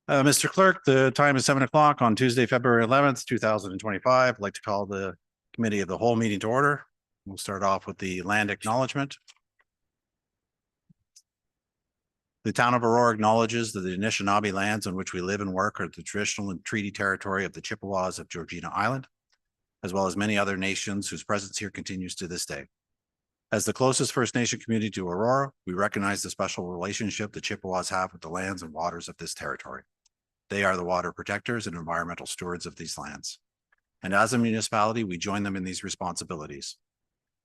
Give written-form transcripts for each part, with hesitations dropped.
Mr. Clerk, the time is 7 o'clock on Tuesday, February 11th, 2025. I'd like to call the Committee of the Whole meeting to order. We'll start off with the land acknowledgement. The town of Aurora acknowledges that the Anishinaabe lands on which we live and work are the traditional and treaty territory of the Chippewas of Georgina Island, as well as many other nations whose presence here continues to this day. As the closest First Nation community to Aurora, we recognize the special relationship the Chippewas have with the lands and waters of this territory. They are the water protectors and environmental stewards of these lands. And as a municipality, we join them in these responsibilities.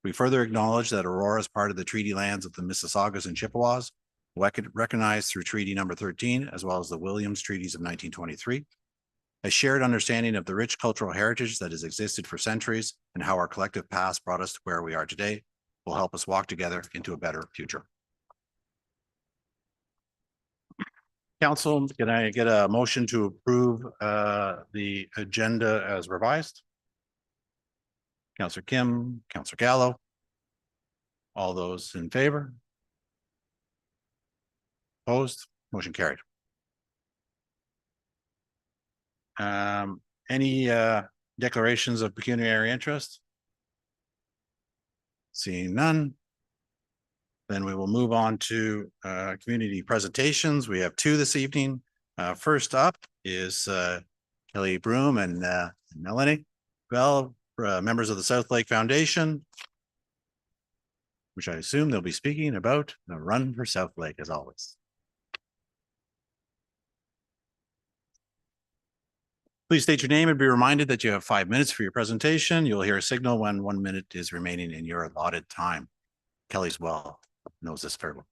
We further acknowledge that Aurora is part of the treaty lands of the Mississaugas and Chippewas, recognized through Treaty Number 13, as well as the Williams Treaties of 1923. A shared understanding of the rich cultural heritage that has existed for centuries and how our collective past brought us to where we are today will help us walk together into a better future. Council, can I get a motion to approve the agenda as revised? Councillor Kim, Councillor Gallo. All those in favor? Opposed? Motion carried. Any declarations of pecuniary interest? Seeing none, then we will move on to community presentations. We have two this evening. First up is Kelly Broome and Melanie Bell, members of the Southlake Foundation, which I assume they'll be speaking about the Run for Southlake as always. Please state your name and be reminded that you have 5 minutes for your presentation. You'll hear a signal when 1 minute is remaining in your allotted time. Kelly's knows this very well.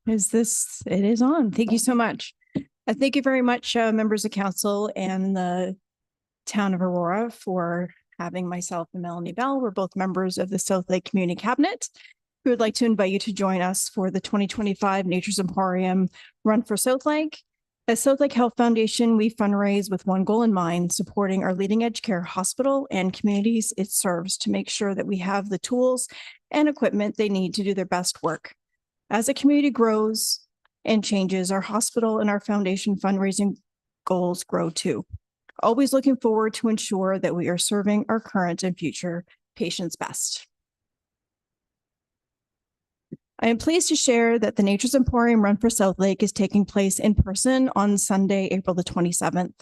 It is on. Thank you so much. Thank you very much, members of council and the town of Aurora, for having myself and Melanie Bell. We're both members of the Southlake Community Cabinet. We would like to invite you to join us for the 2025 Nature's Emporium Run for Southlake. As Southlake Health Foundation, we fundraise with one goal in mind, supporting our leading edge care hospital and communities it serves to make sure that we have the tools and equipment they need to do their best work. As the community grows and changes, our hospital and our foundation fundraising goals grow too. Always looking forward to ensure that we are serving our current and future patients best. I am pleased to share that the Nature's Emporium Run for Southlake is taking place in person on Sunday, April the 27th,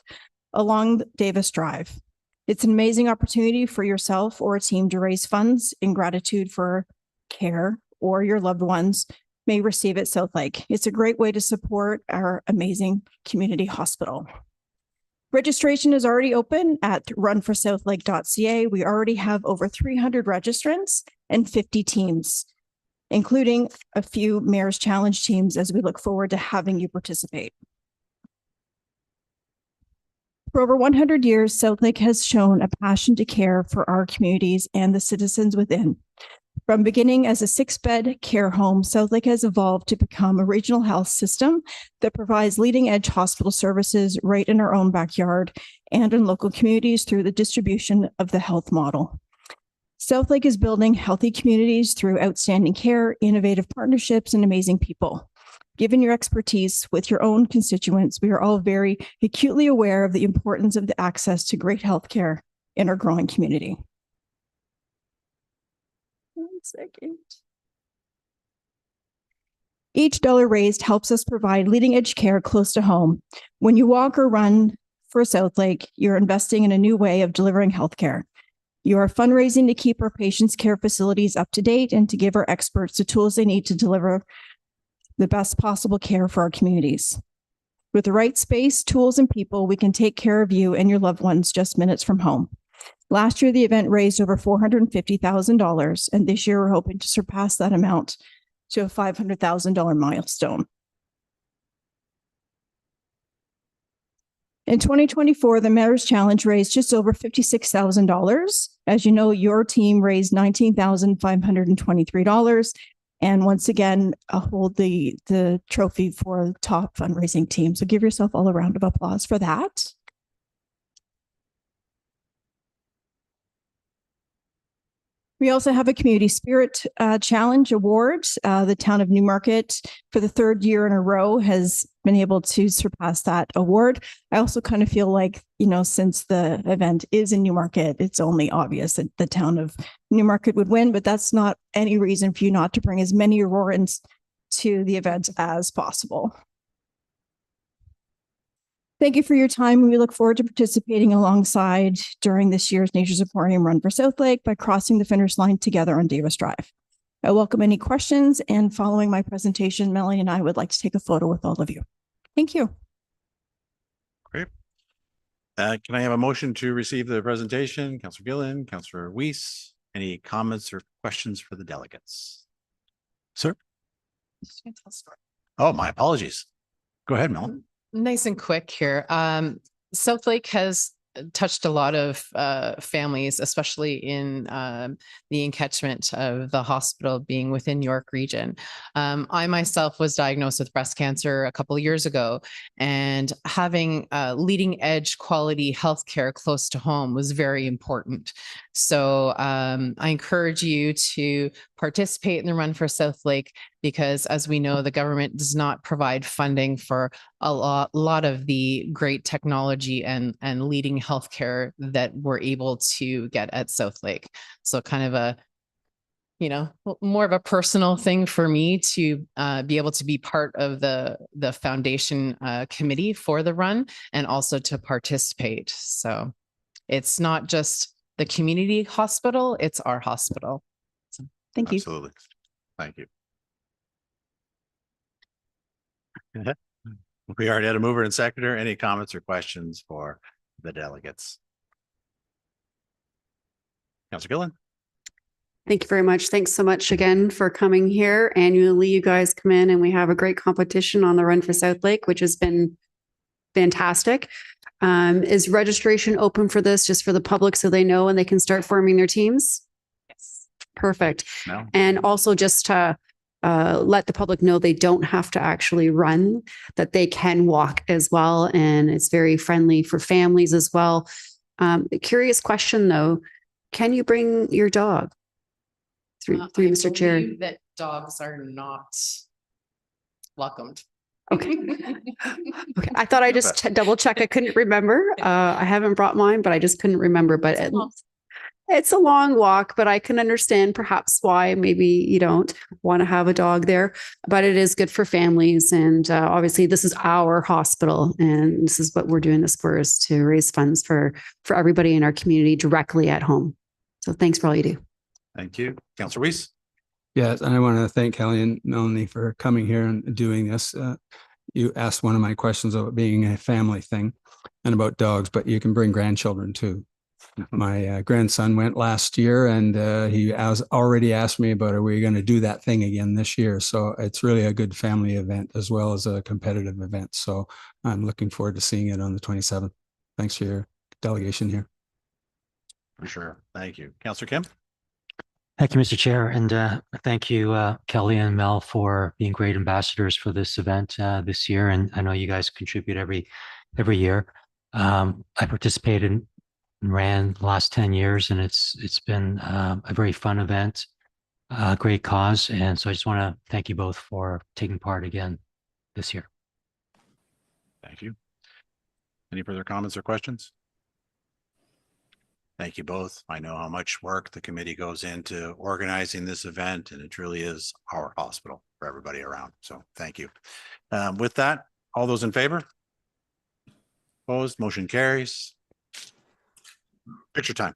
along Davis Drive. It's an amazing opportunity for yourself or a team to raise funds in gratitude for care or your loved ones may receive at Southlake. It's a great way to support our amazing community hospital. Registration is already open at runforsouthlake.ca. We already have over 300 registrants and 50 teams, including a few Mayor's Challenge teams, as we look forward to having you participate. For over 100 years, Southlake has shown a passion to care for our communities and the citizens within. From beginning as a 6-bed care home, Southlake has evolved to become a regional health system that provides leading-edge hospital services right in our own backyard and in local communities through the distribution of the health model. Southlake is building healthy communities through outstanding care, innovative partnerships, and amazing people. Given your expertise with your own constituents, we are all very acutely aware of the importance of the access to great healthcare in our growing community. 1 second. Each dollar raised helps us provide leading edge care close to home. When you walk or run for Southlake, you're investing in a new way of delivering healthcare. You are fundraising to keep our patients' care facilities up to date and to give our experts the tools they need to deliver the best possible care for our communities. With the right space, tools, and people, we can take care of you and your loved ones just minutes from home. Last year, the event raised over $450,000, and this year we're hoping to surpass that amount to a $500,000 milestone. In 2024, the Mayor's Challenge raised just over $56,000. As you know, your team raised $19,523. And once again, hold the trophy for top fundraising team. So give yourself all a round of applause for that. We also have a Community Spirit Challenge Award. The town of Newmarket, for the third year in a row, has been able to surpass that award. I also kind of feel like, since the event is in Newmarket, it's only obvious that the town of Newmarket would win, but that's not any reason for you not to bring as many Aurorans to the event as possible. Thank you for your time. We look forward to participating alongside during this year's Nature's Emporium Run for Southlake by crossing the finish line together on Davis Drive. I welcome any questions, and following my presentation, Melanie and I would like to take a photo with all of you. Thank you. Great. Can I have a motion to receive the presentation? Councillor Gillen, Councillor Weiss, any comments or questions for the delegates? Sir? Oh, my apologies. Go ahead, Mel. Nice and quick here. Southlake has touched a lot of families, especially in the encatchment of the hospital being within York region. I myself was diagnosed with breast cancer a couple of years ago, and having leading edge quality healthcare close to home was very important. So I encourage you to participate in the Run for Southlake, because as we know, the government does not provide funding for a lot of the great technology and leading healthcare that we're able to get at Southlake. So kind of a, more of a personal thing for me to be able to be part of the foundation committee for the run, and also to participate. So it's not just the community hospital, it's our hospital. So thank you. Absolutely. Thank you. We already had a mover and seconder. Any comments or questions for the delegates? Councillor Gillen. Thank you very much. Thanks so much again for coming here. Annually, you guys come in and we have a great competition on the Run for Southlake, which has been fantastic. Is registration open for this, just for the public, so they know and they can start forming their teams? Yes. Perfect. No. And also just to let the public know they don't have to actually run, that they can walk as well. And it's very friendly for families as well. Curious question though, can you bring your dog? Through Mr. Chair. That dogs are not welcomed. Okay. Okay. I thought I just double check. I couldn't remember. I haven't brought mine, but I just couldn't remember. But it's a long walk, but I can understand perhaps why maybe you don't want to have a dog there. But it is good for families. And obviously this is our hospital, and this is what we're doing this for, is to raise funds for everybody in our community directly at home. So thanks for all you do. Thank you. Councillor Weiss. Yes, and I want to thank Kelly and Melanie for coming here and doing this. You asked one of my questions about being a family thing and about dogs, but you can bring grandchildren too. My grandson went last year, and he has already asked me about, are we going to do that thing again this year? So it's really a good family event as well as a competitive event. So I'm looking forward to seeing it on the 27th. Thanks for your delegation here. For sure. Thank you. Councillor Kim. Thank you, Mr. Chair, and thank you, Kelly and Mel, for being great ambassadors for this event this year. And I know you guys contribute every year. I participated and ran the last 10 years, and it's been a very fun event, great cause. And so I just want to thank you both for taking part again this year. Thank you. Any further comments or questions? Thank you both. I know how much work the committee goes into organizing this event, and it truly is our hospital for everybody around. So thank you. With that, all those in favor? Opposed? Motion carries. Picture time.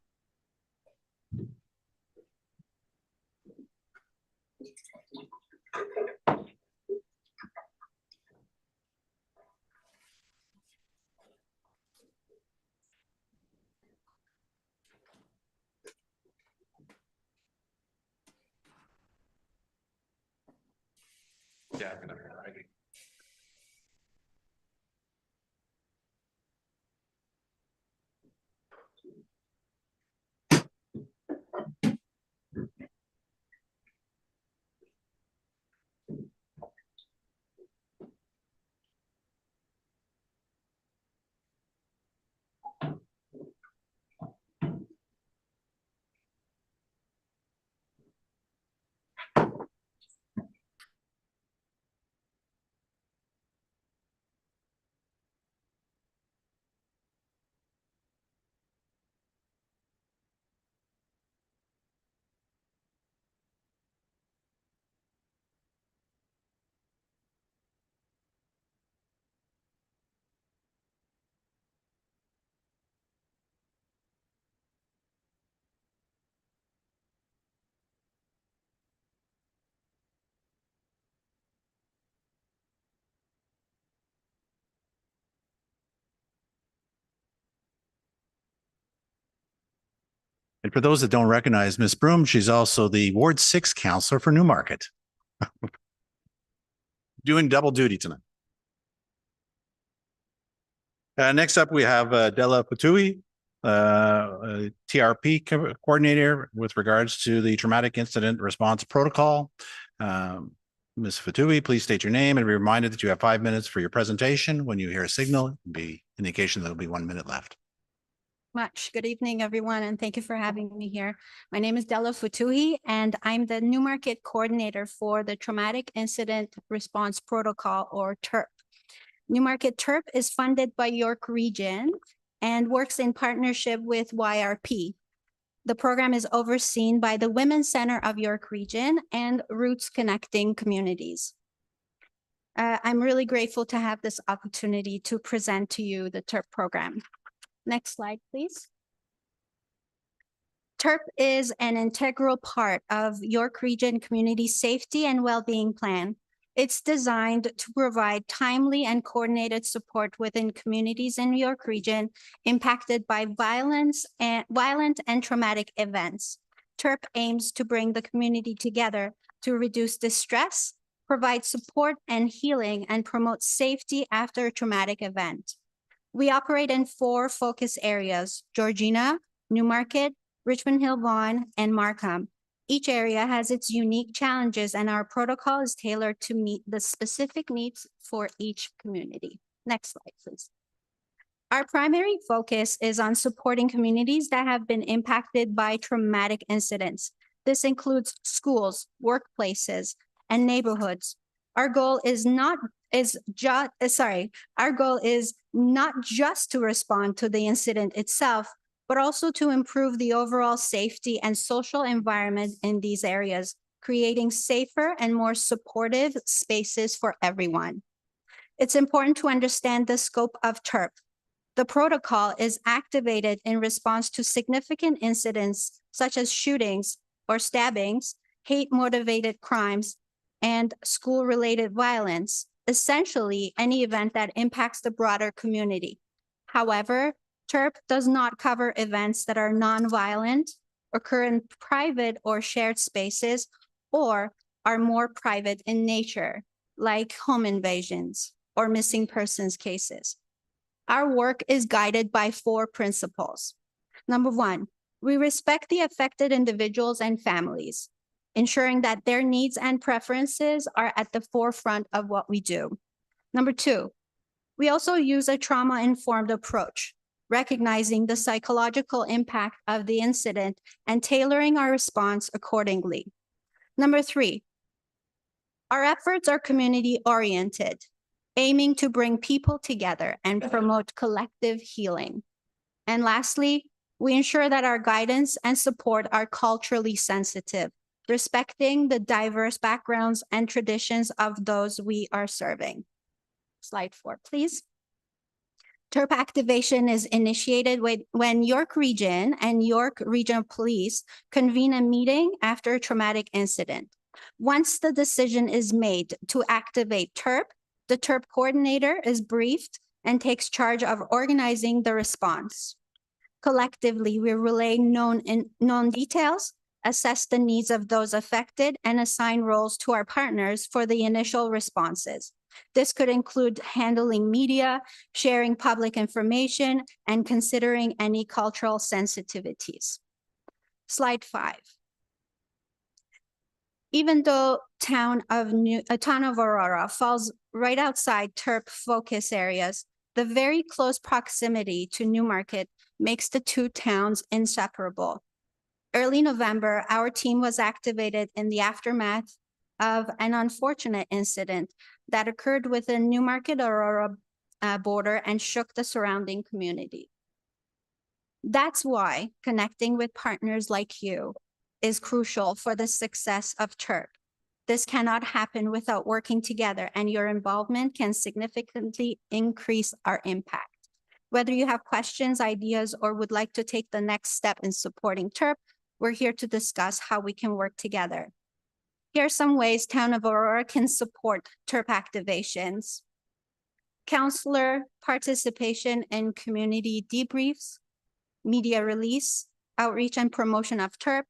Yeah, And for those that don't recognize Miss Broome, she's also the Ward 6 Councillor for Newmarket. Doing double duty tonight. Next up, we have Dela Fotoohi, TRP coordinator with regards to the traumatic incident response protocol. Ms. Fotoohi, please state your name and be reminded that you have 5 minutes for your presentation. When you hear a signal, it'll be indication there'll be 1 minute left. Good evening, everyone, and thank you for having me here. My name is Dela Fotoohi, and I'm the Newmarket coordinator for the Traumatic Incident Response Protocol, or TIRP. Newmarket TIRP is funded by York Region and works in partnership with YRP. The program is overseen by the Women's Center of York Region and Roots Connecting Communities. I'm really grateful to have this opportunity to present to you the TIRP program. Next slide, please. TIRP is an integral part of York Region Community Safety and Wellbeing Plan. It's designed to provide timely and coordinated support within communities in York Region impacted by violent and traumatic events. TIRP aims to bring the community together to reduce distress, provide support and healing, and promote safety after a traumatic event. We operate in 4 focus areas: Georgina, Newmarket, Richmond Hill Vaughan, and Markham. Each area has its unique challenges, and our protocol is tailored to meet the specific needs for each community. Next slide, please. Our primary focus is on supporting communities that have been impacted by traumatic incidents. This includes schools, workplaces, and neighborhoods. Our goal is not just to respond to the incident itself, but also to improve the overall safety and social environment in these areas, creating safer and more supportive spaces for everyone. It's important to understand the scope of TIRP. The protocol is activated in response to significant incidents such as shootings or stabbings, hate-motivated crimes, and school-related violence, essentially any event that impacts the broader community. However, TIRP does not cover events that are non-violent, occur in private or shared spaces, or are more private in nature, like home invasions or missing persons cases. Our work is guided by 4 principles. Number 1, we respect the affected individuals and families, ensuring that their needs and preferences are at the forefront of what we do. Number 2, we also use a trauma-informed approach, recognizing the psychological impact of the incident and tailoring our response accordingly. Number 3, our efforts are community-oriented, aiming to bring people together and promote collective healing. And lastly, we ensure that our guidance and support are culturally sensitive, respecting the diverse backgrounds and traditions of those we are serving. Slide 4, please. TIRP activation is initiated when York Region and York Regional Police convene a meeting after a traumatic incident. Once the decision is made to activate TIRP, the TIRP coordinator is briefed and takes charge of organizing the response. Collectively, we relay known details, assess the needs of those affected, and assign roles to our partners for the initial responses. This could include handling media, sharing public information, and considering any cultural sensitivities. Slide 5. Even though town of Aurora falls right outside TIRP focus areas, the very close proximity to Newmarket makes the 2 towns inseparable. Early November, our team was activated in the aftermath of an unfortunate incident that occurred within Newmarket Aurora border and shook the surrounding community. That's why connecting with partners like you is crucial for the success of TIRP. This cannot happen without working together, and your involvement can significantly increase our impact. Whether you have questions, ideas, or would like to take the next step in supporting TIRP, we're here to discuss how we can work together. Here are some ways Town of Aurora can support TIRP activations. Councillor participation in community debriefs, media release, outreach and promotion of TIRP,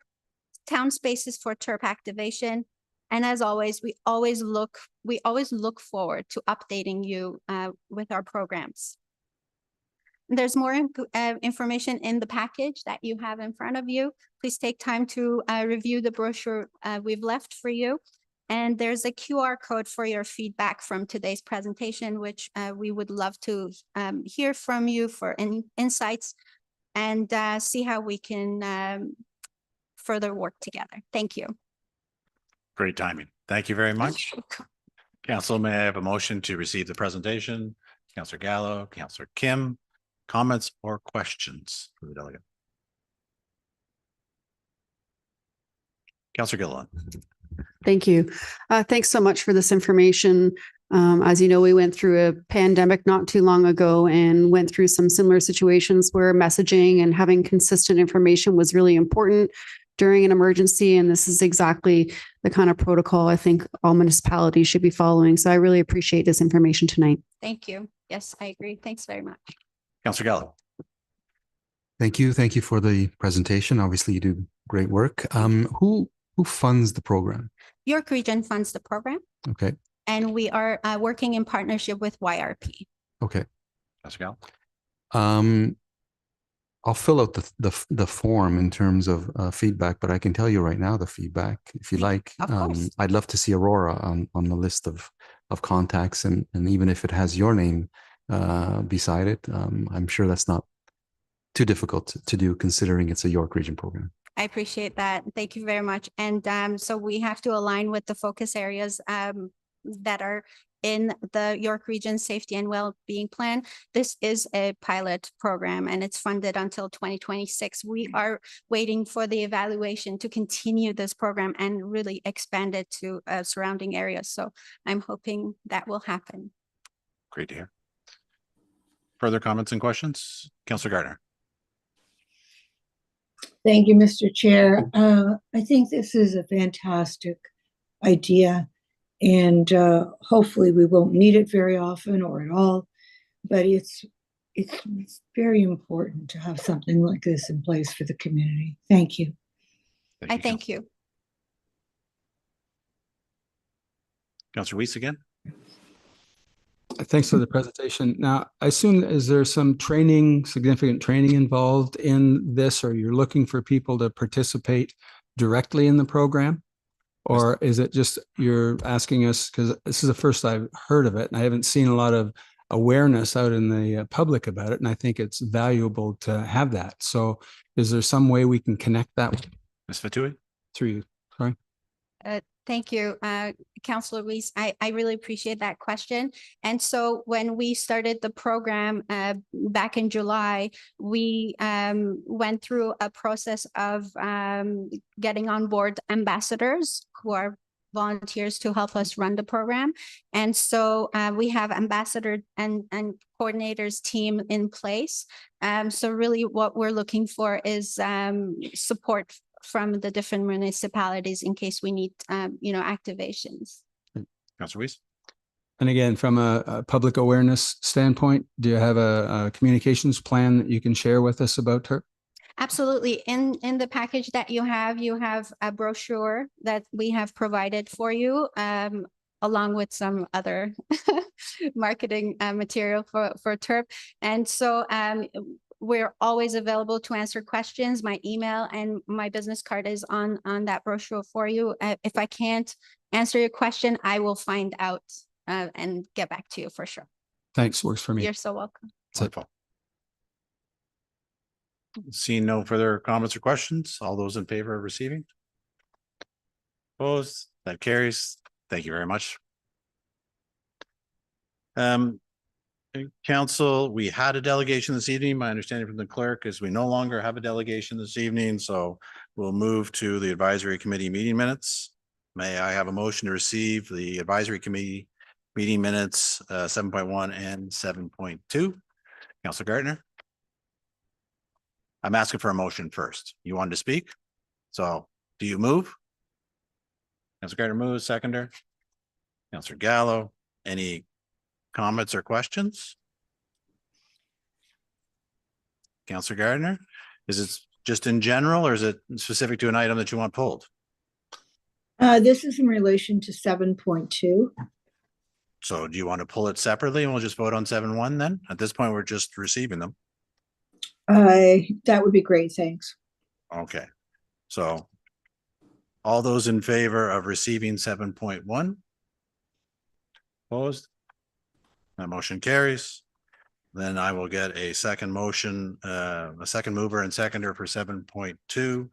town spaces for TIRP activation. And as always, we always look forward to updating you with our programs. There's more information in the package that you have in front of you. Please take time to review the brochure we've left for you. And there's a QR code for your feedback from today's presentation, which we would love to hear from you for insights and see how we can further work together. Thank you. Great timing. Thank you very much. Council, may I have a motion to receive the presentation? Councillor Gallo, Councillor Kim, comments or questions for the delegate? Councillor Gilliland. Thank you. Thanks so much for this information. As you know, we went through a pandemic not too long ago and went through some similar situations where messaging and having consistent information was really important during an emergency. And this is exactly the kind of protocol I think all municipalities should be following. So I really appreciate this information tonight. Thank you. Yes, I agree. Thanks very much. Councillor Gallo. Thank you. Thank you for the presentation. Obviously, you do great work. Who funds the program? York Region funds the program. Okay. And we are working in partnership with YRP. Okay. Councillor Gallo. I'll fill out the form in terms of feedback, but I can tell you right now the feedback if you like. Of course. I'd love to see Aurora on the list of contacts, and even if it has your name beside it, I'm sure that's not too difficult to do considering it's a York Region program. I appreciate that. Thank you very much. And so we have to align with the focus areas that are in the York Region Safety and Wellbeing Plan. This is a pilot program and it's funded until 2026. We are waiting for the evaluation to continue this program and really expand it to surrounding areas. So I'm hoping that will happen. Great to hear. Further comments and questions? Councillor Gardner. Thank you, Mr. Chair. I think this is a fantastic idea, and hopefully we won't need it very often or at all, but it's very important to have something like this in place for the community. Thank you. Thank you. Councillor Weiss again. Thanks for the presentation. Now, I assume, is there some training, significant training involved in this, or you're looking for people to participate directly in the program? Or is it just you're asking us, because this is the first I've heard of it, and I haven't seen a lot of awareness out in the public about it, and I think it's valuable to have that. So is there some way we can connect that? Ms. Fotoohi? Through you, sorry. Thank you, Councillor Weiss. I really appreciate that question. And so when we started the program back in July, we went through a process of getting on board ambassadors who are volunteers to help us run the program. And so we have ambassador and coordinators team in place. So really what we're looking for is support from the different municipalities in case we need, activations. Councillor Weiss? And again, from a public awareness standpoint, do you have a communications plan that you can share with us about TIRP? Absolutely. In the package that you have a brochure that we have provided for you, along with some other marketing material for TIRP. And so we're always available to answer questions. My email and my business card is on that brochure for you. If I can't answer your question, I will find out and get back to you for sure. Thanks, works for me. You're so welcome. Wonderful. Seeing no further comments or questions, all those in favor of receiving? Opposed? That carries. Thank you very much. Council, we had a delegation this evening. My understanding from the clerk is we no longer have a delegation this evening, so we'll move to the advisory committee meeting minutes. May I have a motion to receive the advisory committee meeting minutes 7.1 and 7.2? Councillor Gardner. I'm asking for a motion first. You wanted to speak? So do you move? Councillor Gardner moves, seconder. Councillor Gallo, any comments or questions? Councillor Gardner, is it just in general, or is it specific to an item that you want pulled? This is in relation to 7.2. So do you want to pull it separately and we'll just vote on 7.1 then? At this point, we're just receiving them. That would be great, thanks. Okay, so all those in favor of receiving 7.1? Opposed? That motion carries. Then I will get a second motion, a second mover and seconder for 7.2,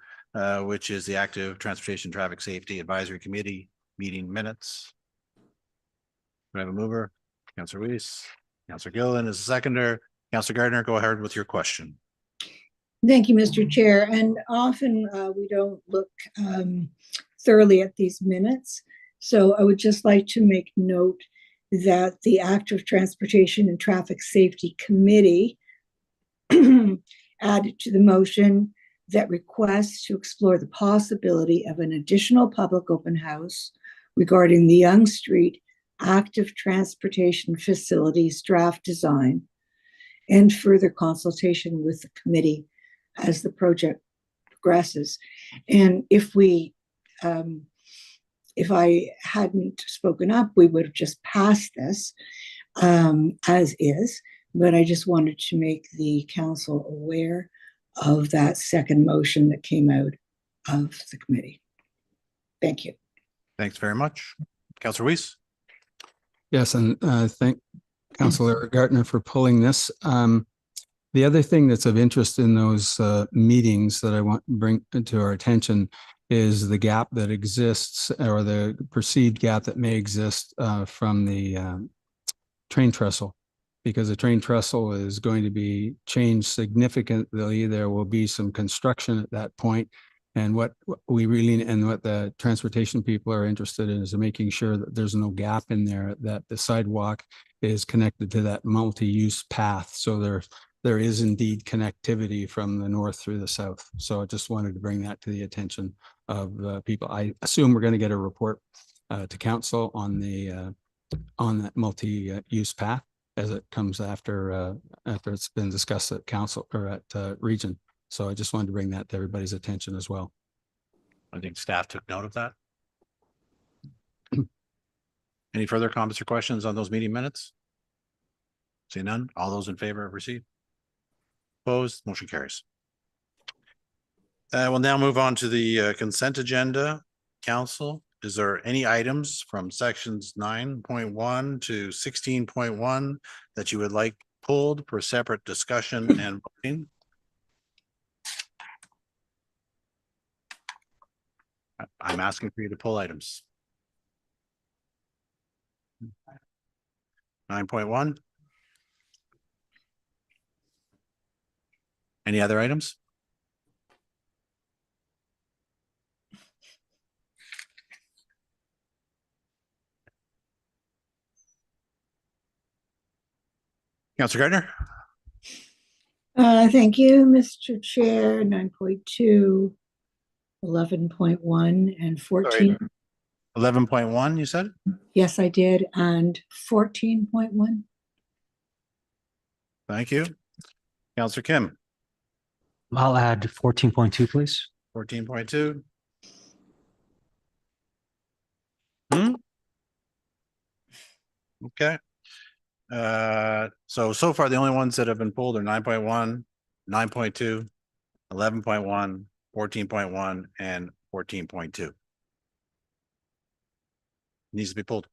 which is the Active Transportation Traffic Safety Advisory Committee meeting minutes. Do I have a mover? Councillor Weiss, Councillor Gillen is a seconder. Councillor Gardner, go ahead with your question. Thank you, Mr. Chair. And often we don't look thoroughly at these minutes. So I would just like to make note that the Active Transportation and Traffic Safety Committee added to the motion that requests to explore the possibility of an additional public open house regarding the Yonge Street Active Transportation Facilities draft design and further consultation with the committee as the project progresses. And if I hadn't spoken up, we would have just passed this as is, but I just wanted to make the council aware of that second motion that came out of the committee. Thank you. Thanks very much. Councillor Weiss. Yes, and thank Councillor Gardner for pulling this. The other thing that's of interest in those meetings that I want to bring to our attention is the gap that exists, or the perceived gap that may exist from the train trestle, because the train trestle is going to be changed significantly. There will be some construction at that point. And what we really, and what the transportation people are interested in, is making sure that there's no gap in there, that the sidewalk is connected to that multi-use path. So there is indeed connectivity from the north through the south. So I just wanted to bring that to the attention of people. I assume we're going to get a report to council on that multi-use path as it comes after it's been discussed at council or at region. So I just wanted to bring that to everybody's attention as well. I think staff took note of that. Any further comments or questions on those meeting minutes? See none. All those in favor of receipt? Opposed? Motion carries. We'll now move on to the consent agenda. Council, is there any items from sections 9.1 to 16.1 that you would like pulled for separate discussion and voting? I'm asking for you to pull items. 9.1. Any other items? Councillor Gardner. Thank you, Mr. Chair. 9.2, 11.1, and 14. 11.1, you said? Yes, I did. And 14.1. Thank you. Councillor Kim. I'll add 14.2, please. 14.2. Okay. So far the only ones that have been pulled are 9.1, 9.2, 11.1, 14.1, and 14.2. Needs to be pulled.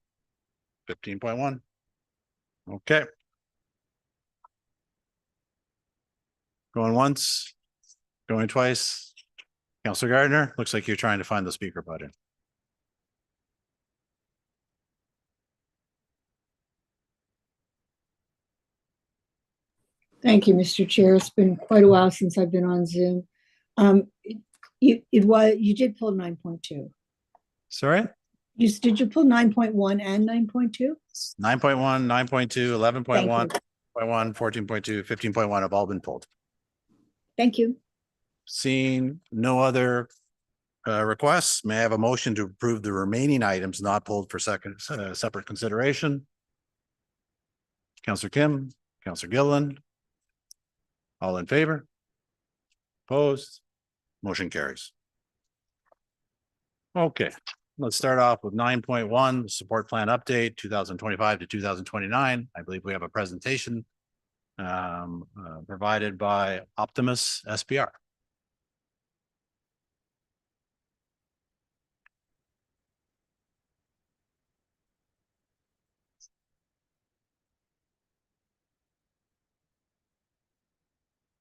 15.1. Okay. Going once, going twice. Councillor Gardner, looks like you're trying to find the speaker button. Thank you, Mr. Chair. It's been quite a while since I've been on Zoom. You did pull 9.2. Sorry? Did you pull 9.1 and 9.2? 9.1, 9.2, 11.1, 14.2, 15.1 have all been pulled. Thank you. Seeing no other requests, may I have a motion to approve the remaining items not pulled for separate consideration? Councillor Kim, Councillor Gillen. All in favor? Opposed? Motion carries. Okay, let's start off with 9.1, support plan update 2025 to 2029. I believe we have a presentation provided by Optimus SPR.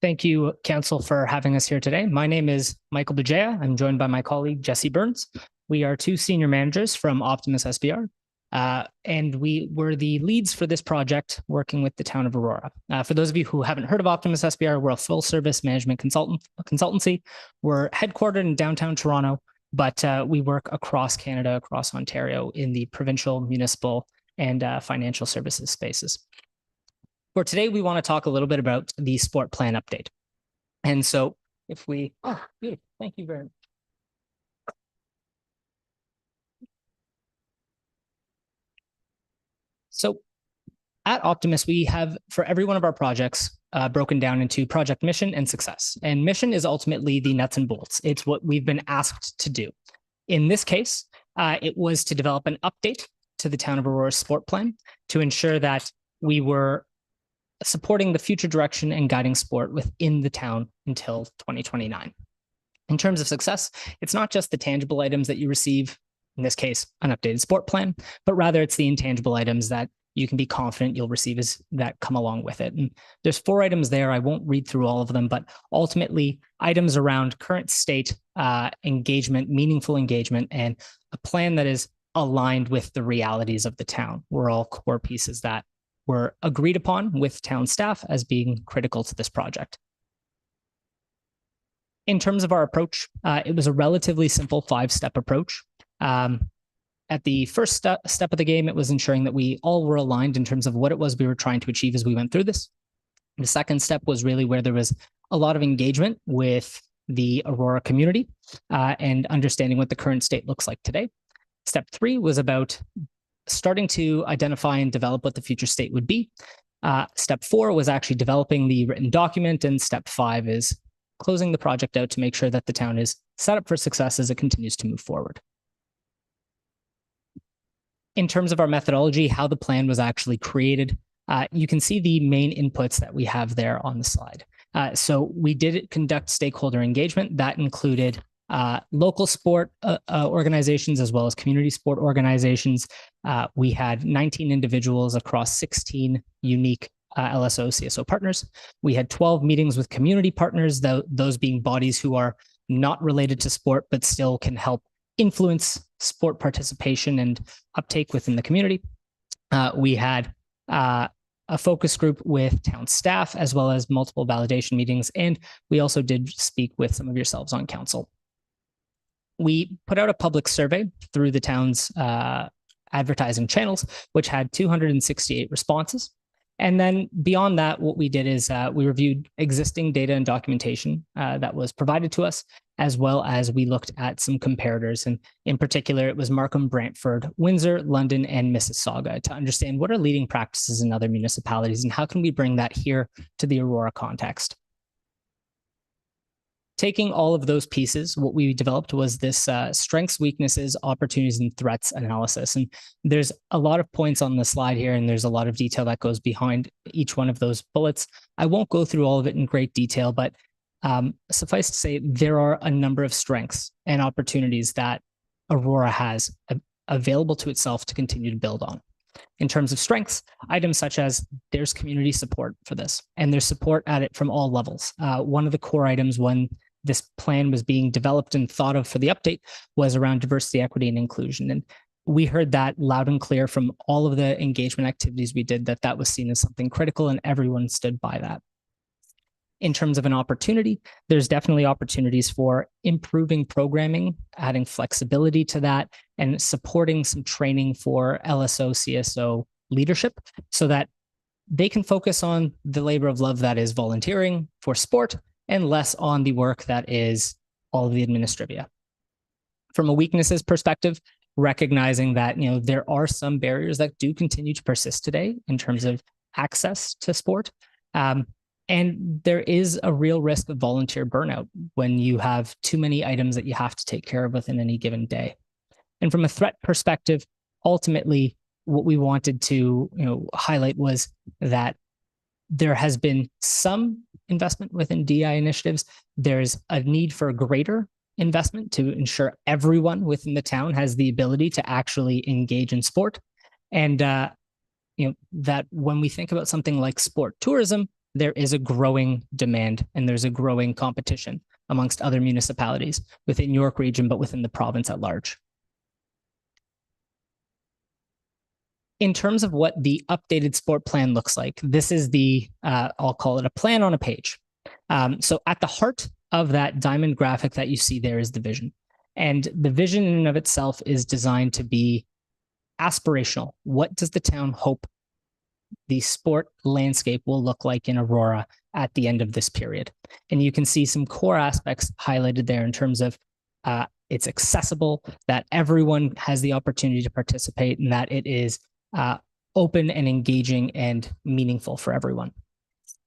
Thank you, Council, for having us here today. My name is Michael Bajaya. I'm joined by my colleague, Jesse Burns. We are two senior managers from Optimus SBR, and we were the leads for this project working with the town of Aurora. For those of you who haven't heard of Optimus SBR, we're a full-service management consultancy. We're headquartered in downtown Toronto, but we work across Canada, across Ontario in the provincial, municipal, and financial services spaces. For today, we want to talk a little bit about the sport plan update. And so if we, beautiful, thank you very much. So at Optimus, we have for every one of our projects broken down into project mission and success. And mission is ultimately the nuts and bolts. It's what we've been asked to do. In this case, it was to develop an update to the town of Aurora's sport plan to ensure that we were supporting the future direction and guiding sport within the town until 2029. In terms of success, it's not just the tangible items that you receive, in this case, an updated sport plan, but rather it's the intangible items that you can be confident you'll receive as that come along with it. And there's 4 items there. I won't read through all of them, but ultimately items around current state engagement, meaningful engagement, and a plan that is aligned with the realities of the town were all core pieces that were agreed upon with town staff as being critical to this project. In terms of our approach, it was a relatively simple 5-step approach. At the first step of the game, it was ensuring that we all were aligned in terms of what it was we were trying to achieve as we went through this. The second step was really where there was a lot of engagement with the Aurora community and understanding what the current state looks like today. Step 3 was about starting to identify and develop what the future state would be. Step 4 was actually developing the written document, and step 5 is closing the project out to make sure that the town is set up for success as it continues to move forward. In terms of our methodology, how the plan was actually created, you can see the main inputs that we have there on the slide. So we did conduct stakeholder engagement. That included local sport organizations as well as community sport organizations. We had 19 individuals across 16 unique LSO CSO partners. We had 12 meetings with community partners, those being bodies who are not related to sport but still can help influence sport participation and uptake within the community. We had a focus group with town staff as well as multiple validation meetings, and we also did speak with some of yourselves on council. We put out a public survey through the town's advertising channels, which had 268 responses. And then beyond that, what we did is we reviewed existing data and documentation that was provided to us, as well as we looked at some comparators. And in particular, it was Markham, Brantford, Windsor, London, and Mississauga to understand what are leading practices in other municipalities and how can we bring that here to the Aurora context. Taking all of those pieces, what we developed was this strengths, weaknesses, opportunities, and threats analysis. And there's a lot of points on the slide here, and there's a lot of detail that goes behind each one of those bullets. I won't go through all of it in great detail, but suffice to say, there are a number of strengths and opportunities that Aurora has available to itself to continue to build on. In terms of strengths, items such as there's community support for this, and there's support at it from all levels. One of the core items when this plan was being developed and thought of for the update was around diversity, equity, and inclusion. And we heard that loud and clear from all of the engagement activities we did, that that was seen as something critical and everyone stood by that. In terms of an opportunity, there's definitely opportunities for improving programming, adding flexibility to that, and supporting some training for LSO, CSO leadership so that they can focus on the labor of love that is volunteering for sport and less on the work that is all of the administrivia. From a weaknesses perspective, recognizing that there are some barriers that do continue to persist today in terms of access to sport. And there is a real risk of volunteer burnout when you have too many items that you have to take care of within any given day. And from a threat perspective, ultimately, what we wanted to highlight was that there has been some investment within DI initiatives. There's a need for greater investment to ensure everyone within the town has the ability to actually engage in sport. And that when we think about something like sport tourism, there is a growing demand and there's a growing competition amongst other municipalities within York Region, but within the province at large. In terms of what the updated sport plan looks like, this is the, I'll call it a plan on a page. So at the heart of that diamond graphic that you see there is the vision. And the vision in and of itself is designed to be aspirational. What does the town hope the sport landscape will look like in Aurora at the end of this period? And you can see some core aspects highlighted there in terms of it's accessible, that everyone has the opportunity to participate, and that it is open and engaging and meaningful for everyone.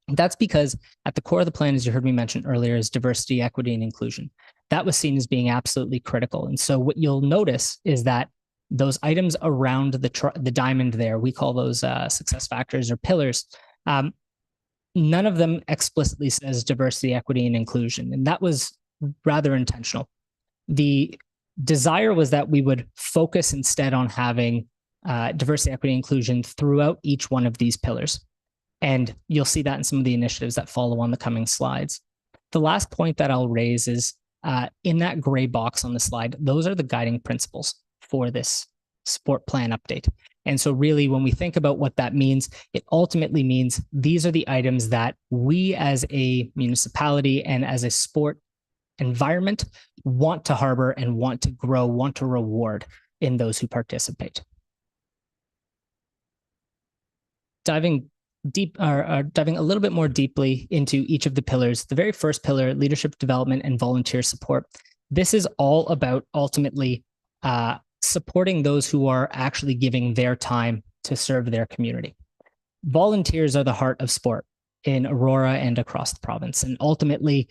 That's because at the core of the plan, as you heard me mention earlier, is diversity, equity, and inclusion. That was seen as being absolutely critical. And so what you'll notice is that those items around the diamond there, we call those success factors or pillars, none of them explicitly says diversity, equity, and inclusion. And that was rather intentional. The desire was that we would focus instead on having diversity, equity, inclusion throughout each one of these pillars. And you'll see that in some of the initiatives that follow on the coming slides. The last point that I'll raise is in that gray box on the slide, those are the guiding principles for this sport plan update. And so really, when we think about what that means, it ultimately means these are the items that we as a municipality and as a sport environment want to harbor and want to grow, want to reward in those who participate. Diving a little bit more deeply into each of the pillars, the very first pillar, leadership development and volunteer support. This is all about ultimately supporting those who are actually giving their time to serve their community. Volunteers are the heart of sport in Aurora and across the province. And ultimately,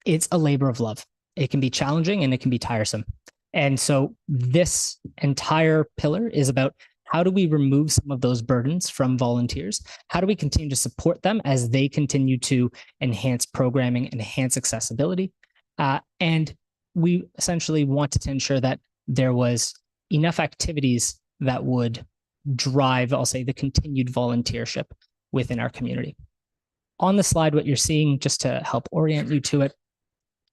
it's a labor of love. It can be challenging and it can be tiresome. And so this entire pillar is about how do we remove some of those burdens from volunteers? How do we continue to support them as they continue to enhance programming, enhance accessibility? And we essentially wanted to ensure that there was enough activities that would drive, I'll say, the continued volunteership within our community. On the slide, what you're seeing, just to help orient you to it,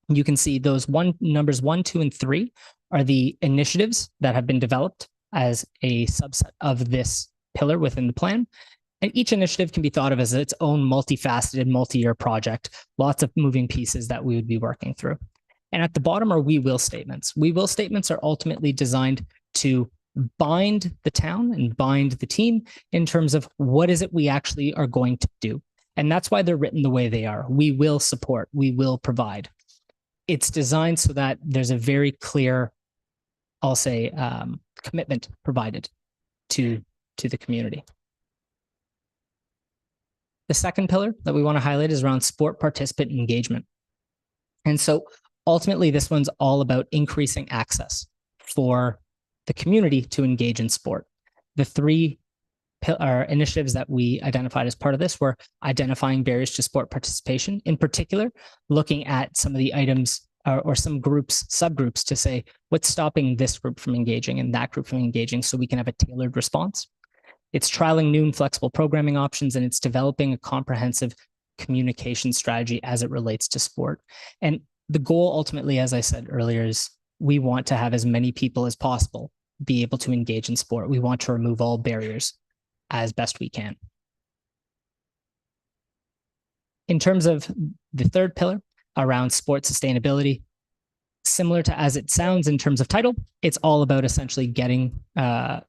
you can see those numbers 1, 2, and 3 are the initiatives that have been developed as a subset of this pillar within the plan. And each initiative can be thought of as its own multifaceted, multi-year project, lots of moving pieces that we would be working through. And at the bottom are we will statements. We will statements are ultimately designed to bind the town and bind the team in terms of what is it we actually are going to do. And that's why they're written the way they are. We will support, we will provide. It's designed so that there's a very clear, I'll say, commitment provided to the community. The second pillar that we want to highlight is around sport participant engagement. And so ultimately, this one's all about increasing access for the community to engage in sport. The three initiatives that we identified as part of this were identifying barriers to sport participation, in particular, looking at some of the items or some groups, subgroups to say, what's stopping this group from engaging and that group from engaging so we can have a tailored response. It's trialing new and flexible programming options, and it's developing a comprehensive communication strategy as it relates to sport. And the goal ultimately, as I said earlier, is we want to have as many people as possible be able to engage in sport. We want to remove all barriers as best we can. In terms of the third pillar around sport sustainability, similar to as it sounds in terms of title, it's all about essentially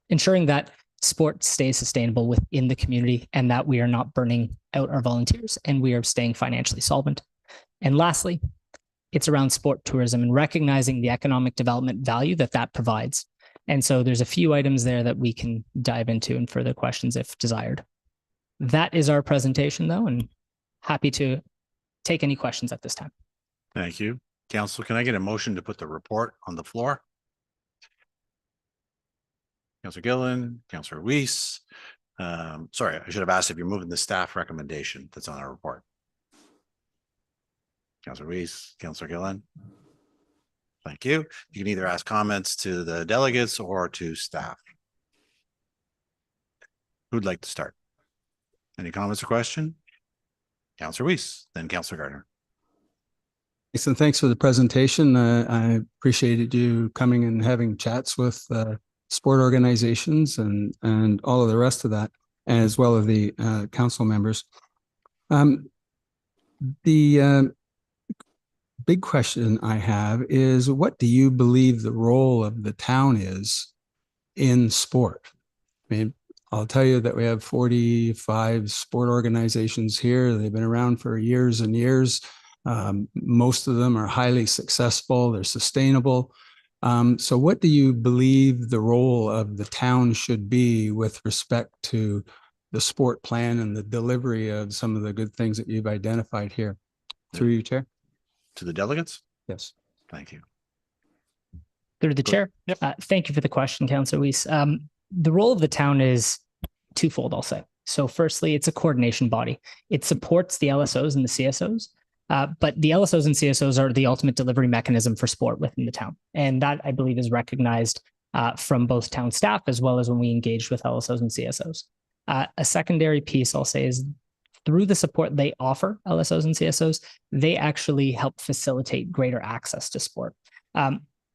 ensuring that sport stays sustainable within the community and that we are not burning out our volunteers and we are staying financially solvent. And lastly, it's around sport tourism and recognizing the economic development value that provides. And so there's a few items there that we can dive into in further questions if desired. That is our presentation though, and happy to take any questions at this time. Thank you. Council, can I get a motion to put the report on the floor? Councillor Gillen, Councillor Weiss. Sorry, I should have asked if you're moving the staff recommendation that's on our report. Councillor Weiss, Councillor Gillen. Thank you. You can either ask comments to the delegates or to staff. Who'd like to start? Any comments or question? Councillor Weiss, then Councillor Gardner. Thanks, and thanks for the presentation. I appreciated you coming and having chats with sport organizations and all of the rest of that, as well as the council members. The big question I have is, what do you believe the role of the town is in sport? I mean, I'll tell you that we have 45 sport organizations here. They've been around for years and years. Most of them are highly successful. They're sustainable. So what do you believe the role of the town should be with respect to the sport plan and the delivery of some of the good things that you've identified here? Through you, Chair. To the delegates? Yes. Thank you. Through the chair. Yep. Thank you for the question, Councillor Weiss. The role of the town is twofold, I'll say. So firstly, it's a coordination body. It supports the LSOs and the CSOs, but the LSOs and CSOs are the ultimate delivery mechanism for sport within the town. And that, I believe, is recognized from both town staff as well as when we engage with LSOs and CSOs. A secondary piece, I'll say, is through the support they offer LSOs and CSOs, they actually help facilitate greater access to sport.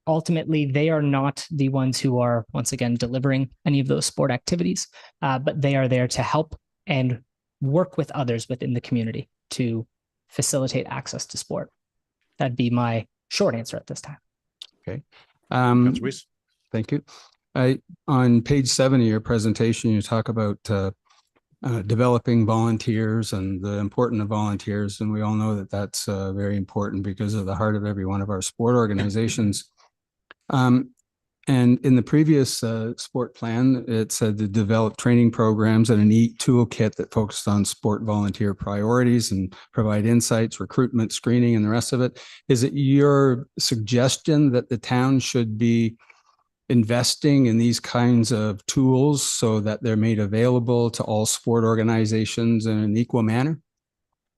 Ultimately, they are not the ones who are, once again, delivering any of those sport activities, but they are there to help and work with others within the community to facilitate access to sport. That'd be my short answer at this time. Okay. Councillor Weiss. Thank you. On page 7 of your presentation, you talk about developing volunteers and the importance of volunteers. And we all know that that's very important because of the heart of every one of our sport organizations. And in the previous sport plan, it said to develop training programs and a neat toolkit that focused on sport volunteer priorities and provide insights, recruitment, screening, and the rest of it. Is it your suggestion that the town should be investing in these kinds of tools so that they're made available to all sport organizations in an equal manner?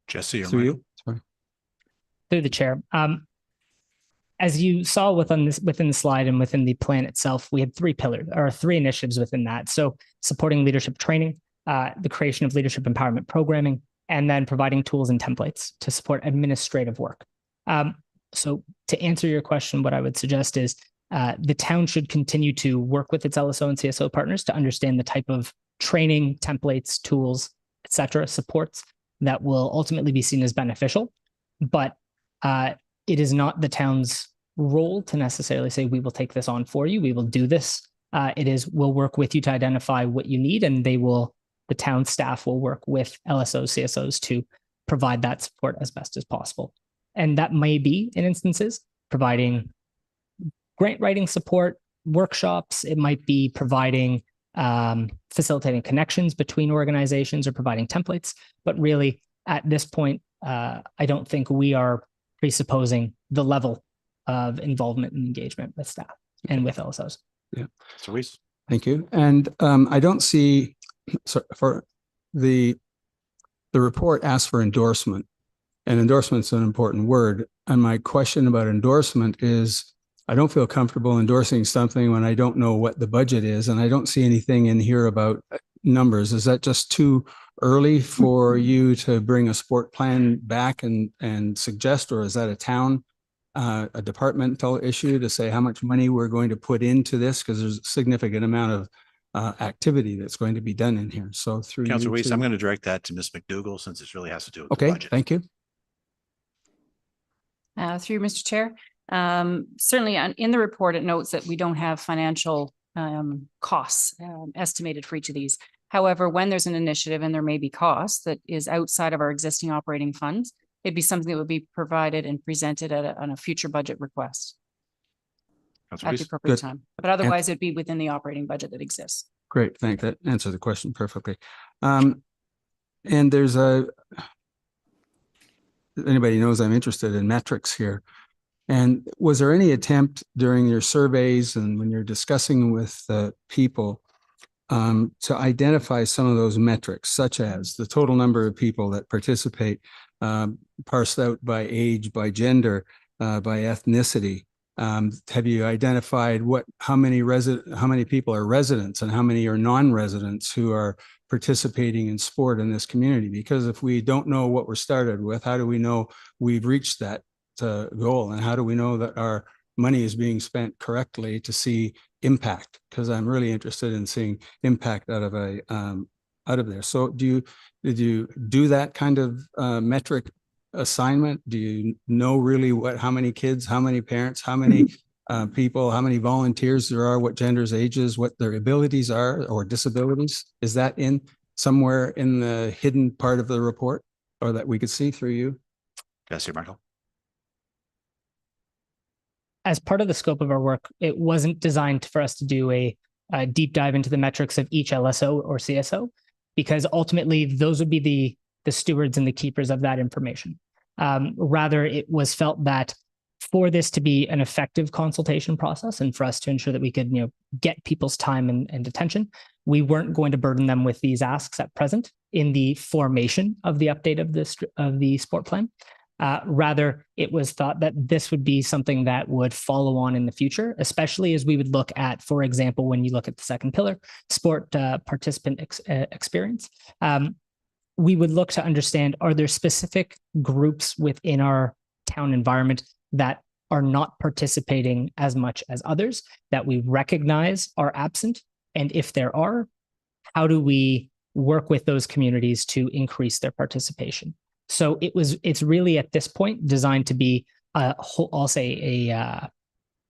Jesse, or Through Michael? you? Sorry. Through the chair. As you saw within the slide and within the plan itself, we had 3 pillars or 3 initiatives within that. So supporting leadership training, the creation of leadership empowerment programming, and then providing tools and templates to support administrative work. So to answer your question, what I would suggest is the town should continue to work with its LSO and CSO partners to understand the type of training, templates, tools, etc., supports that will ultimately be seen as beneficial. But it is not the town's role to necessarily say, we will take this on for you, we will do this. It is, we'll work with you to identify what you need, and the town staff will work with LSOs, CSOs to provide that support as best as possible. And that may be, in instances, providing grant writing support, workshops. It might be providing, facilitating connections between organizations or providing templates. But really, at this point, I don't think we are presupposing the level of involvement and engagement with staff and with LSOs. Yeah. So Weiss. Thank you. And I don't see, for the report asks for endorsement, and endorsement is an important word. And my question about endorsement is, I don't feel comfortable endorsing something when I don't know what the budget is, and I don't see anything in here about numbers. Is that just too early for you to bring a sport plan back and suggest, or is that a town, a departmental issue to say how much money we're going to put into this? Because there's a significant amount of activity that's going to be done in here. So through Councillor Weiss, to- I'm going to direct that to Ms. McDougall since it really has to do with the Okay, budget. thank you. Through Mr. Chair, certainly in the report, it notes that we don't have financial costs estimated for each of these. However, when there's an initiative and there may be costs that is outside of our existing operating funds, it'd be something that would be provided and presented on a future budget request Councillor at the Weiss. appropriate Good. time. But otherwise, it'd be within the operating budget that exists. Great, thank you. That answered the question perfectly. And there's anybody knows I'm interested in metrics here. And was there any attempt during your surveys and when you're discussing with people to identify some of those metrics, such as the total number of people that participate, parsed out by age, by gender, by ethnicity? Have you identified how many people are residents and how many are non-residents who are participating in sport in this community? Because if we don't know what we're started with, how do we know we've reached that goal, and how do we know that our money is being spent correctly to see impact? Because I'm really interested in seeing impact out of there. So did you do that kind of metric assignment? Do you know really how many kids, how many parents, how many people, how many volunteers there are, what genders, ages, what their abilities are or disabilities? Is that in somewhere in the hidden part of the report, or that we could see through you? Yes, Michael. As part of the scope of our work, it wasn't designed for us to do a deep dive into the metrics of each LSO or CSO, because ultimately those would be the stewards and the keepers of that information. Rather, it was felt that for this to be an effective consultation process and for us to ensure that we could, get people's time and attention, we weren't going to burden them with these asks at present in the formation of the update of the sport plan. Rather, it was thought that this would be something that would follow on in the future, especially as we would look at, for example, when you look at the second pillar, sport participant experience. We would look to understand, are there specific groups within our town environment that are not participating as much as others that we recognize are absent? And if there are, how do we work with those communities to increase their participation? So it's really at this point designed to be a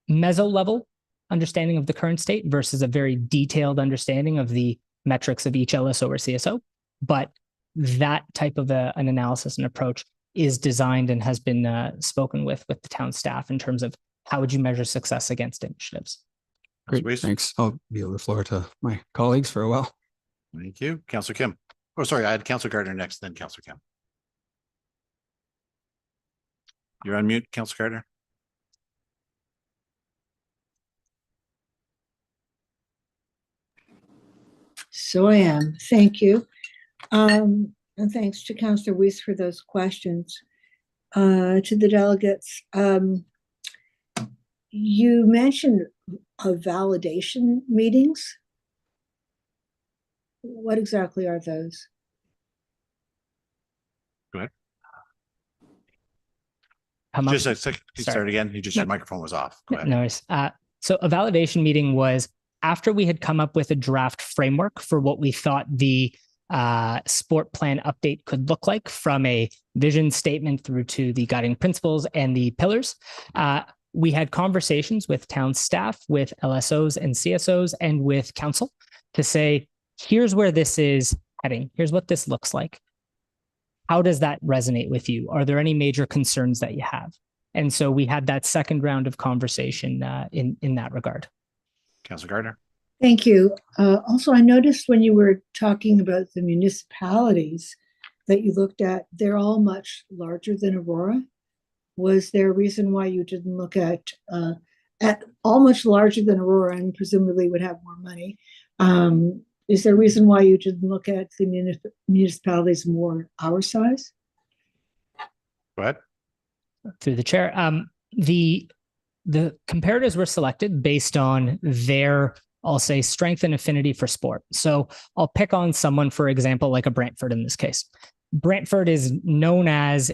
meso level understanding of the current state versus a very detailed understanding of the metrics of each LSO or CSO. But that type of an analysis and approach is designed and has been spoken with the town staff in terms of how would you measure success against initiatives. Great, thanks. I'll yield the floor to my colleagues for a while. Thank you. Councillor Kim. Oh, sorry, I had Councillor Gardner next, then Councillor Kim. You're on mute, Councillor Gardner. So I am. Thank you. And thanks to Councillor Weiss for those questions. To the delegates, you mentioned validation meetings. What exactly are those? Go ahead. Just a second. Start again. Your microphone was off. Go ahead. No worries. So a validation meeting was after we had come up with a draft framework for what we thought the sport plan update could look like, from a vision statement through to the guiding principles and the pillars. We had conversations with town staff, with LSOs and CSOs, and with council to say, here's where this is heading. Here's what this looks like. How does that resonate with you? Are there any major concerns that you have? And so we had that second round of conversation in that regard. Councillor Gardner. Thank you. Also, I noticed when you were talking about the municipalities that you looked at, they're all much larger than Aurora. Was there a reason why you didn't look at all much larger than Aurora and presumably would have more money? Is there a reason why you didn't look at the municipalities more our size? Go ahead. Through the chair. The comparators were selected based on their, I'll say, strength and affinity for sport. So I'll pick on someone, for example, like a Brantford in this case. Brantford is known as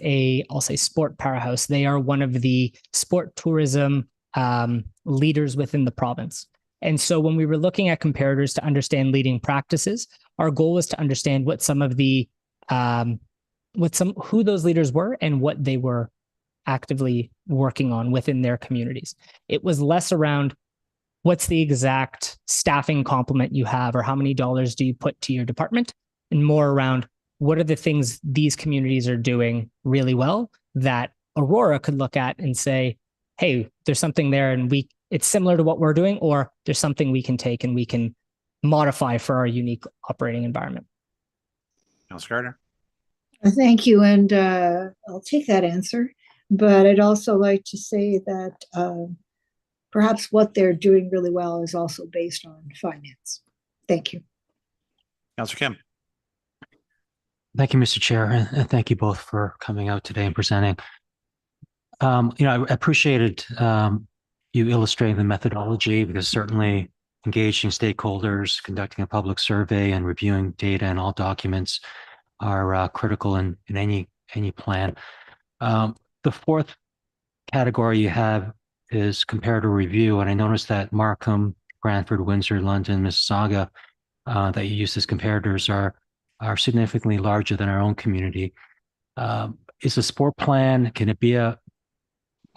I'll say, sport powerhouse. They are one of the sport tourism leaders within the province. And so when we were looking at comparators to understand leading practices, our goal was to understand what some of the, who those leaders were and what they were actively working on within their communities. It was less around what's the exact staffing complement you have or how many dollars do you put to your department, and more around what are the things these communities are doing really well that Aurora could look at and say, hey, there's something there and it's similar to what we're doing, or there's something we can take and we can modify for our unique operating environment. Councillor Gardner. Thank you, and I'll take that answer. But I'd also like to say that perhaps what they're doing really well is also based on finance. Thank you. Councillor Kim. Thank you, Mr. Chair, and thank you both for coming out today and presenting. I appreciated you illustrating the methodology, because certainly engaging stakeholders, conducting a public survey, and reviewing data and all documents are critical in any plan. The fourth category you have is comparative review, and I noticed that Markham, Brantford, Windsor, London, Mississauga, that you use as comparators are significantly larger than our own community. Is a sport plan, can it be a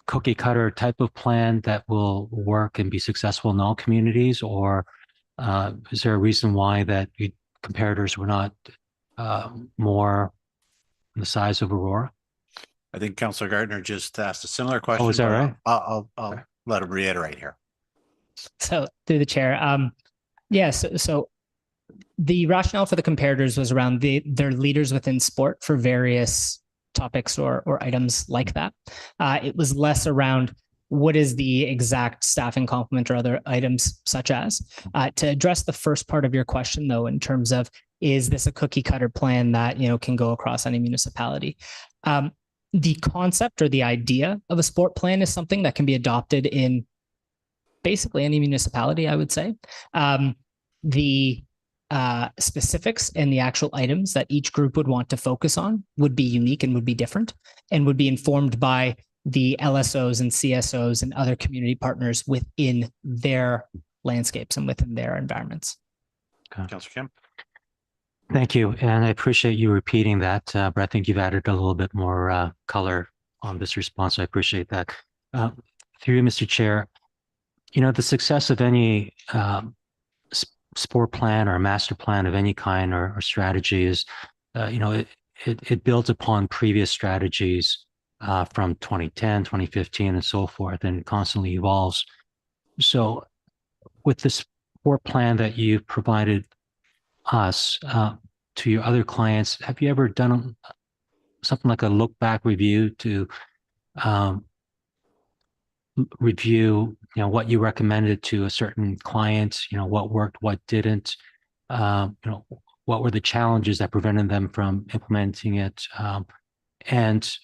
cookie cutter type of plan that will work and be successful in all communities, or is there a reason why that comparators were not more the size of Aurora? I think Councillor Gardner just asked a similar question. Oh, is that right? I'll let him reiterate here. So through the chair, so the rationale for the comparators was around their leaders within sport for various topics or items like that. It was less around what is the exact staffing complement or other items such as. To address the first part of your question, though, in terms of, is this a cookie cutter plan that, can go across any municipality? The concept or the idea of a sport plan is something that can be adopted in basically any municipality, I would say. The specifics and the actual items that each group would want to focus on would be unique and would be different, and would be informed by the LSOs and CSOs and other community partners within their landscapes and within their environments. Okay. Councillor Kim. Thank you. And I appreciate you repeating that, but I think you've added a little bit more color on this response. I appreciate that. Through you, Mr. Chair, the success of any sport plan or master plan of any kind or strategy is, it builds upon previous strategies from 2010, 2015, and so forth, and constantly evolves. So with this sport plan that you've provided us to your other clients, have you ever done something like a look back review to review what you recommended to a certain client, what worked, what didn't, what were the challenges that prevented them from implementing it, and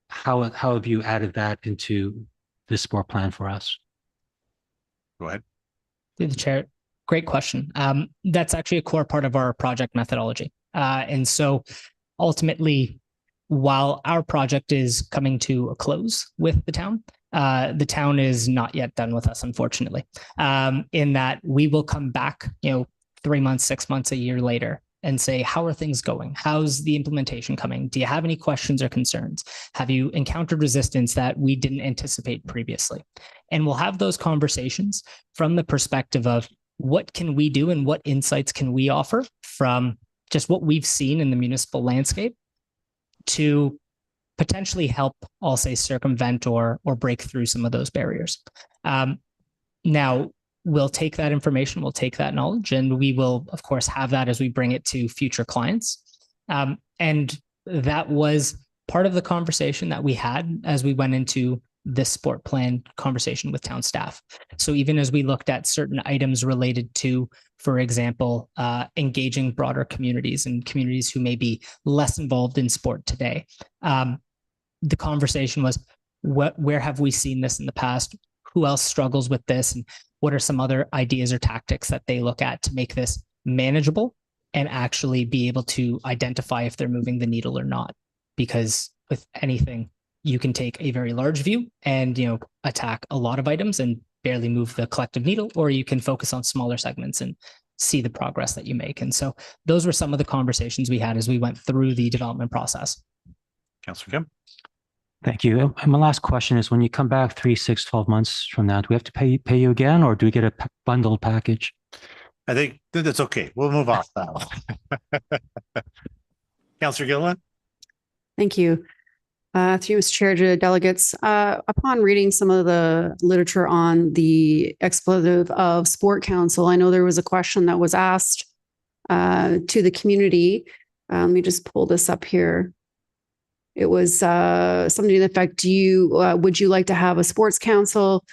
how have you added that into this sport plan for us? Go ahead. Through the chair. Great question. That's actually a core part of our project methodology. And so ultimately, while our project is coming to a close with the town is not yet done with us, unfortunately, in that we will come back, 3 months, 6 months, a year later and say, how are things going? How's the implementation coming? Do you have any questions or concerns? Have you encountered resistance that we didn't anticipate previously? And we'll have those conversations from the perspective of, what can we do and what insights can we offer from just what we've seen in the municipal landscape to potentially help, I'll say, circumvent or break through some of those barriers. Now, we'll take that information, we'll take that knowledge, and we will, of course, have that as we bring it to future clients. And that was part of the conversation that we had as we went into this sport plan conversation with town staff. So even as we looked at certain items related to, for example, engaging broader communities and communities who may be less involved in sport today, the conversation was, where have we seen this in the past? Who else struggles with this? And what are some other ideas or tactics that they look at to make this manageable and actually be able to identify if they're moving the needle or not? Because with anything, you can take a very large view and, attack a lot of items and barely move the collective needle, or you can focus on smaller segments and see the progress that you make. And so those were some of the conversations we had as we went through the development process. Councillor Kim. Thank you. And my last question is, when you come back 3, 6, 12 months from now, do we have to pay you again, or do we get a bundled package? I think that's okay. We'll move off that one. Councillor Gilliland. Thank you. Through Mr. Chair to delegates, upon reading some of the literature on the expletive of Sport Council, I know there was a question that was asked to the community. Let me just pull this up here. it was something to the effect, would you like to have a sports council,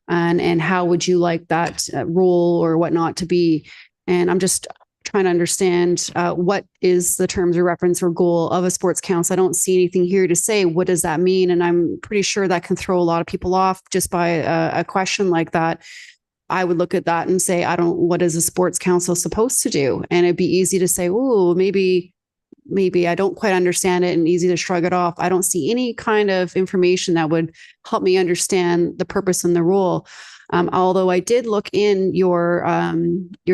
and how would you like that role or whatnot to be? And I'm just trying to understand what is the terms of reference or goal of a sports council. I don't see anything here to say what does that mean, and I'm pretty sure that can throw a lot of people off just by a question like that. I would look at that and say, what is a sports council supposed to do? And it'd be easy to say, oh, maybe I don't quite understand it, and easy to shrug it off. I don't see any kind of information that would help me understand the purpose and the role. Although I did look in your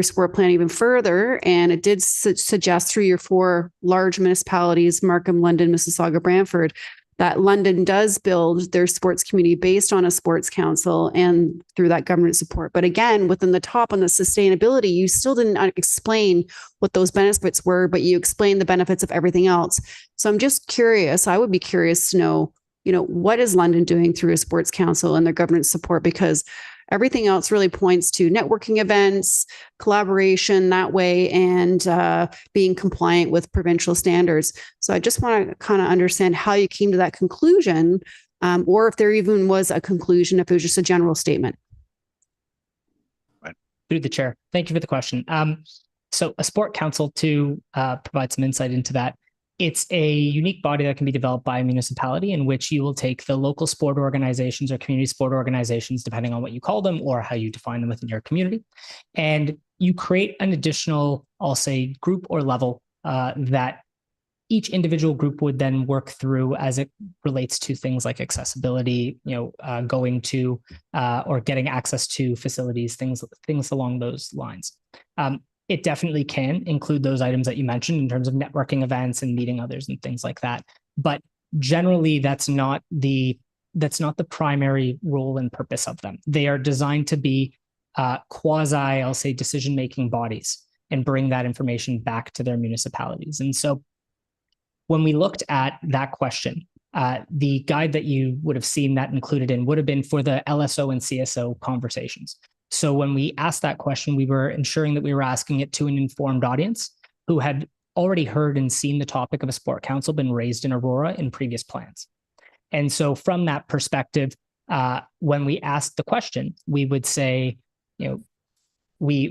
sport plan even further, and it did suggest 3 or 4 large municipalities, Markham, London, Mississauga, Brantford, that London does build their sports community based on a sports council and through that government support. But again, within the top on the sustainability, you still didn't explain what those benefits were, but you explained the benefits of everything else. So I'm just curious. I would be curious to know, what is London doing through a sports council and their government support? Because everything else really points to networking events, collaboration that way, and being compliant with provincial standards. So I just want to kind of understand how you came to that conclusion, or if there even was a conclusion, if it was just a general statement. Through the chair. Thank you for the question. So a sport council, to provide some insight into that, it's a unique body that can be developed by a municipality in which you will take the local sport organizations or community sport organizations, depending on what you call them or how you define them within your community. And you create an additional, I'll say, group or level that each individual group would then work through as it relates to things like accessibility, going to or getting access to facilities, things along those lines. It definitely can include those items that you mentioned in terms of networking events and meeting others and things like that. But generally, that's not the primary role and purpose of them. They are designed to be quasi, I'll say, decision-making bodies and bring that information back to their municipalities. And so when we looked at that question, the guide that you would have seen that included in would have been for the LSO and CSO conversations. So when we asked that question, we were ensuring that we were asking it to an informed audience who had already heard and seen the topic of a sport council been raised in Aurora in previous plans. And so from that perspective, when we asked the question, we would say, we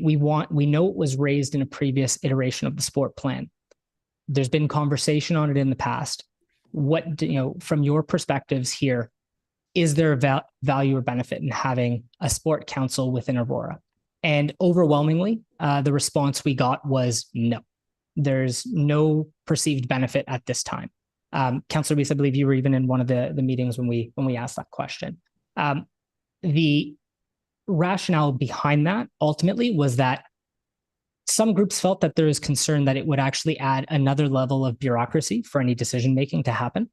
know it was raised in a previous iteration of the sport plan. There's been conversation on it in the past. What, from your perspectives here, is there a value or benefit in having a sport council within Aurora? And overwhelmingly, the response we got was no. There's no perceived benefit at this time. Councillor Weiss, I believe you were even in one of the meetings when we asked that question. The rationale behind that ultimately was that some groups felt that there is concern that it would actually add another level of bureaucracy for any decision-making to happen.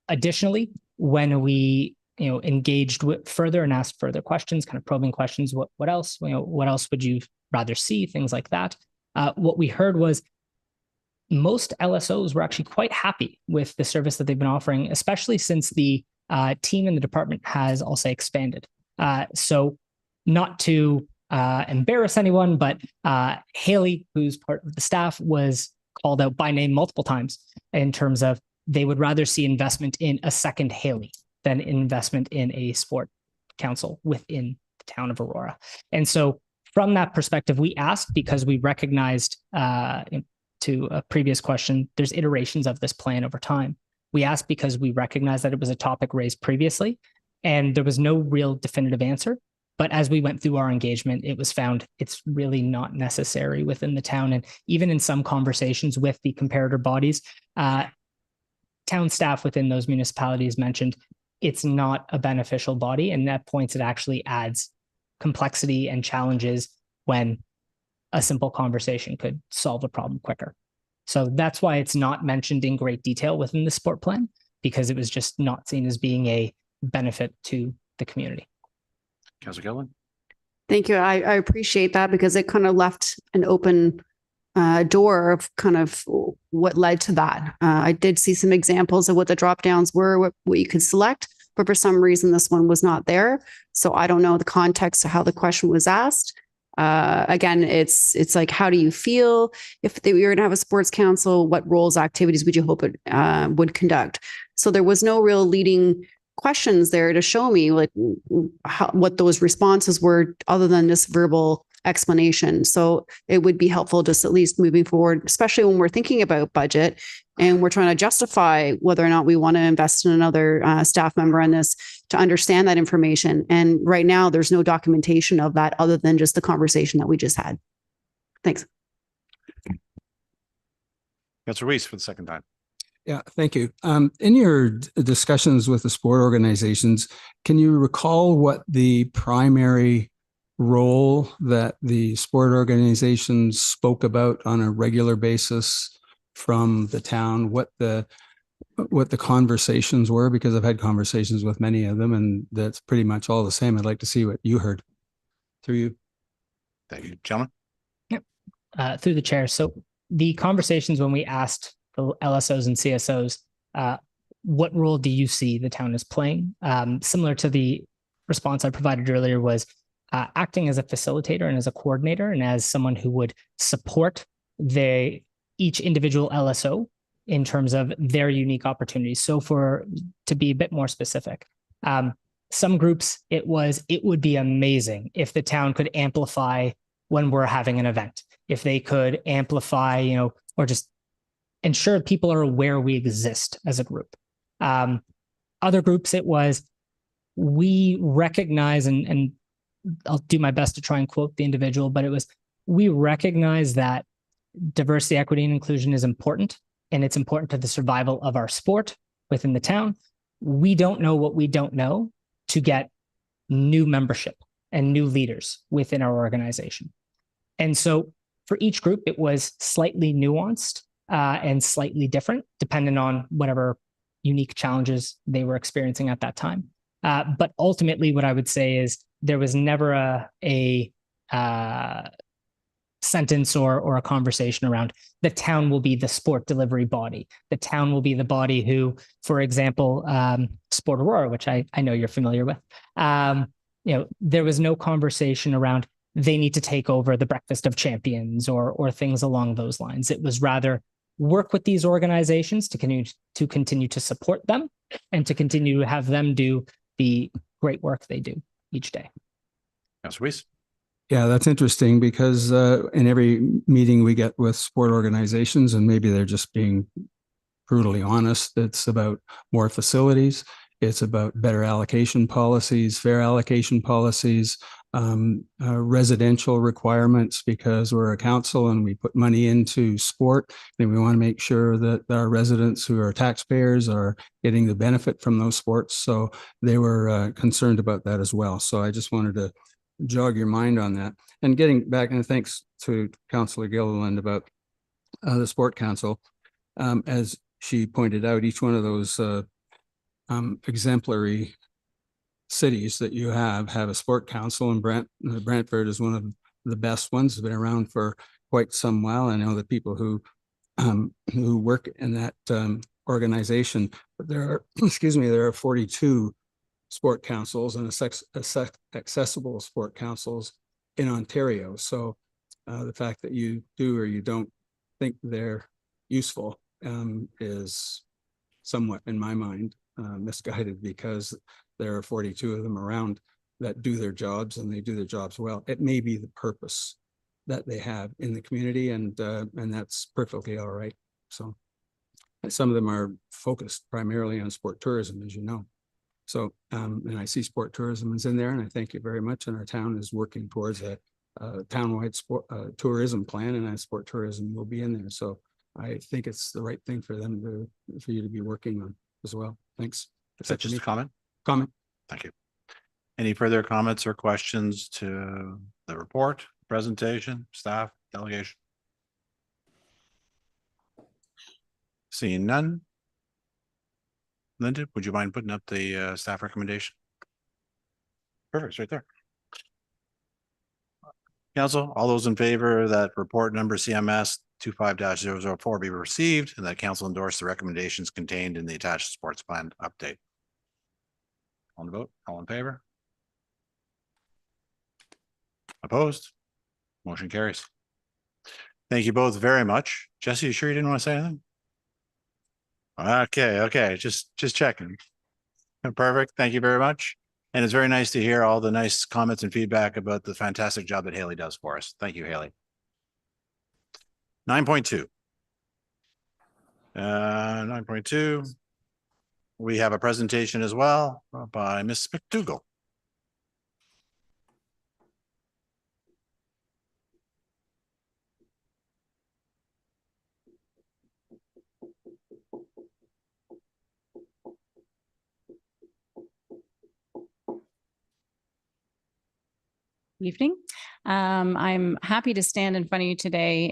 Additionally, when we engaged with further and asked further questions, kind of probing questions, what else would you rather see, things like that, what we heard was most LSOs were actually quite happy with the service that they've been offering, especially since the team in the department has, I'll say, expanded. So not to embarrass anyone, but Haley, who's part of the staff, was called out by name multiple times in terms of they would rather see investment in a second Haley than investment in a sport council within the town of Aurora. And so from that perspective, we asked because we recognized to a previous question, there's iterations of this plan over time. We asked because we recognized that it was a topic raised previously and there was no real definitive answer. But as we went through our engagement, it was found it's really not necessary within the town. And even in some conversations with the comparator bodies, town staff within those municipalities mentioned it's not a beneficial body. And at points, it actually adds complexity and challenges when a simple conversation could solve a problem quicker. So that's why it's not mentioned in great detail within the sport plan, because it was just not seen as being a benefit to the community. Councillor Gillen. Thank you. I appreciate that because it kind of left an open door of kind of what led to that. I did see some examples of what the drop downs were, what you could select, but for some reason this one was not there. So I don't know the context of how the question was asked. Again, it's like, how do you feel if we were going to have a sports council? What roles, activities would you hope it would conduct? So there was no real leading questions there to show me like what those responses were other than this verbal explanation. So it would be helpful just at least moving forward, especially when we're thinking about budget and we're trying to justify whether or not we want to invest in another staff member on this, to understand that information. And right now there's no documentation of that other than just the conversation that we just had. Thanks. Councillor Weiss for the second time. Yeah, thank you. In your discussions with the sport organizations, can you recall what the primary role that the sport organizations spoke about on a regular basis from the town, what the conversations were? Because I've had conversations with many of them and that's pretty much all the same. I'd like to see what you heard through you. Thank you, gentlemen. Yep. Through the chair. So the conversations when we asked the LSOs and CSOs, what role do you see the town is playing? Similar to the response I provided earlier, was acting as a facilitator and as a coordinator and as someone who would support each individual LSO in terms of their unique opportunities. So to be a bit more specific, some groups, it would be amazing if the town could amplify when we're having an event, if they could amplify, or just ensure people are aware we exist as a group. Other groups, it was, we recognize, and I'll do my best to try and quote the individual, but it was, we recognize that diversity, equity, and inclusion is important, and it's important to the survival of our sport within the town. We don't know what we don't know to get new membership and new leaders within our organization. And so for each group, it was slightly nuanced and slightly different, depending on whatever unique challenges they were experiencing at that time. But ultimately, what I would say is there was never a sentence or a conversation around the town will be the sport delivery body. The town will be the body who, for example, Sport Aurora, which I know you're familiar with, there was no conversation around they need to take over the Breakfast of Champions or things along those lines. It was rather work with these organizations to continue to support them and to continue to have them do the great work they do each day. Councillor Weiss. Yeah, that's interesting because in every meeting we get with sport organizations, and maybe they're just being brutally honest, it's about more facilities. It's about better allocation policies, fair allocation policies, residential requirements, because we're a council and we put money into sport, and we want to make sure that our residents who are taxpayers are getting the benefit from those sports. So they were concerned about that as well. So I just wanted to jog your mind on that. And getting back, and thanks to Councillor Gilliland about the Sport Council. As she pointed out, each one of those exemplary cities that you have a sport council, and Brantford is one of the best ones. It's been around for quite some while. I know the people who work in that organization, but there are 42 sport councils and accessible sport councils in Ontario. So the fact that you do or you don't think they're useful is somewhat, in my mind, misguided, because there are 42 of them around that do their jobs, and they do their jobs well. It may be the purpose that they have in the community, and that's perfectly all right. So some of them are focused primarily on sport tourism, as you know. So and I see sport tourism is in there, and I thank you very much. And our town is working towards a townwide sport tourism plan, and that sport tourism will be in there. So I think it's the right thing for you to be working on as well. Thanks. Is that just a comment? Comment. Thank you. Any further comments or questions to the report, presentation, staff, delegation? Seeing none. Linda, would you mind putting up the staff recommendation? Perfect, it's right there. Council, all those in favor that report number CMS 25-004 be received, and that council endorse the recommendations contained in the attached sports plan update. On the vote, all in favor? Opposed? Motion carries. Thank you both very much. Jesse, you sure you didn't want to say anything? Okay, just checking. Perfect. Thank you very much. And it's very nice to hear all the nice comments and feedback about the fantastic job that Haley does for us. Thank you, Haley. 9.2. 9.2. We have a presentation as well by Ms. McDougall. Evening. I'm happy to stand in front of you today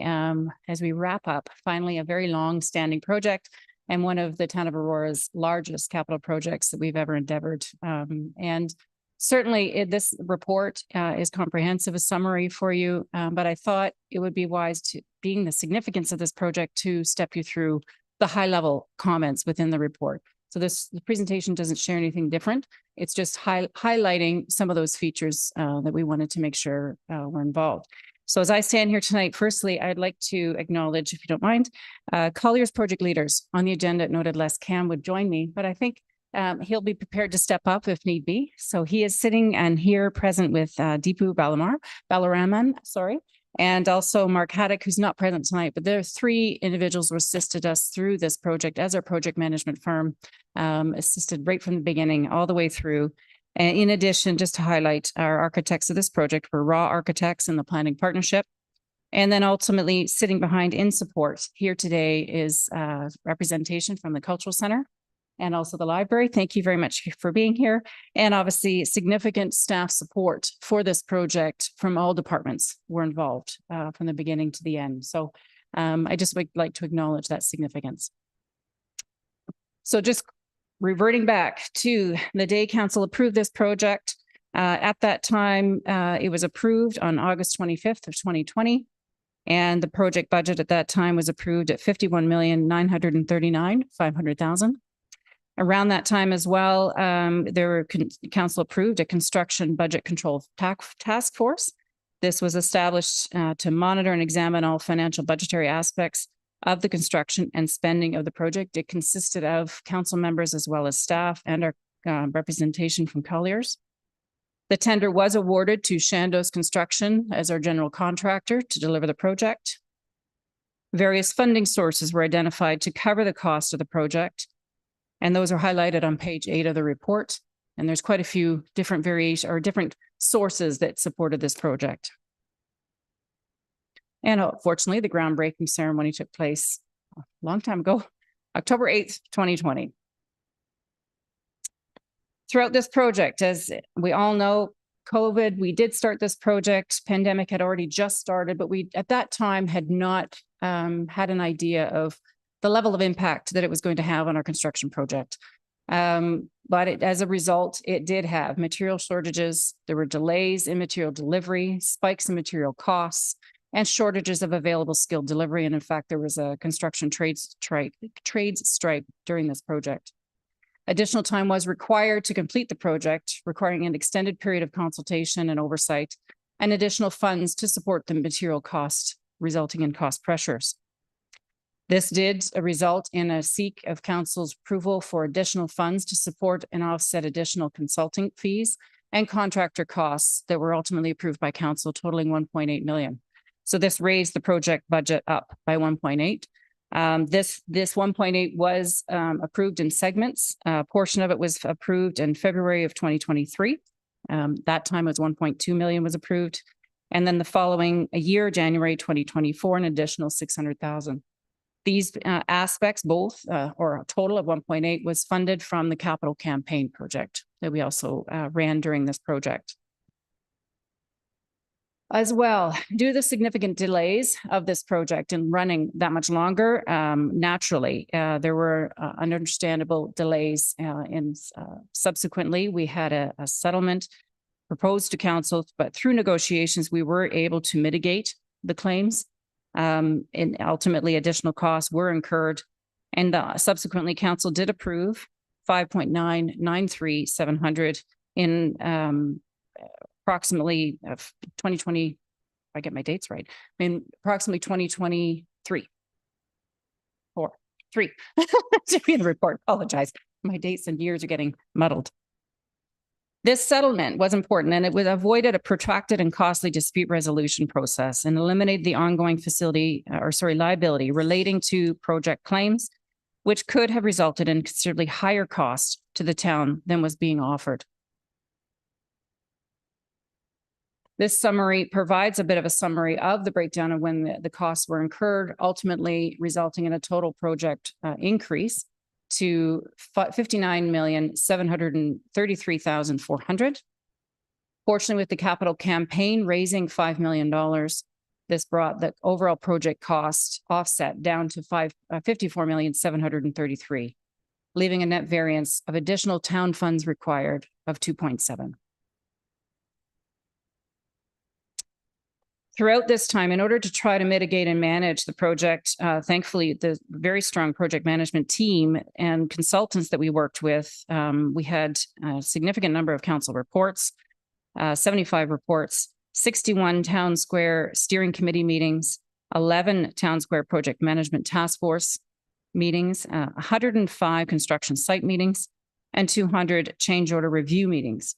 as we wrap up finally a very long standing project and one of the town of Aurora's largest capital projects that we've ever endeavored. And certainly this report is comprehensive, a summary for you, but I thought it would be wise to, being the significance of this project, to step you through the high level comments within the report. So the presentation doesn't share anything different. It's just highlighting some of those features that we wanted to make sure were involved. So as I stand here tonight, firstly, I'd like to acknowledge, if you don't mind, Collier's project leaders on the agenda. It noted Les Cam would join me, but I think he'll be prepared to step up if need be. So he is sitting and here present with Deepu Balaraman, and also Mark Haddock, who's not present tonight, but there are 3 individuals who assisted us through this project as our project management firm, assisted right from the beginning all the way through. And in addition, just to highlight, our architects of this project were Raw Architects in the planning partnership. And then ultimately sitting behind in support here today is representation from the Cultural Center and also the library. Thank you very much for being here. And obviously significant staff support for this project from all departments were involved from the beginning to the end. So I just would like to acknowledge that significance. So just reverting back to the day council approved this project, at that time, it was approved on August 25th of 2020. And the project budget at that time was approved at $51,939,500. Around that time as well, council approved a construction budget control task force. This was established to monitor and examine all financial budgetary aspects of the construction and spending of the project. It consisted of council members as well as staff and our representation from Colliers. The tender was awarded to Chandos Construction as our general contractor to deliver the project. Various funding sources were identified to cover the cost of the project, and those are highlighted on page 8 of the report. And there's quite a few different variations or different sources that supported this project. And fortunately, the groundbreaking ceremony took place a long time ago, October 8th, 2020. Throughout this project, as we all know, COVID, we did start this project, pandemic had already just started, but we at that time had not had an idea of the level of impact that it was going to have on our construction project. But as a result, it did have material shortages. There were delays in material delivery, spikes in material costs, and shortages of available skilled delivery. And in fact, there was a construction trades strike during this project. Additional time was required to complete the project, requiring an extended period of consultation and oversight, and additional funds to support the material cost, resulting in cost pressures. This did result in a seek of council's approval for additional funds to support and offset additional consulting fees and contractor costs that were ultimately approved by council, totaling 1.8 million. So this raised the project budget up by 1.8. This 1.8 was approved in segments. A portion of it was approved in February of 2023. That time was 1.2 million was approved. And then the following year, January 2024, an additional 600,000. These aspects, both or a total of 1.8 was funded from the capital campaign project that we also ran during this project. As well, due to the significant delays of this project and running that much longer, naturally, there were understandable delays. Subsequently, we had a settlement proposed to council, but through negotiations, we were able to mitigate the claims. And ultimately, additional costs were incurred. And subsequently, council did approve 5.993,700 in approximately 2020, I get my dates right. I mean, approximately 2023. 3 to be in the report. Apologize. My dates and years are getting muddled. This settlement was important and it would avoided a protracted and costly dispute resolution process and eliminate the ongoing liability relating to project claims, which could have resulted in considerably higher costs to the town than was being offered. This summary provides a bit of a summary of the breakdown of when the costs were incurred, ultimately resulting in a total project increase to 59,733,400. Fortunately, with the capital campaign raising $5 million, this brought the overall project cost offset down to 54,733,000, leaving a net variance of additional town funds required of 2.7. Throughout this time, in order to try to mitigate and manage the project, thankfully, the very strong project management team and consultants that we worked with, we had a significant number of council reports, 75 reports, 61 town square steering committee meetings, 11 town square project management task force meetings, 105 construction site meetings, and 200 change order review meetings.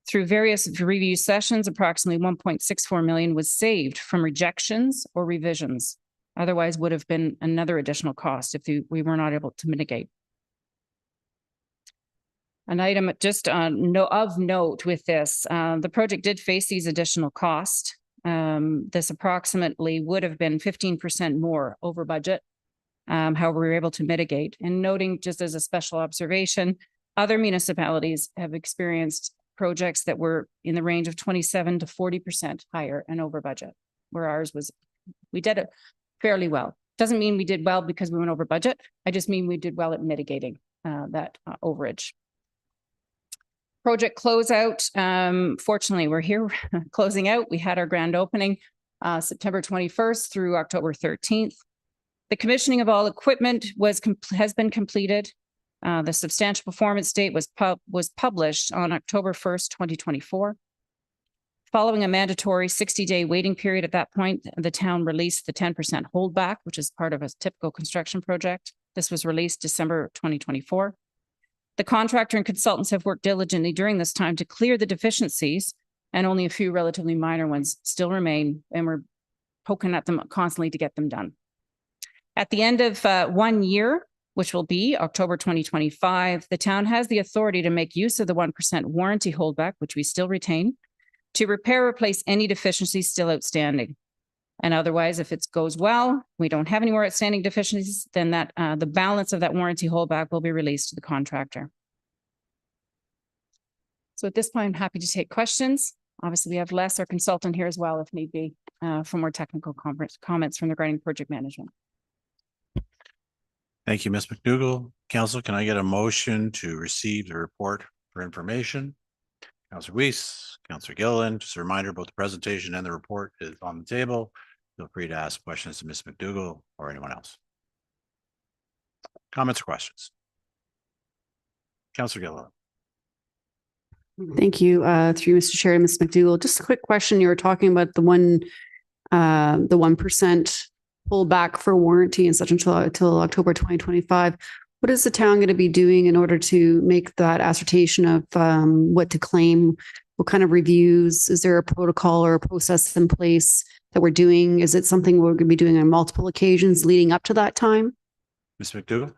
Through various review sessions, approximately 1.64 million was saved from rejections or revisions. Otherwise would have been another additional cost if we were not able to mitigate. An item just of note with this, the project did face these additional costs. This approximately would have been 15% more over budget. However, we were able to mitigate. And noting just as a special observation, other municipalities have experienced projects that were in the range of 27 to 40% higher and over budget, where ours was, we did it fairly well. Doesn't mean we did well because we went over budget. I just mean we did well at mitigating that overage. Project closeout. Fortunately, we're here closing out. We had our grand opening September 21st through October 13th. The commissioning of all equipment has been completed. The substantial performance date was published on October 1st, 2024. Following a mandatory 60-day waiting period at that point, the town released the 10% holdback, which is part of a typical construction project. This was released December 2024. The contractor and consultants have worked diligently during this time to clear the deficiencies, and only a few relatively minor ones still remain, and we're poking at them constantly to get them done. At the end of 1 year, which will be October 2025, the town has the authority to make use of the 1% warranty holdback, which we still retain, to repair or replace any deficiencies still outstanding. And otherwise, if it goes well, we don't have any more outstanding deficiencies, then that the balance of that warranty holdback will be released to the contractor. So at this point, I'm happy to take questions. Obviously, we have Les, our consultant, here as well, if need be, for more technical comments from regarding project management. Thank you, Ms. McDougall. Council, can I get a motion to receive the report for information? Councillor Weiss, Councillor Gilliland, just a reminder about the presentation and the report is on the table. Feel free to ask questions to Ms. McDougall or anyone else. Comments or questions? Councillor Gilliland. Thank you, through Mr. Chair, Ms. McDougall. Just a quick question. You were talking about the 1% pullback for warranty and such until October 2025. What is the town going to be doing in order to make that assertion of what to claim? What kind of reviews? Is there a protocol or a process in place that we're doing? Is it something we're going to be doing on multiple occasions leading up to that time? Ms. McDougall.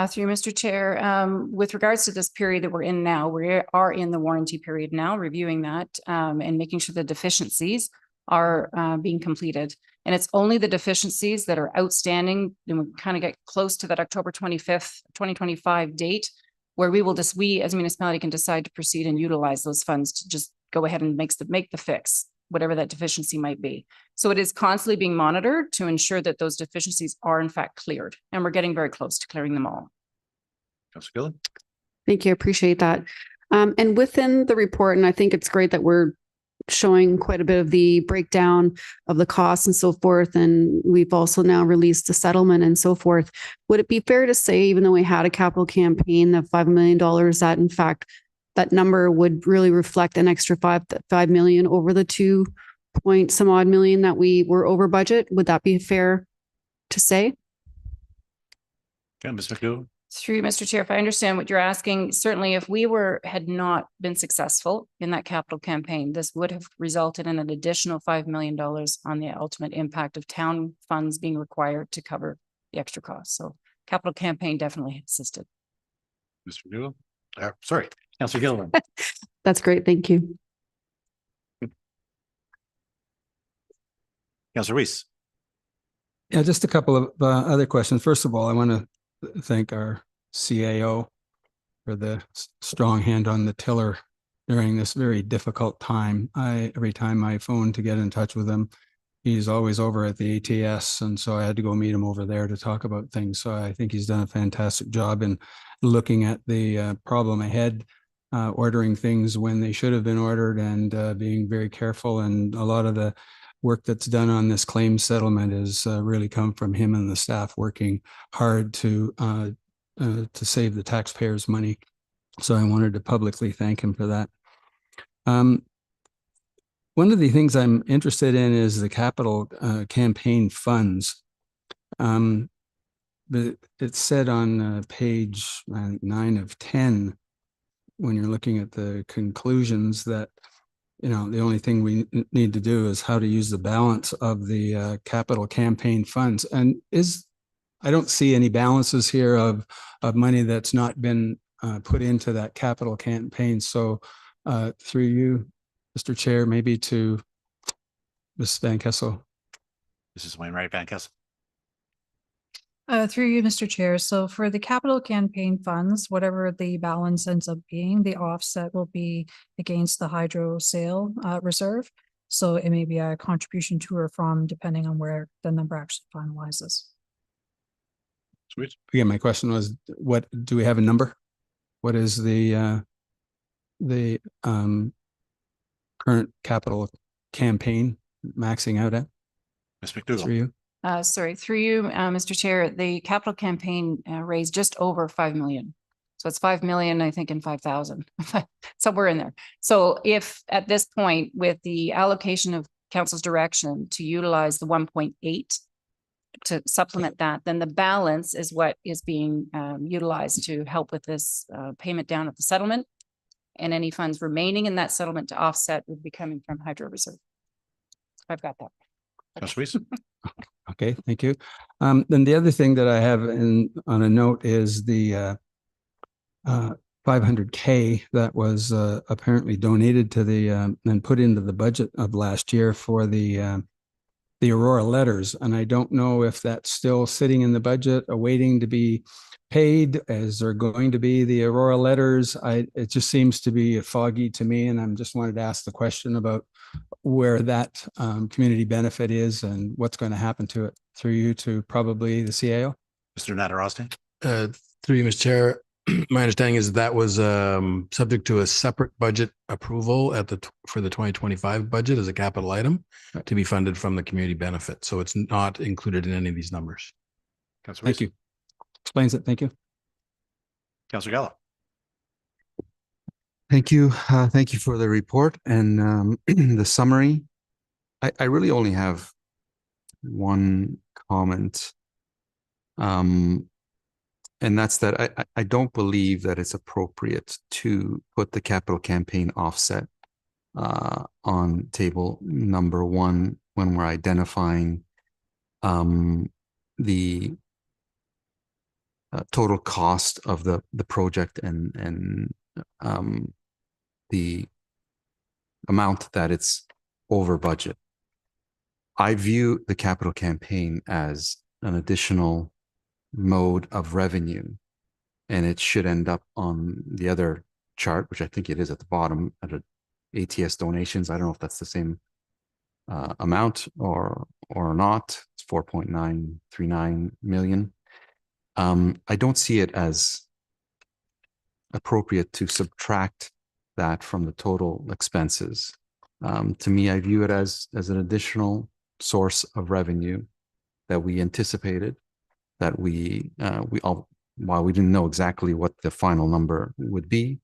Through Mr. Chair, with regards to this period that we're in now, we are in the warranty period now, reviewing that and making sure the deficiencies are being completed. And it's only the deficiencies that are outstanding, and we kind of get close to that October 25th, 2025 date, where we as a municipality can decide to proceed and utilize those funds to just go ahead and make the fix, whatever that deficiency might be. So it is constantly being monitored to ensure that those deficiencies are in fact cleared, and we're getting very close to clearing them all. Councillor Gilliland. Thank you. I appreciate that. And within the report, and I think it's great that we're showing quite a bit of the breakdown of the costs and so forth. And we've also now released the settlement and so forth. Would it be fair to say, even though we had a capital campaign of $5 million, that in fact that number would really reflect an extra 5 million over the 2 point some odd million that we were over budget. Would that be fair to say? Okay, Ms. McDougall. Through you, Mr. Chair, if I understand what you're asking, certainly if we had not been successful in that capital campaign, this would have resulted in an additional $5 million on the ultimate impact of town funds being required to cover the extra costs. So capital campaign definitely assisted. Mr. McDougall. Sorry, Councillor Gilliland. That's great. Thank you. Councillor Weiss. Yeah, just a couple of other questions. First of all, I want to thank our CAO for the strong hand on the tiller during this very difficult time. Every time I phone to get in touch with him, he's always over at the ATS, and so I had to go meet him over there to talk about things. So I think he's done a fantastic job in looking at the problem ahead, ordering things when they should have been ordered, and being very careful. And a lot of the work that's done on this claim settlement has really come from him and the staff working hard to save the taxpayers' money. So I wanted to publicly thank him for that. One of the things I'm interested in is the capital campaign funds. It's said on page 9 of 10, when you're looking at the conclusions, that the only thing we need to do is how to use the balance of the capital campaign funds. And I don't see any balances here of money that's not been put into that capital campaign. So through you, Mr. Chair, maybe to Ms. Van Kessel. Mrs. Wainwright Van Kessel. Through you, Mr. Chair. So for the capital campaign funds, whatever the balance ends up being, the offset will be against the hydro sale reserve. So it may be a contribution to or from, depending on where the number actually finalizes. Sweet. Again, my question was, what do we have a number? What is the current capital campaign maxing out at? Ms. McDougall. Through you. Sorry, through you, Mr. Chair, the capital campaign raised just over 5 million. So it's 5 million, I think, in 5,000, somewhere in there. So if at this point, with the allocation of council's direction to utilize the 1.8 to supplement that, then the balance is what is being utilized to help with this payment down of the settlement. And any funds remaining in that settlement to offset would be coming from hydro reserve. I've got that. Councillor Weiss. Okay, thank you. Then the other thing that I have on a note is the 500K that was apparently donated to the and put into the budget of last year for the Aurora letters. And I don't know if that's still sitting in the budget awaiting to be paid. Is there going to be the Aurora letters? It just seems to be foggy to me, and I'm just wanted to ask the question about where that community benefit is and what's going to happen to it, through you to probably the CAO. Mr. Natarosty. Through you, Mr. Chair. My understanding is that was subject to a separate budget approval for the 2025 budget as a capital item to be funded from the community benefit. So it's not included in any of these numbers. Thank you. Explains it. Thank you. Councillor Gallo. Thank you. Thank you for the report and the summary. I really only have one comment. And that's that I don't believe that it's appropriate to put the capital campaign offset on table number 1 when we're identifying the total cost of the project and the amount that it's over budget. I view the capital campaign as an additional mode of revenue, and it should end up on the other chart, which I think it is at the bottom, at ATS donations. I don't know if that's the same amount or not. It's 4.939 million. I don't see it as appropriate to subtract that from the total expenses. To me, I view it as an additional source of revenue that we anticipated, that while we didn't know exactly what the final number would be,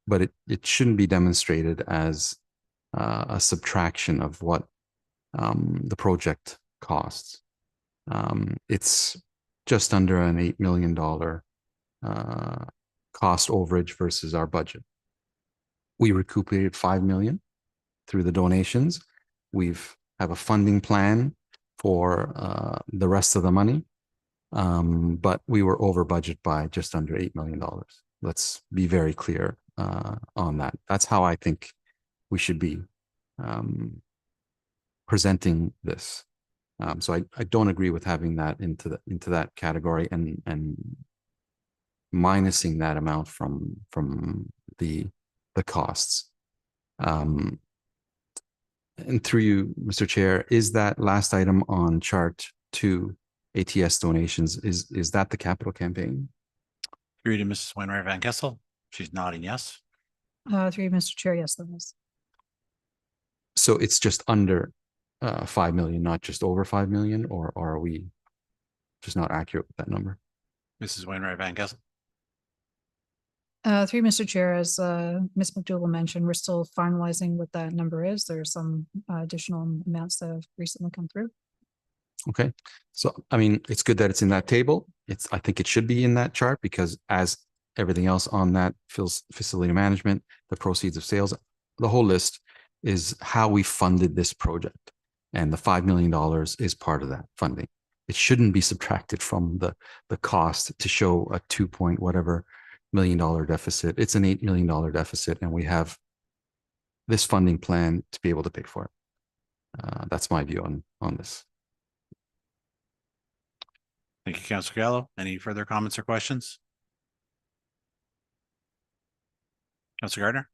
But it shouldn't be demonstrated as a subtraction of what the project costs. It's just under an $8 million cost overage versus our budget. We recuperated $5 million through the donations. We've have a funding plan for the rest of the money, but we were over budget by just under $8 million. Let's be very clear on that. That's how I think we should be presenting this. So I don't agree with having that into that category and minusing that amount from the costs. And through you, Mr. Chair, is that last item on chart 2, ATS donations, is that the capital campaign? Through to Mrs. Wainwright Van Kessel. She's nodding yes. Through you, Mr. Chair, yes, that is. So it's just under 5 million, not just over 5 million, or are we just not accurate with that number? Mrs. Wainwright Van Kessel. Through Mr. Chair, as Ms. McDougall mentioned, we're still finalizing what that number is. There are some additional amounts that have recently come through. Okay, so I mean, it's good that it's in that table. I think it should be in that chart, because as everything else on that facility management, the proceeds of sales, the whole list is how we funded this project, and the $5 million is part of that funding. It shouldn't be subtracted from the cost to show a 2 point whatever $1 million deficit. It's an $8 million deficit, and we have this funding plan to be able to pay for it. That's my view on this. Thank you, Councillor Gallo. Any further comments or questions? Councillor Gardner.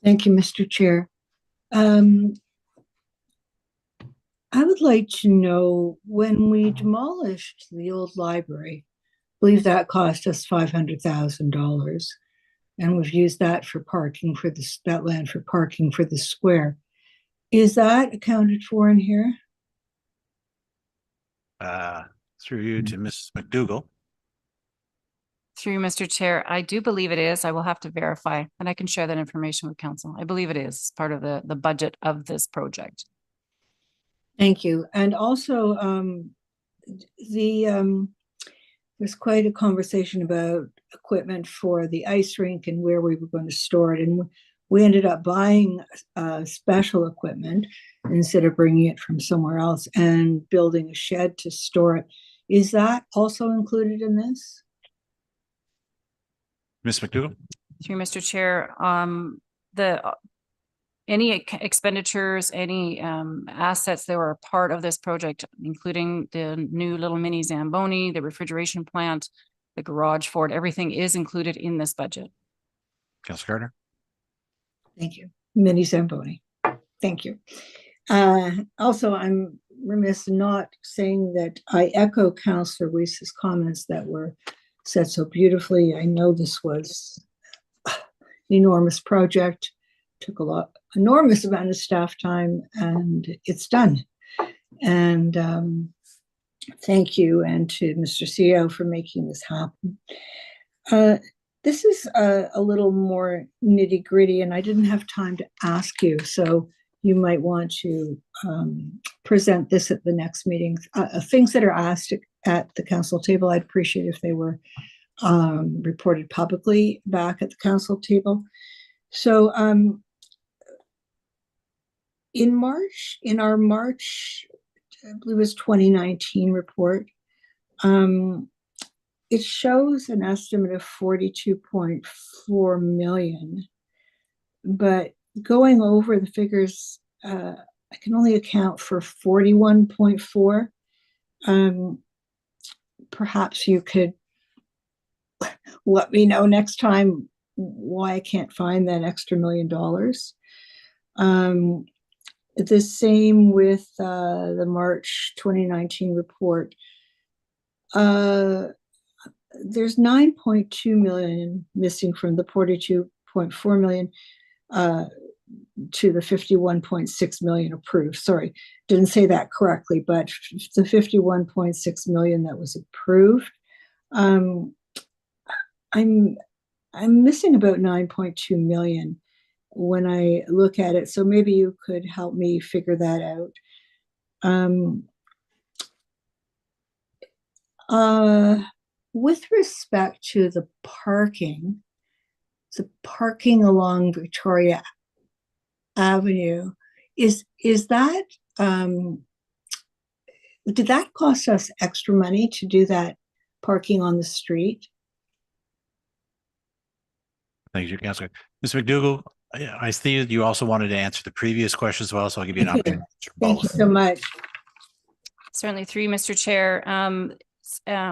Thank you, Mr. Chair. I would like to know, when we demolished the old library, I believe that cost us $500,000, and we've used that for parking for that land for parking for the square. Is that accounted for in here? Through you to Mrs. McDougall. Through Mr. Chair, I do believe it is. I will have to verify, and I can share that information with council. I believe it is part of the budget of this project. Thank you. And also, there's quite a conversation about equipment for the ice rink and where we were going to store it. And we ended up buying special equipment instead of bringing it from somewhere else and building a shed to store it. Is that also included in this? Ms. McDougall. Through Mr. Chair, any expenditures, any assets that were a part of this project, including the new little mini Zamboni, the refrigeration plant, the garage for it, everything is included in this budget. Councillor Gardner. Thank you. Mini Zamboni. Thank you. Also, I'm remiss in not saying that I echo Councillor Weiss's comments that were said so beautifully. I know this was an enormous project, took enormous amount of staff time, and it's done. And thank you, and to Mr. CEO for making this happen. This is a little more nitty gritty, and I didn't have time to ask you, so you might want to present this at the next meeting. Things that are asked at the council table, I'd appreciate if they were reported publicly back at the council table. So in our March, I believe it was 2019 report, it shows an estimate of 42.4 million, but going over the figures, I can only account for 41.4. Perhaps you could let me know next time why I can't find that extra $1 million. The same with the March 2019 report. There's 9.2 million missing from the 42.4 million to the 51.6 million approved. Sorry, didn't say that correctly, but the 51.6 million that was approved. I'm missing about 9.2 million when I look at it. So maybe you could help me figure that out. With respect to the parking along Victoria Avenue, is that did that cost us extra money to do that parking on the street? Thank you, Councillor. Ms. McDougall, I see that you also wanted to answer the previous question as well, so I'll give you an opportunity to answer Thank you both. so much. Certainly through Mr. Chair.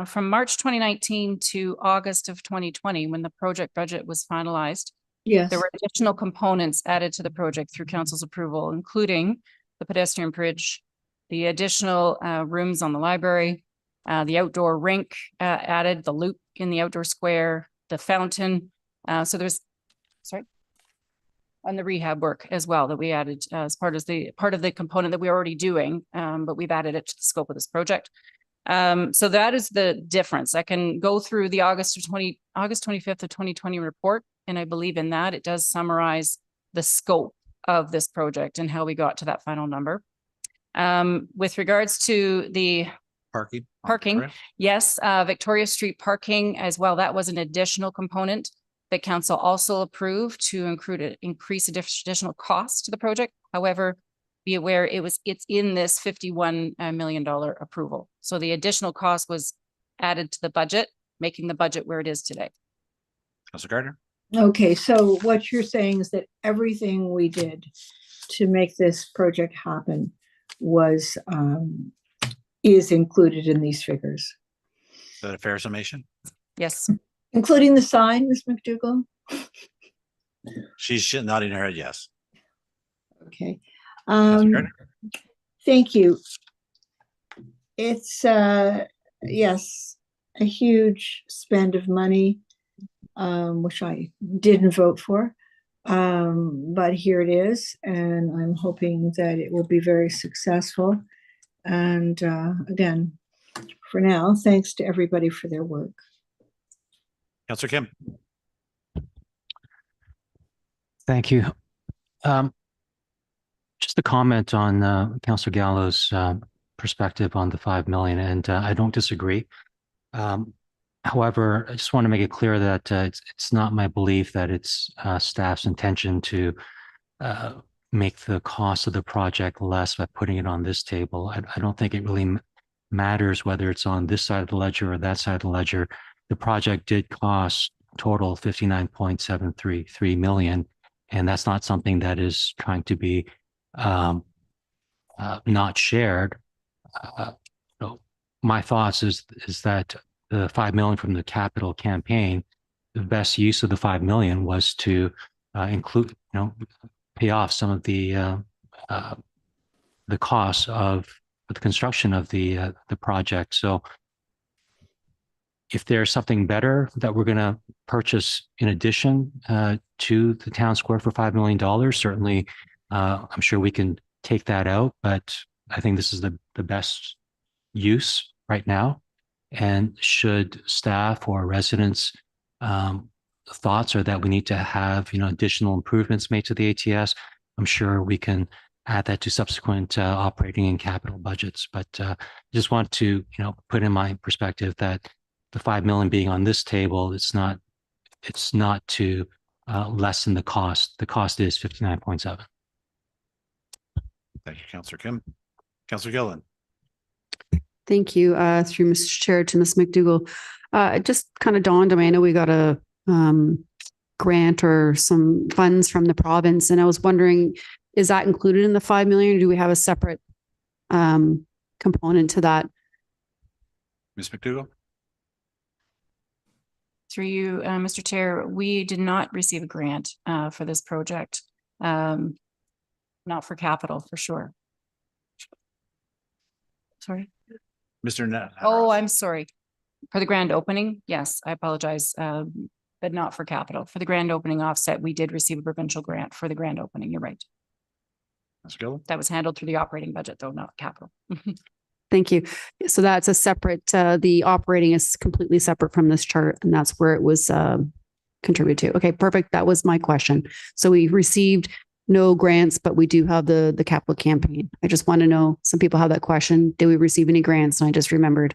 From March 2019 to August of 2020, when the project budget was finalized, Yes. there were additional components added to the project through council's approval, including the pedestrian bridge, the additional rooms on the library, the outdoor rink added, the loop in the outdoor square, the fountain. So there's, and the rehab work as well that we added as part of the component that we're already doing, but we've added it to the scope of this project. So that is the difference. I can go through the August 25th of 2020 report, and I believe in that it does summarize the scope of this project and how we got to that final number. With regards to the parking, yes, Victoria Street parking as well. That was an additional component that council also approved to increase additional cost to the project. However, be aware it's in this $51 million approval. So the additional cost was added to the budget, making the budget where it is today. Councillor Gardner. Okay, so what you're saying is that everything we did to make this project happen was is included in these figures. Is that a fair summation? Yes. Including the sign, Ms. McDougall? She's nodding her head yes. Okay. Councillor Gardner. Thank you. It's yes, a huge spend of money, which I didn't vote for. But here it is, and I'm hoping that it will be very successful. And again, for now, thanks to everybody for their work. Councillor Kim. Thank you. Just a comment on Councillor Gallo's perspective on the 5 million, and I don't disagree. However, I just want to make it clear that it's not my belief that it's staff's intention to make the cost of the project less by putting it on this table. I don't think it really matters whether it's on this side of the ledger or that side of the ledger. The project did cost total 59.733 million, and that's not something that is trying to be not shared. My thoughts is that the 5 million from the capital campaign, the best use of the 5 million was to include, pay off some of the costs of the construction of the project. So if there's something better that we're going to purchase in addition to the town square for $5 million, certainly I'm sure we can take that out, but I think this is the best use right now. And should staff or residents thoughts are that we need to have additional improvements made to the ATS, I'm sure we can add that to subsequent operating and capital budgets. But just want to put in my perspective that the 5 million being on this table, it's not to lessen the cost. The cost is 59.7. Thank you, Councillor Kim. Councillor Gillen. Thank you. Through Mr. Chair to Ms. McDougall. It just kind of dawned on me. I know we got a grant or some funds from the province, and I was wondering, is that included in the 5 million? Or do we have a separate component to that? Ms. McDougall. Through you, Mr. Chair, we did not receive a grant for this project. Not for capital, for sure. Sorry. Mr. Oh, I'm sorry. For the grand opening, yes, I apologize, but not for capital. For the grand opening offset, we did receive a provincial grant for the grand opening. You're right. Ms. Gillen. That was handled through the operating budget, though, not capital. Thank you. So that's a separate, the operating is completely separate from this chart, and that's where it was contributed to. Okay, perfect. That was my question. So we received no grants, but we do have the capital campaign. I just want to know, some people have that question. Did we receive any grants? And I just remembered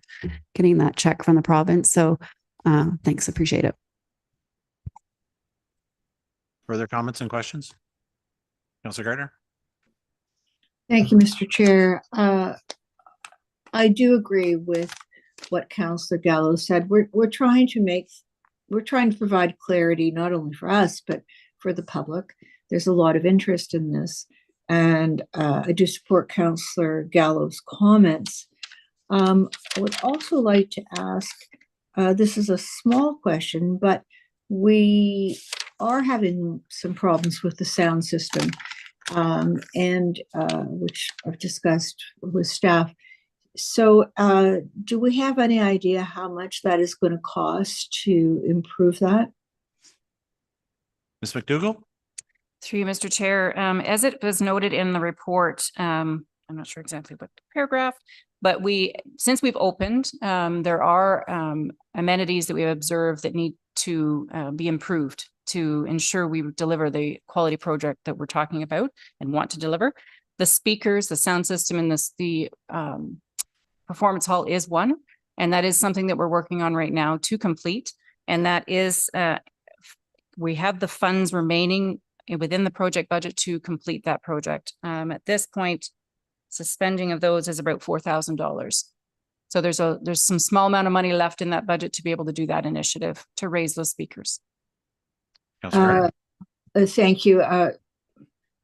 getting that check from the province. So thanks. Appreciate it. Further comments and questions? Councillor Gardner? Thank you, Mr. Chair. I do agree with what Councillor Gallo said. We're trying to provide clarity, not only for us, but for the public. There's a lot of interest in this. And I do support Councillor Gallo's comments. I would also like to ask, this is a small question, but we are having some problems with the sound system, which I've discussed with staff. So do we have any idea how much that is going to cost to improve that? Ms. McDougall? Through you, Mr. Chair, as it was noted in the report, I'm not sure exactly what paragraph, but since we've opened, there are amenities that we have observed that need to be improved to ensure we deliver the quality project that we're talking about and want to deliver. The speakers, the sound system, and the performance hall is one, and that is something that we're working on right now to complete. And that is, we have the funds remaining within the project budget to complete that project. At this point, suspending of those is about $4,000. So there's some small amount of money left in that budget to be able to do that initiative to raise those speakers. Thank you.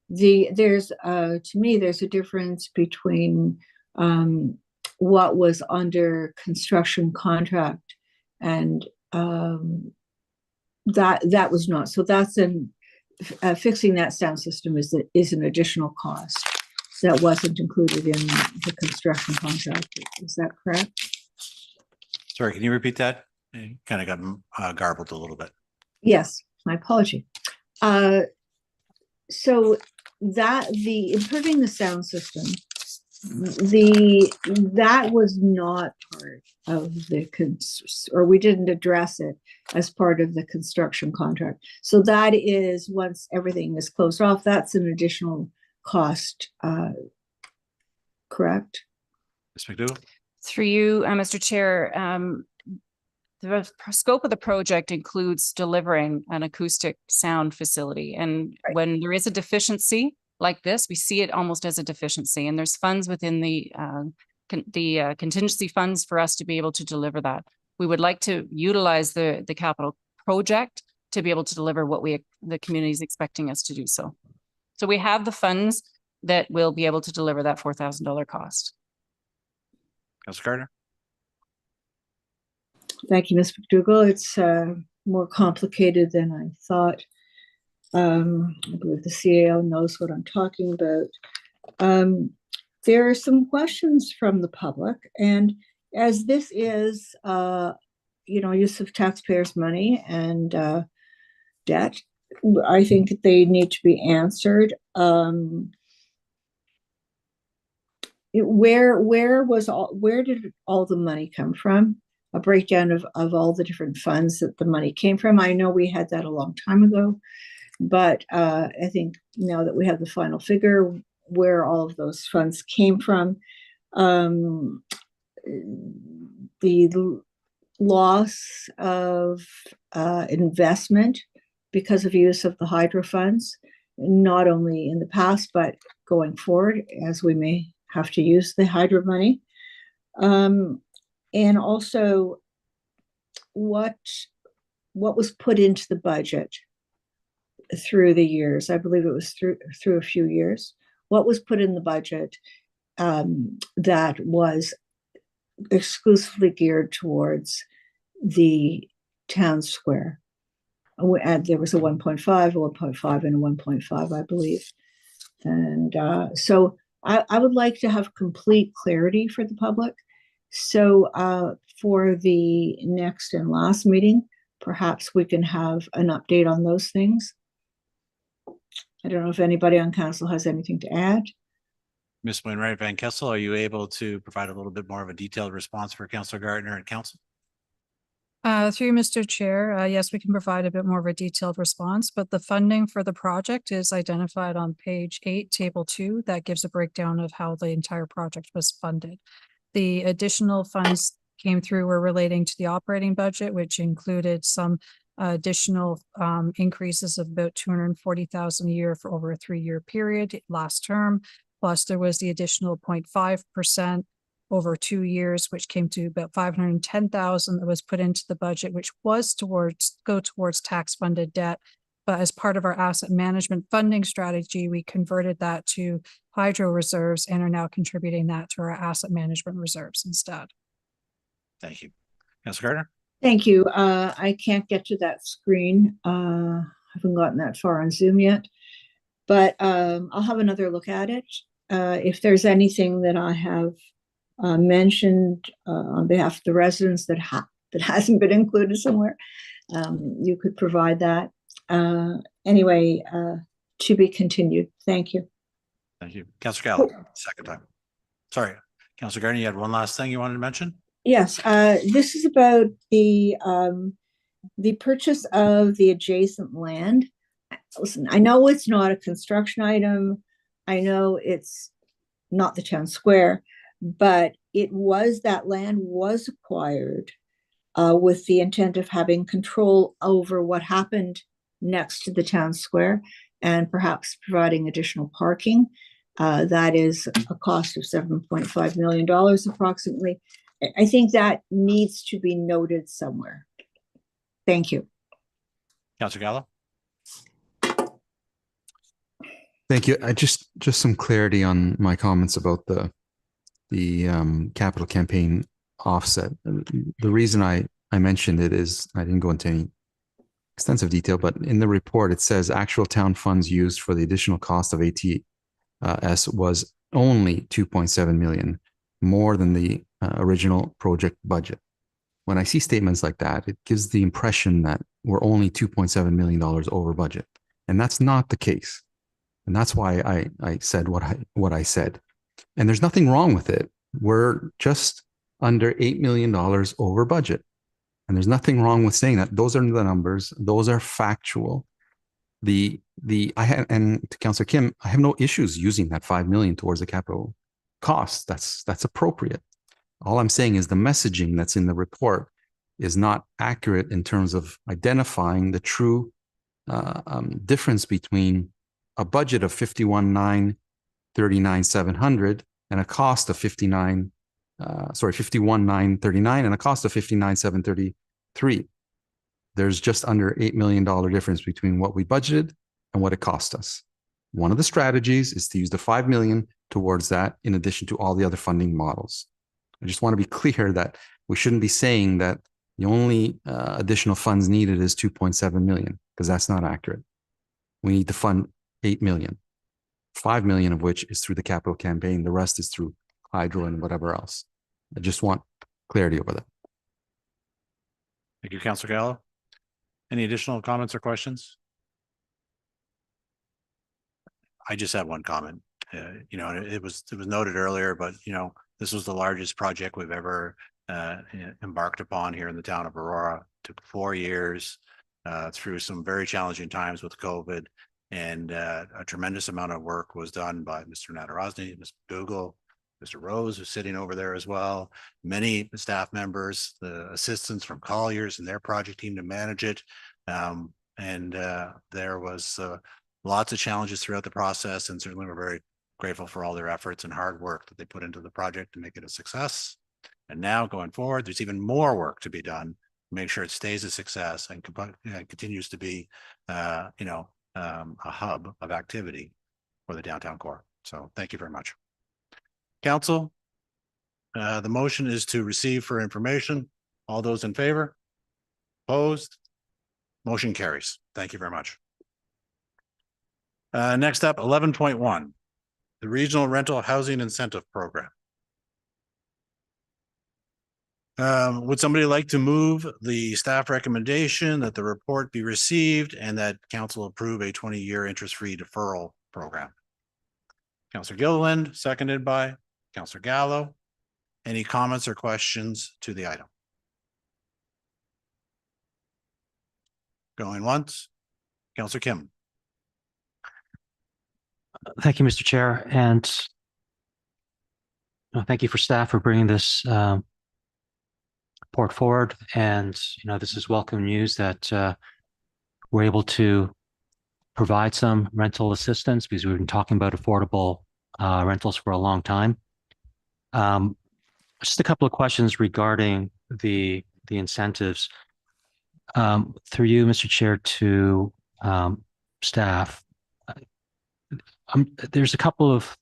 There's to me, there's a difference between what was under construction contract and that was not. So that's fixing that sound system is an additional cost that wasn't included in the construction contract. Is that correct? Sorry, can you repeat that? It kind of got garbled a little bit. Yes, my apology. So that the improving the sound system, that was not part of the or we didn't address it as part of the construction contract. So that is, once everything is closed off, that's an additional cost, correct? Ms. McDougall? Through you, Mr. Chair, the scope of the project includes delivering an acoustic sound facility. And when there is a deficiency like this, we see it almost as a deficiency. And there's funds within the contingency funds for us to be able to deliver that. We would like to utilize the capital project to be able to deliver what the community is expecting us to do so. So we have the funds that will be able to deliver that $4,000 cost. Councillor Gardner? Thank you, Ms. McDougall. It's more complicated than I thought. I believe the CAO knows what I'm talking about. There are some questions from the public, and as this is, use of taxpayers' money and debt, I think they need to be answered. Where did all the money come from? A breakdown of all the different funds that the money came from. I know we had that a long time ago, but I think now that we have the final figure, where all of those funds came from, the loss of investment because of use of the hydro funds, not only in the past, but going forward, as we may have to use the hydro money. And also what was put into the budget through the years. I believe it was through a few years. What was put in the budget that was exclusively geared towards the town square? And there was a 1.5, a 1.5, and a 1.5, I believe. And so I would like to have complete clarity for the public. So for the next and last meeting, perhaps we can have an update on those things. I don't know if anybody on council has anything to add. Ms. Wainwright Van Kessel, are you able to provide a little bit more of a detailed response for Councillor Gardner and council? Through Mr. Chair, yes, we can provide a bit more of a detailed response, but the funding for the project is identified on page 8, table 2. That gives a breakdown of how the entire project was funded. The additional funds came through were relating to the operating budget, which included some additional increases of about 240,000 a year for over a 3-year period last term. Plus there was the additional 0.5% over 2 years, which came to about 510,000 that was put into the budget, which was go towards tax funded debt. But as part of our asset management funding strategy, we converted that to hydro reserves and are now contributing that to our asset management reserves instead. Thank you. Councillor Gardner? Thank you. I can't get to that screen. I haven't gotten that far on Zoom yet, but I'll have another look at it. If there's anything that I have mentioned on behalf of the residents that hasn't been included somewhere, you could provide that. Anyway, to be continued. Thank you. Thank you. Councillor Gallo, second time. Sorry, Councillor Gardner, you had one last thing you wanted to mention? Yes, this is about the purchase of the adjacent land. Listen, I know it's not a construction item. I know it's not the town square, but that land was acquired with the intent of having control over what happened next to the town square and perhaps providing additional parking. That is a cost of $7.5 million approximately. I think that needs to be noted somewhere. Thank you. Councillor Gallo? Thank you. I just some clarity on my comments about the capital campaign offset. The reason I mentioned it is I didn't go into any extensive detail, but in the report it says actual town funds used for the additional cost of ATS was only 2.7 million, more than the original project budget. When I see statements like that, it gives the impression that we're only $2.7 million over budget, and that's not the case. And that's why I said what I said. And there's nothing wrong with it. We're just under $8 million over budget. And there's nothing wrong with saying that. Those are the numbers. Those are factual. And to Councillor Kim, I have no issues using that 5 million towards the capital cost. That's appropriate. All I'm saying is the messaging that's in the report is not accurate in terms of identifying the true difference between a budget of 51,939,700 and a cost of 51,939 and a cost of 59,733. There's just under $8 million difference between what we budgeted and what it cost us. One of the strategies is to use the 5 million towards that in addition to all the other funding models. I just want to be clear that we shouldn't be saying that the only additional funds needed is 2.7 million, because that's not accurate. We need to fund 8 million, 5 million of which is through the capital campaign. The rest is through hydro and whatever else. I just want clarity over that. Thank you, Councillor Gallo. Any additional comments or questions? I just have one comment. It was noted earlier, but this was the largest project we've ever embarked upon here in the town of Aurora. It took 4 years through some very challenging times with COVID, and a tremendous amount of work was done by Mr. Nadarozny, Mr. Dougal, Mr. Rose, who's sitting over there as well, many staff members, the assistants from Colliers and their project team to manage it. There was lots of challenges throughout the process, and certainly we're very grateful for all their efforts and hard work that they put into the project to make it a success. And now going forward, there's even more work to be done to make sure it stays a success and continues to be, a hub of activity for the downtown core. So thank you very much. Council, the motion is to receive for information. All those in favor? Opposed? Motion carries. Thank you very much. Next up, 11.1, the Regional Rental Housing Incentive Program. Would somebody like to move the staff recommendation that the report be received and that council approve a 20-year interest-free deferral program? Councillor Gilliland, seconded by Councillor Gallo. Any comments or questions to the item? Going once. Councillor Kim. Thank you, Mr. Chair, and thank you for staff for bringing this report forward. And this is welcome news that we're able to provide some rental assistance because we've been talking about affordable rentals for a long time. Just a couple of questions regarding the incentives. Through you, Mr. Chair, to staff. There's a couple of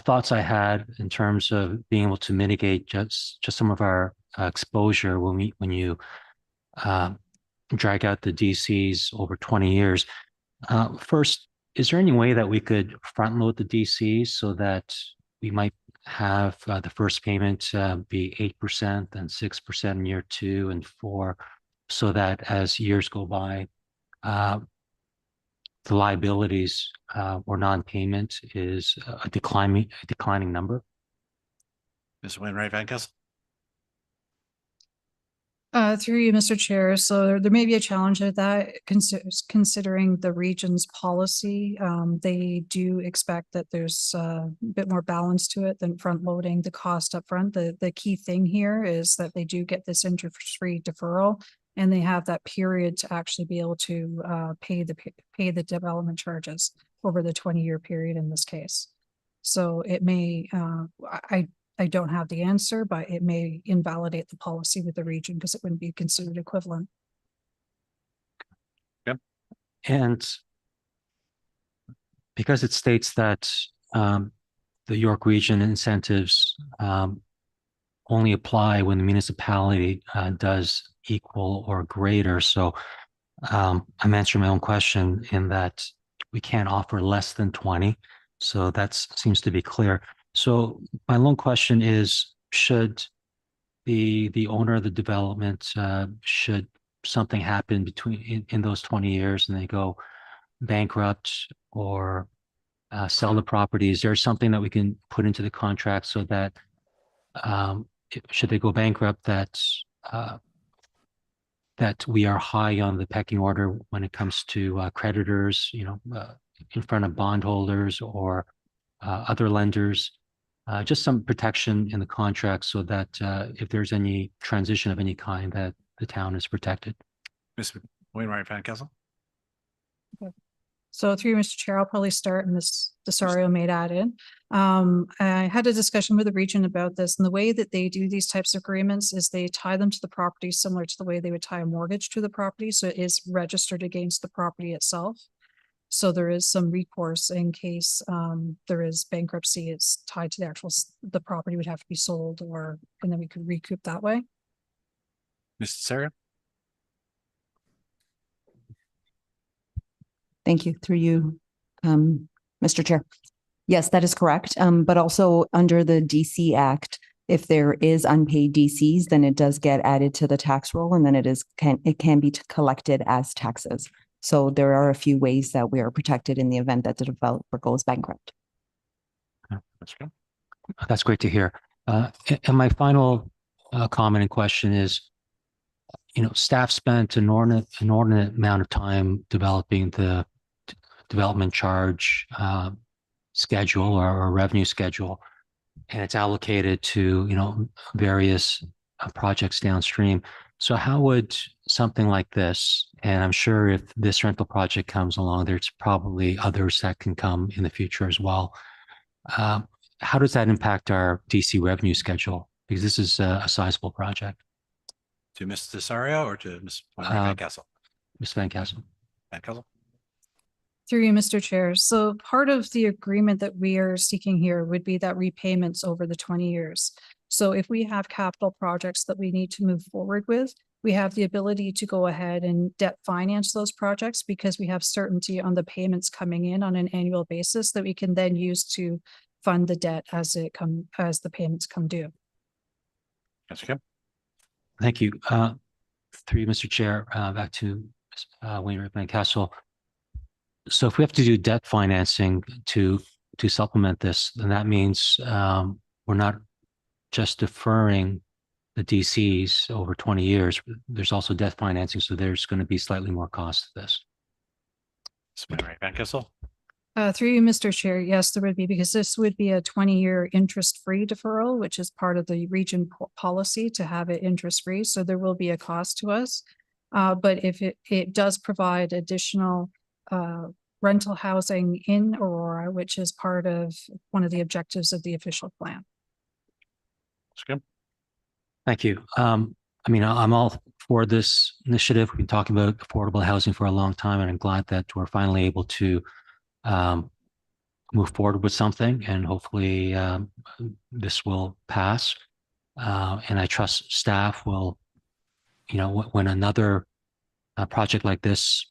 thoughts I had in terms of being able to mitigate just some of our exposure when you drag out the DCs over 20 years. First, is there any way that we could front load the DCs so that we might have the first payment be 8%, then 6% in year 2 and 4, so that as years go by, the liabilities or non-payment is a declining number? Ms. Wainwright Van Kessel. Through you, Mr. Chair. So there may be a challenge with that, considering the region's policy. They do expect that there's a bit more balance to it than front loading the cost up front. The key thing here is that they do get this interest-free deferral, and they have that period to actually be able to pay the development charges over the 20-year period in this case. So it may, I don't have the answer, but it may invalidate the policy with the region because it wouldn't be considered equivalent. Yep. And because it states that the York Region incentives only apply when the municipality does equal or greater. So I'm answering my own question in that we can't offer less than 20. So that seems to be clear. So my lone question is, should the owner of the development, should something happen in those 20 years and they go bankrupt or sell the property, is there something that we can put into the contract so that should they go bankrupt, that we are high on the pecking order when it comes to creditors, in front of bondholders or other lenders? Just some protection in the contract so that if there's any transition of any kind, that the town is protected. Ms. Wainwright Van Kessel. Okay. So through you, Mr. Chair, I'll probably start, and Ms. Desario may add in. I had a discussion with the region about this, and the way that they do these types of agreements is they tie them to the property similar to the way they would tie a mortgage to the property. So it is registered against the property itself. So there is some recourse in case there is bankruptcy. It's tied to the property would have to be sold, and then we could recoup that way. Mr. Sarah. Thank you. Through you, Mr. Chair. Yes, that is correct. But also under the DC Act, if there is unpaid DCs, then it does get added to the tax roll, and then it can be collected as taxes. So there are a few ways that we are protected in the event that the developer goes bankrupt. That's great to hear. And my final comment and question is, staff spent an inordinate amount of time developing the development charge schedule or revenue schedule, and it's allocated to, various projects downstream. So how would something like this, and I'm sure if this rental project comes along, there's probably others that can come in the future as well. How does that impact our DC revenue schedule? Because this is a sizable project. To Ms. Desario or to Ms. Van Kessel? Ms. Van Kessel. Van Kessel. Through you, Mr. Chair. So part of the agreement that we are seeking here would be that repayments over the 20 years. So if we have capital projects that we need to move forward with, we have the ability to go ahead and debt finance those projects because we have certainty on the payments coming in on an annual basis that we can then use to fund the debt as the payments come due. Yes, okay. Thank you. Through you, Mr. Chair, back to Wainwright Van Kessel. So if we have to do debt financing to to supplement this, then that means we're not just deferring the DCs over 20 years. There's also debt financing, so there's going to be slightly more cost to this. Van Kessel. Through you, Mr. Chair, yes, there would be, because this would be a 20-year interest-free deferral, which is part of the region policy to have it interest-free. So there will be a cost to us. But if it does provide additional rental housing in Aurora, which is part of one of the objectives of the official plan. Thank you. I mean, I'm all for this initiative. We've been talking about affordable housing for a long time, and I'm glad that we're finally able to move forward with something, and hopefully this will pass. And I trust staff will, you know, when another project like this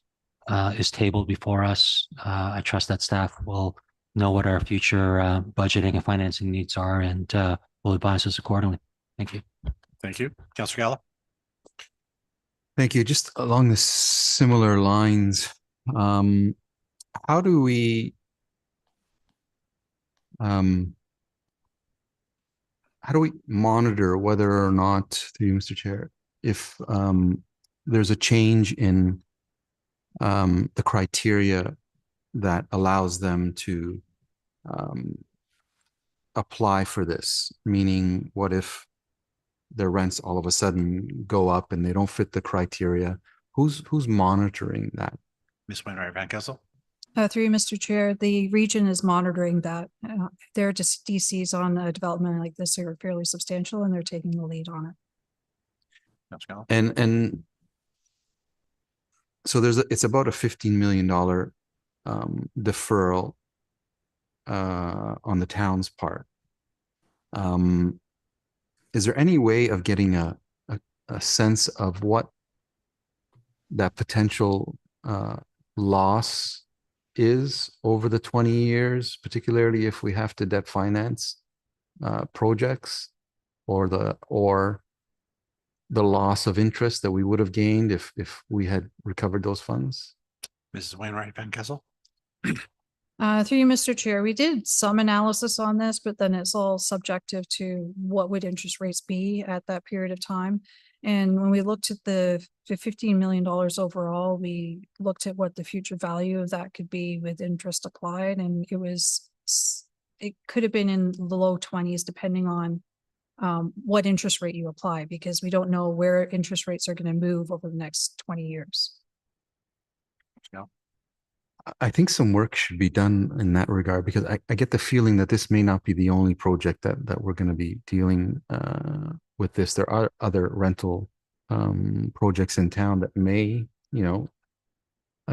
is tabled before us, I trust that staff will know what our future budgeting and financing needs are, and will advise us accordingly. Thank you. Thank you. Councillor Gallo. Thank you. Just along the similar lines, how do we monitor whether or not, through you, Mr. Chair, if there's a change in the criteria that allows them to apply for this? Meaning, what if their rents all of a sudden go up and they don't fit the criteria? Who's monitoring that? Ms. Van Kessel. Through you, Mr. Chair, the region is monitoring that. Their DCs on a development like this are fairly substantial, and they're taking the lead on it. And so it's about a $15 million deferral on the town's part. Is there any way of getting a sense of what that potential loss is over the 20 years, particularly if we have to debt finance projects, or the loss of interest that we would have gained if we had recovered those funds? Mrs. Wainwright Van Kessel. Through you, Mr. Chair, we did some analysis on this, but then it's all subjective to what would interest rates be at that period of time. And when we looked at the $15 million overall, we looked at what the future value of that could be with interest applied. And it could have been in the low 20s, depending on what interest rate you apply, because we don't know where interest rates are going to move over the next 20 years. I think some work should be done in that regard, because I get the feeling that this may not be the only project that we're going to be dealing with this. There are other rental projects in town that may,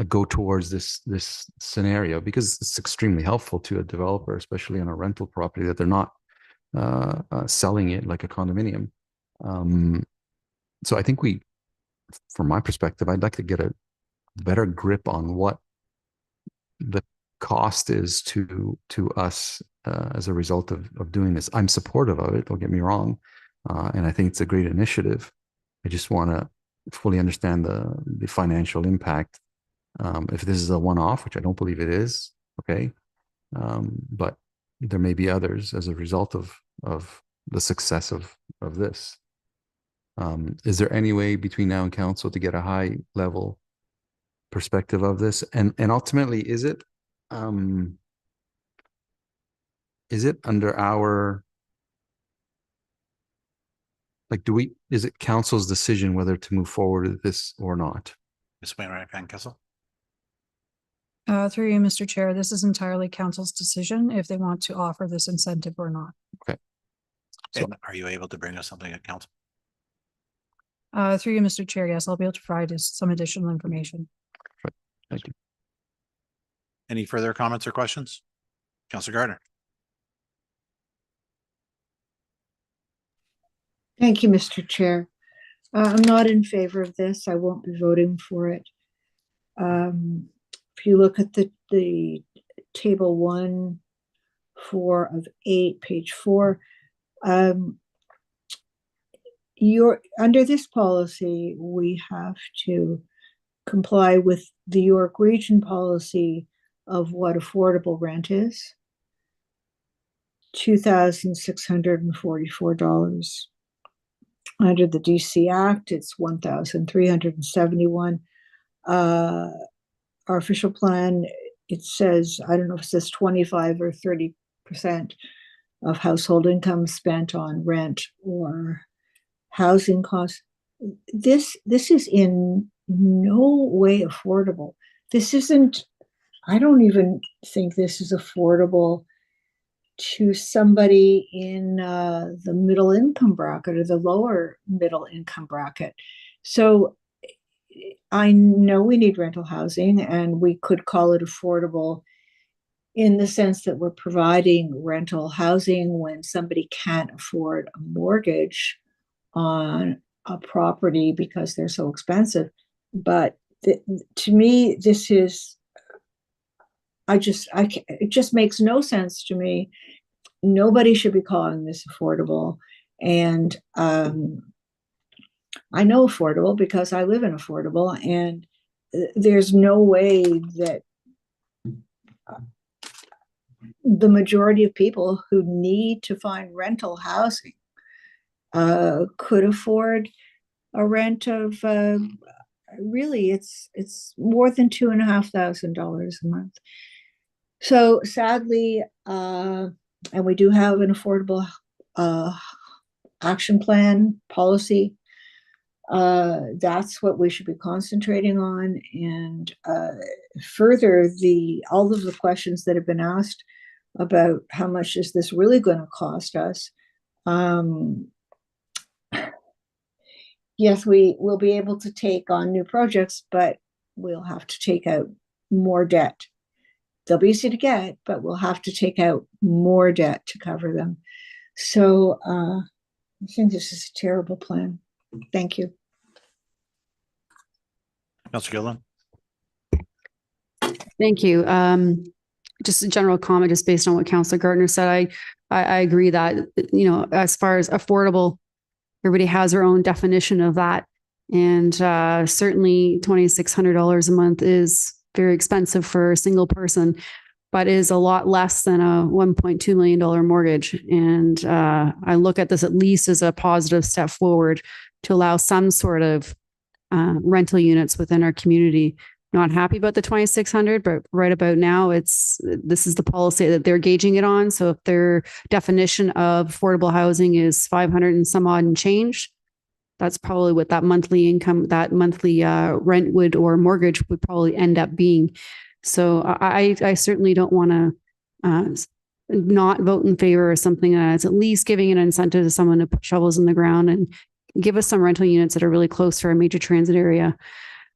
go towards this scenario, because it's extremely helpful to a developer, especially on a rental property, that they're not selling it like a condominium. So I think from my perspective, I'd like to get a better grip on what the cost is to us as a result of doing this. I'm supportive of it, don't get me wrong, and I think it's a great initiative. I just want to fully understand the financial impact. If this is a one-off, which I don't believe it is, okay, but there may be others as a result of the success of this. Is there any way between now and council to get a high level perspective of this, and ultimately, is it under our, is it council's decision whether to move forward with this or not? Ms. Wainwright Van Kessel. Through you, Mr. Chair, this is entirely council's decision if they want to offer this incentive or not. Okay. So, and are you able to bring us something at council? Through you, Mr. Chair, yes, I'll be able to provide some additional information. Thank you. Any further comments or questions? Councillor Gardner. Thank you, Mr. Chair. I'm not in favor of this. I won't be voting for it. If you look at the table 1/4 of 8, page 4, under this policy, we have to comply with the York Region policy of what affordable rent is. $2,644. Under the DC Act, it's $1,371. Our official plan, it says, I don't know if it says 25 or 30% of household income spent on rent or housing costs. This is in no way affordable. This isn't, I don't even think this is affordable to somebody in the middle income bracket or the lower middle income bracket. So I know we need rental housing, and we could call it affordable in the sense that we're providing rental housing when somebody can't afford a mortgage on a property because they're so expensive. But to me, this is, it just makes no sense to me. Nobody should be calling this affordable. And I know affordable because I live in affordable, and there's no way that the majority of people who need to find rental housing could afford a rent of really it's more than $2,500 a month. So sadly, and we do have an affordable action plan policy. That's what we should be concentrating on. And further, all of the questions that have been asked about how much is this really going to cost us. Yes, we will be able to take on new projects, but we'll have to take out more debt. They'll be easy to get, but we'll have to take out more debt to cover them. So I think this is a terrible plan. Thank you. Councillor Gillen. Thank you. Just a general comment, just based on what Councillor Gardner said. I agree that, you know, as far as affordable, everybody has their own definition of that. And certainly $2,600 a month is very expensive for a single person, but is a lot less than a $1.2 million mortgage. And I look at this at least as a positive step forward to allow some sort of rental units within our community. Not happy about the 2,600, but right about now, this is the policy that they're gauging it on. So if their definition of affordable housing is 500 and some odd and change, that's probably what that monthly income, that monthly rent would, or mortgage would probably end up being. So I certainly don't want to not vote in favor of something that's at least giving an incentive to someone to put shovels in the ground and give us some rental units that are really close to our major transit area.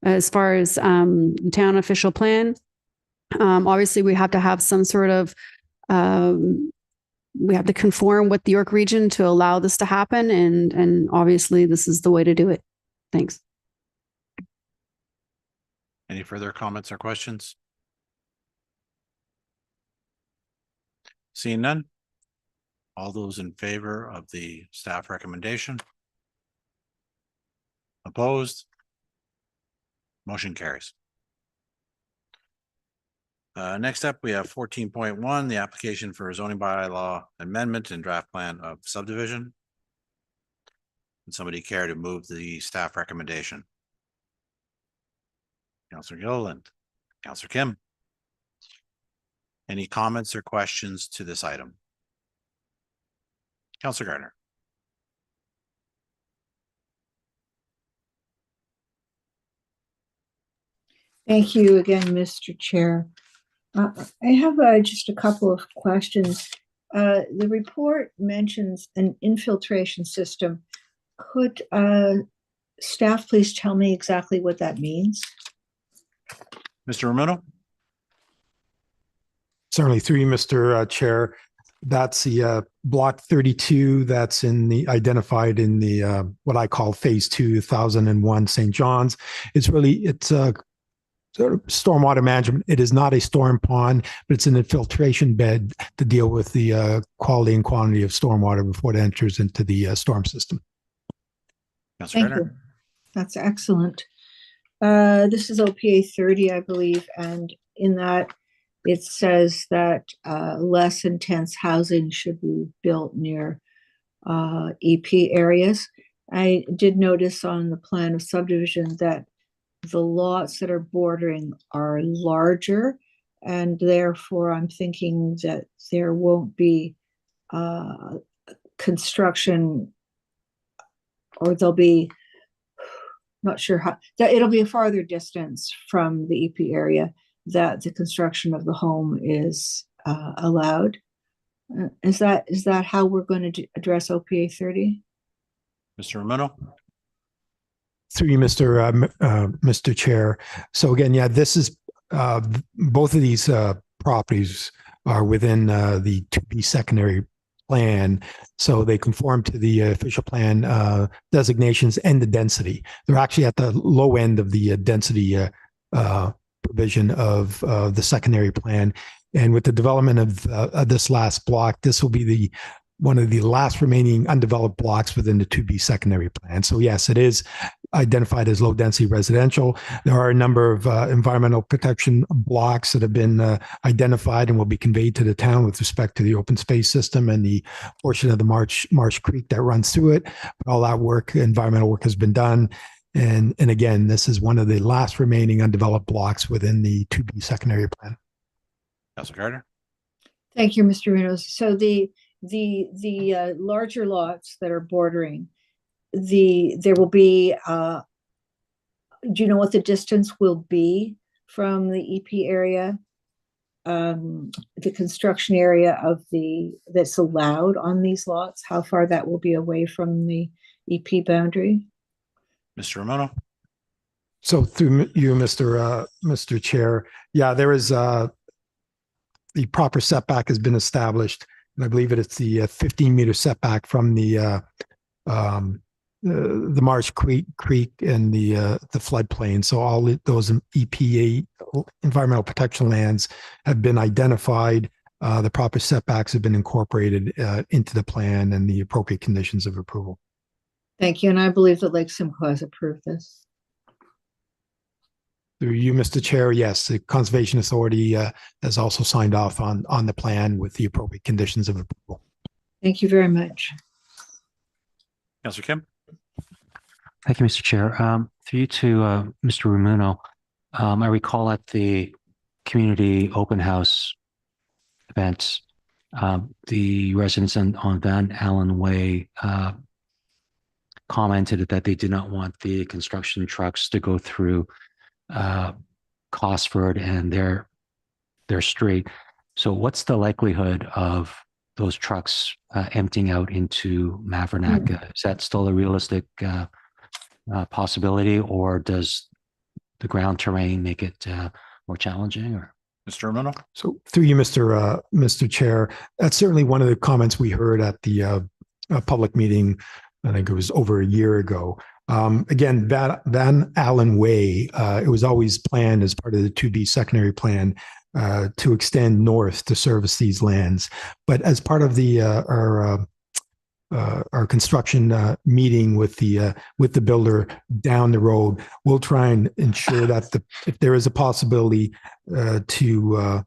As far as town official plan, obviously we have to have some sort of, we have to conform with the York region to allow this to happen. And obviously this is the way to do it. Thanks. Any further comments or questions? Seeing none. All those in favor of the staff recommendation? Opposed? Motion carries. Next up, we have 14.1, the application for a zoning bylaw amendment and draft plan of subdivision. Would somebody care to move the staff recommendation? Councillor Gilliland, Councillor Kim. Any comments or questions to this item? Councillor Gardner. Thank you again, Mr. Chair. I have just a couple of questions. The report mentions an infiltration system. Could staff please tell me exactly what that means? Mr. Ramuno? Certainly, through you, Mr. Chair. That's the block 32 that's identified in the what I call phase 2001 St. John's. It's sort of stormwater management. It is not a storm pond, but it's an infiltration bed to deal with the quality and quantity of stormwater before it enters into the storm system. Thank you. That's excellent. This is OPA 30, I believe, and in that it says that less intense housing should be built near EP areas. I did notice on the plan of subdivision that the lots that are bordering are larger, and therefore I'm thinking that there won't be construction, or there'll be, not sure how, that it'll be a farther distance from the EP area that the construction of the home is allowed. Is that how we're going to address OPA 30? Mr. Ramuno? Through you, Mr. Chair. So again, yeah, this is both of these properties are within the 2B secondary plan, so they conform to the official plan designations and the density. They're actually at the low end of the density provision of the secondary plan. And with the development of this last block, this will be one of the last remaining undeveloped blocks within the 2B secondary plan. So yes, it is identified as low density residential. There are a number of environmental protection blocks that have been identified and will be conveyed to the town with respect to the open space system and the portion of the Marsh Creek that runs through it. But all that work, environmental work, has been done. And again, this is one of the last remaining undeveloped blocks within the 2B secondary plan. Councilor Gardner? Thank you, Mr. Reynolds. So the larger lots that are bordering, there will be, do you know what the distance will be from the EP area? The construction area that's allowed on these lots, how far that will be away from the EP boundary? Mr. Ramuno? So through you, Mr. Chair, yeah, there is the proper setback has been established, and I believe it's the 15-meter setback from the Marsh Creek and the floodplain. So all those EPA environmental protection lands have been identified. The proper setbacks have been incorporated into the plan and the appropriate conditions of approval. Thank you, and I believe that Lake Simcoe has approved this. Through you, Mr. Chair, yes, the Conservation Authority has also signed off on the plan with the appropriate conditions of approval. Thank you very much. Councilor Kim? Thank you, Mr. Chair. Through you to Mr. Ramuno, I recall at the community open house event, the residents on Van Allen Way commented that they did not want the construction trucks to go through Cosford and their street. So what's the likelihood of those trucks emptying out into Mavronack? Is that still a realistic possibility, or does the ground terrain make it more challenging? Or Mr. Ramuno? So through you, Mr. Chair, that's certainly one of the comments we heard at the public meeting. I think it was over a year ago. Again, Van Allen Way, it was always planned as part of the 2B secondary plan to extend north to service these lands. But as part of our construction meeting with the builder down the road, we'll try and ensure that if there is a possibility to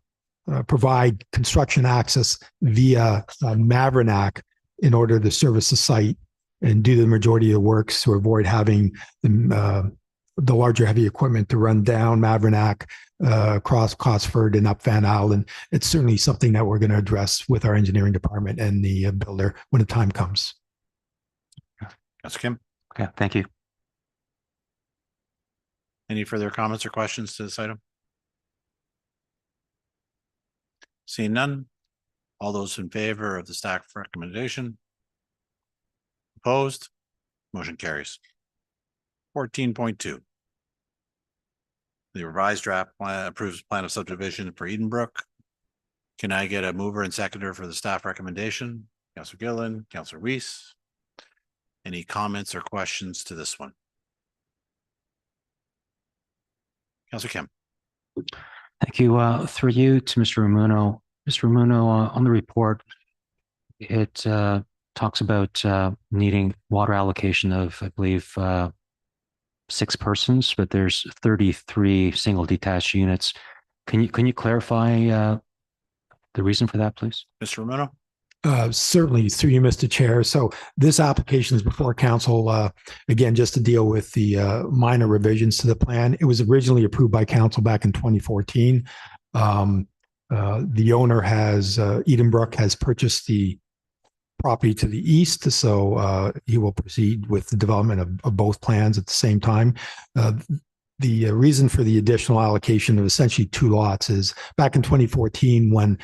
provide construction access via Mavronack in order to service the site and do the majority of the works to avoid having the larger heavy equipment to run down Mavronack, across Cosford and up Van Allen. It's certainly something that we're going to address with our engineering department and the builder when the time comes. Councilor Kim? okay, thank you. Any further comments or questions to this item? Seeing none, all those in favor of the staff recommendation? Opposed? Motion carries. 14.2. The revised draft plan approves plan of subdivision for Edenbrook. Can I get a mover and seconder for the staff recommendation? Councilor Gillen, Councilor Weiss. Any comments or questions to this one? Councilor Kim? Thank you. Through you to Mr. Ramuno. Mr. Ramuno, on the report, it talks about needing water allocation of, I believe, 6 persons, but there's 33 single detached units. Can you clarify the reason for that, please? Mr. Romano? Certainly, through you, Mr. Chair. So this application is before council, again, just to deal with the minor revisions to the plan. It was originally approved by council back in 2014. The owner has, Edenbrook has purchased the property to the east, so he will proceed with the development of both plans at the same time. The reason for the additional allocation of essentially 2 lots is back in 2014 when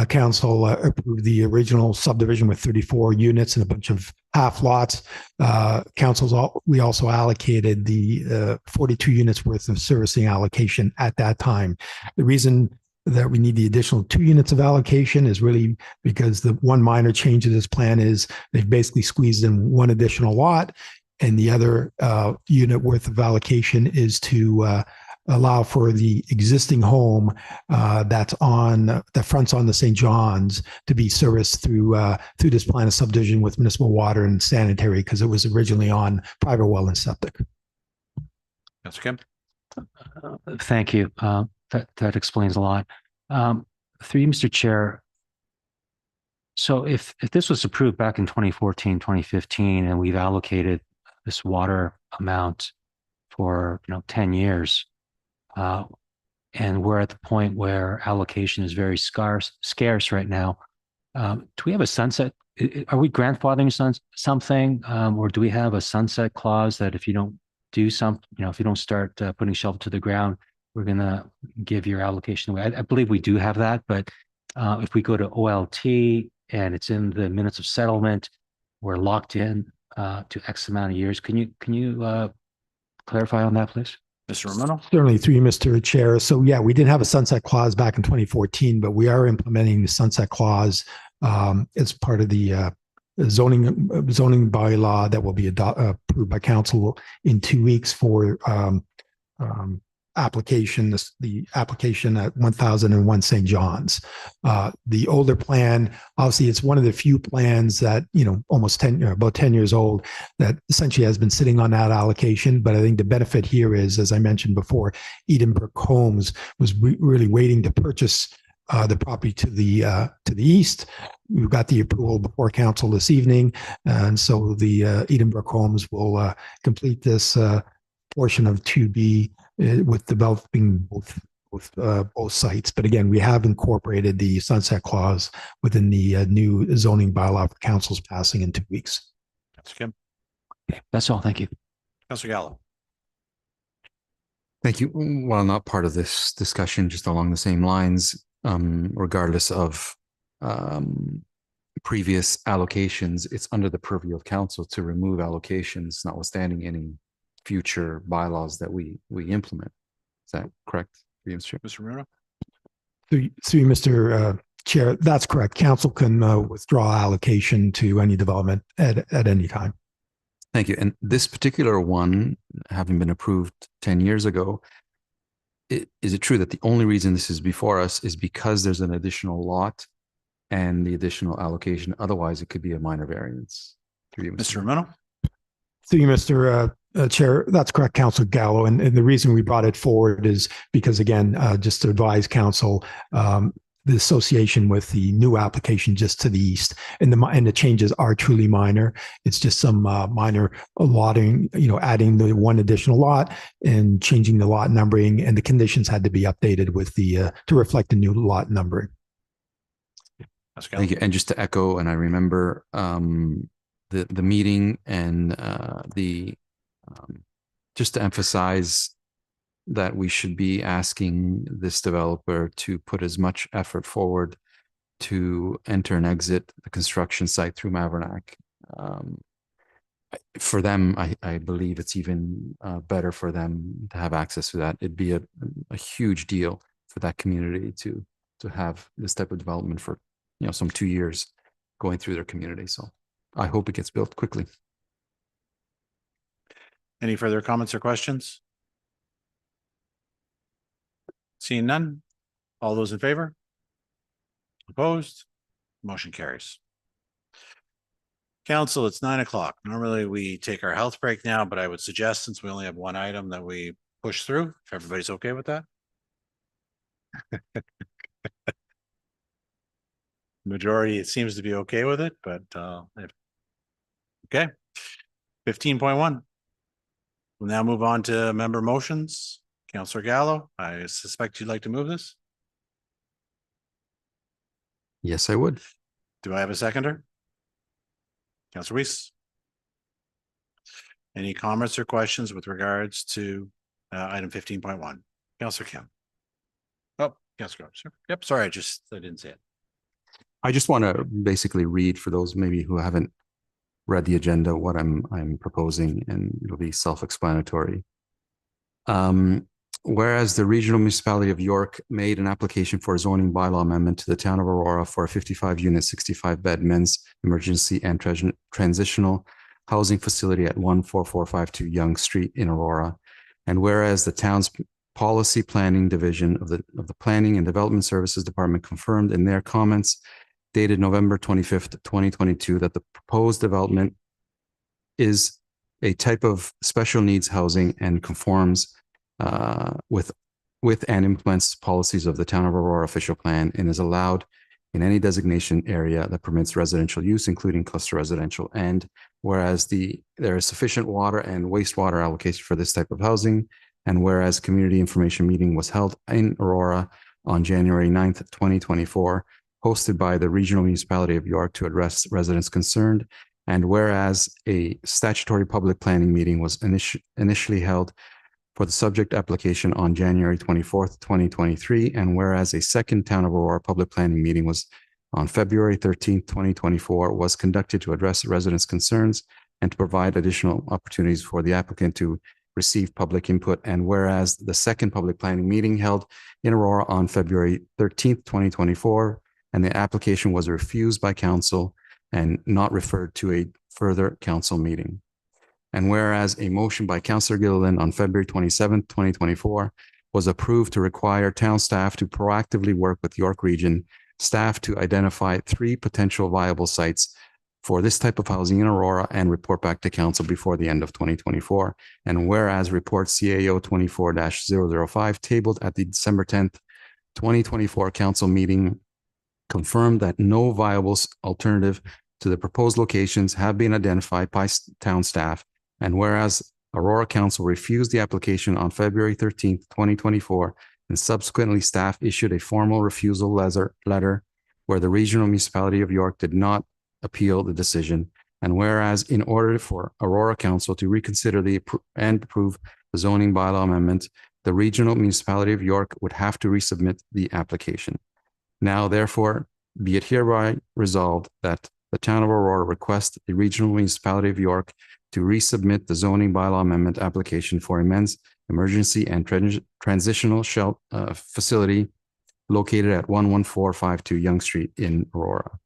council approved the original subdivision with 34 units and a bunch of half lots. We also allocated the 42 units worth of servicing allocation at that time. The reason that we need the additional 2 units of allocation is really because the one minor change of this plan is they've basically squeezed in 1 additional lot, and the other unit worth of allocation is to allow for the existing home that fronts on the St. John's to be serviced through this plan of subdivision with municipal water and sanitary, because it was originally on private well and septic. Councillor Kim? Thank you. That explains a lot. Through you, Mr. Chair. So if this was approved back in 2014, 2015, and we've allocated this water amount for 10 years, and we're at the point where allocation is very scarce right now, do we have a sunset? Are we grandfathering something, or do we have a sunset clause that if you don't do something, if you don't start putting shovel to the ground, we're going to give your allocation away? I believe we do have that, but if we go to OLT and it's in the minutes of settlement, we're locked in to X amount of years. Can you clarify on that, please? Mr. Romano? Certainly, through you, Mr. Chair. So yeah, we didn't have a sunset clause back in 2014, but we are implementing the sunset clause as part of the zoning bylaw that will be approved by council in 2 weeks for the application at 1001 St. John's. The older plan, obviously, it's one of the few plans that, about 10 years old, that essentially has been sitting on that allocation. But I think the benefit here is, as I mentioned before, Edenbrook Homes was really waiting to purchase the property to the east. We've got the approval before council this evening, and so the Edenbrook Homes will complete this portion of 2B with developing both sites. But again, we have incorporated the sunset clause within the new zoning bylaw for council's passing in 2 weeks. Councillor Kim? Okay, that's all. Thank you. Councillor Gallo? Thank you. While not part of this discussion, just along the same lines, regardless of previous allocations, it's under the purview of council to remove allocations, notwithstanding any future bylaws that we implement. Is that correct? Mr. Romano? Through you, Mr. Chair, that's correct. Council can withdraw allocation to any development at any time. Thank you. And this particular one, having been approved 10 years ago, is it true that the only reason this is before us is because there's an additional lot and the additional allocation? Otherwise, it could be a minor variance. Mr. Romano? Through you, Mr. Chair, that's correct, Councillor Gallo. And the reason we brought it forward is because, again, just to advise council, the association with the new application just to the east, and the changes are truly minor. It's just some minor allotting, adding the 1 additional lot and changing the lot numbering, and the conditions had to be updated with the to reflect the new lot numbering. Thank you. And just to echo, and I remember the meeting and just to emphasize that we should be asking this developer to put as much effort forward to enter and exit the construction site through Maverick. For them, I believe it's even better for them to have access to that. It'd be a huge deal for that community to have this type of development for some 2 years going through their community. So I hope it gets built quickly. Any further comments or questions? Seeing none. All those in favor? Opposed? Motion carries. Council, it's 9 o'clock. Normally we take our health break now, but I would suggest, since we only have one item, that we push through, if everybody's okay with that. Majority, it seems to be okay with it, but okay. 15.1. We'll now move on to member motions. Councillor Gallo, I suspect you'd like to move this. Yes, I would. Do I have a seconder? Councillor Weiss. Any comments or questions with regards to item 15.1? Councillor Kim. Oh, Councillor Groves. Yep, sorry, I didn't say it. I just want to basically read for those maybe who haven't read the agenda what I'm proposing, and it'll be self-explanatory. Whereas the regional municipality of York made an application for a zoning bylaw amendment to the town of Aurora for a 55-unit, 65-bed men's emergency and transitional housing facility at 14452 Yonge Street in Aurora. And whereas the town's policy planning division of the Planning and Development Services Department confirmed in their comments dated November 25th, 2022, that the proposed development is a type of special needs housing and conforms with and implements policies of the town of Aurora official plan and is allowed in any designation area that permits residential use, including cluster residential. And whereas there is sufficient water and wastewater allocation for this type of housing, and whereas community information meeting was held in Aurora on January 9th, 2024, hosted by the regional municipality of York to address residents concerned, and whereas a statutory public planning meeting was initially held for the subject application on January 24th, 2023, and whereas a second Town of Aurora public planning meeting was on February 13th, 2024, was conducted to address residents' concerns and to provide additional opportunities for the applicant to receive public input, and whereas the second public planning meeting held in Aurora on February 13th, 2024, and the application was refused by council and not referred to a further council meeting. And whereas a motion by Councillor Gilliland on February 27th, 2024 was approved to require town staff to proactively work with York Region staff to identify 3 potential viable sites for this type of housing in Aurora and report back to council before the end of 2024. And whereas report CAO 24-005 tabled at the December 10th, 2024 council meeting confirmed that no viable alternative to the proposed locations have been identified by town staff. And whereas Aurora Council refused the application on February 13th, 2024, and subsequently staff issued a formal refusal letter where the regional municipality of York did not appeal the decision. And whereas in order for Aurora Council to reconsider and approve the zoning bylaw amendment, the regional municipality of York would have to resubmit the application. Now, therefore, be it hereby resolved that the town of Aurora requests the regional municipality of York to resubmit the zoning bylaw amendment application for a men's emergency and transitional shelter facility located at 11452 Yonge Street in Aurora.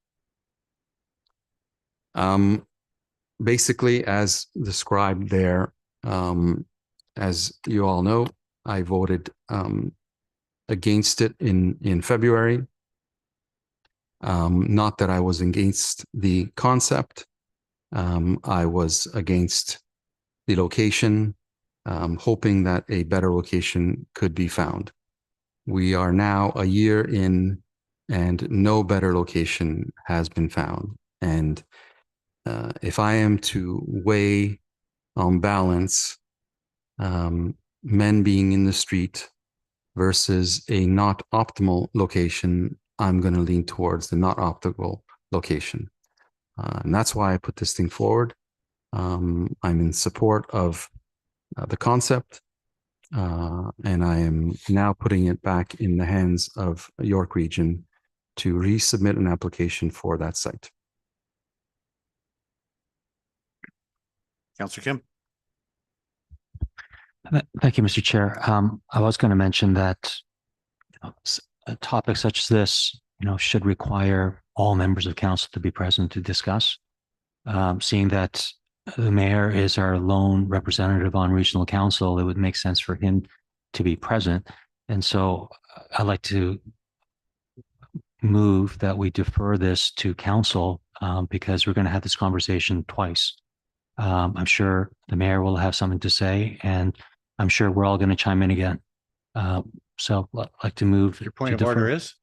Basically, as described there, as you all know, I voted against it in February. Not that I was against the concept. I was against the location, hoping that a better location could be found. We are now a year in and no better location has been found. And if I am to weigh on balance men being in the street versus a not optimal location, I'm going to lean towards the not optimal location. And that's why I put this thing forward. I'm in support of the concept, and I am now putting it back in the hands of York Region to resubmit an application for that site. Councillor Kim. Thank you, Mr. Chair. I was going to mention that a topic such as this, should require all members of council to be present to discuss. Seeing that the mayor is our lone representative on regional council, it would make sense for him to be present. And so I'd like to move that we defer this to council because we're going to have this conversation twice. I'm sure the mayor will have something to say, and I'm sure we're all going to chime in again. So I'd like to move. Your point to of order defer. is?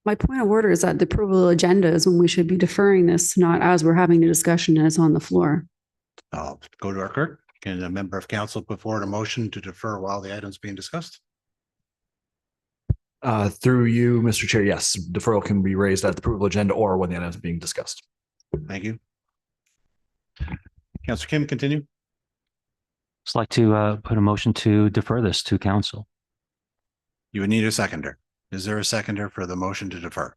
My point of order is that the approval agenda is when we should be deferring this, not as we're having a discussion as on the floor. I'll go to our clerk. Can a member of council put forward a motion to defer while the item's being discussed? Through you, Mr. Chair, yes, deferral can be raised at the approval agenda or when the item is being discussed. Thank you. Councillor Kim, continue. Just like to put a motion to defer this to council. You would need a seconder. Is there a seconder for the motion to defer?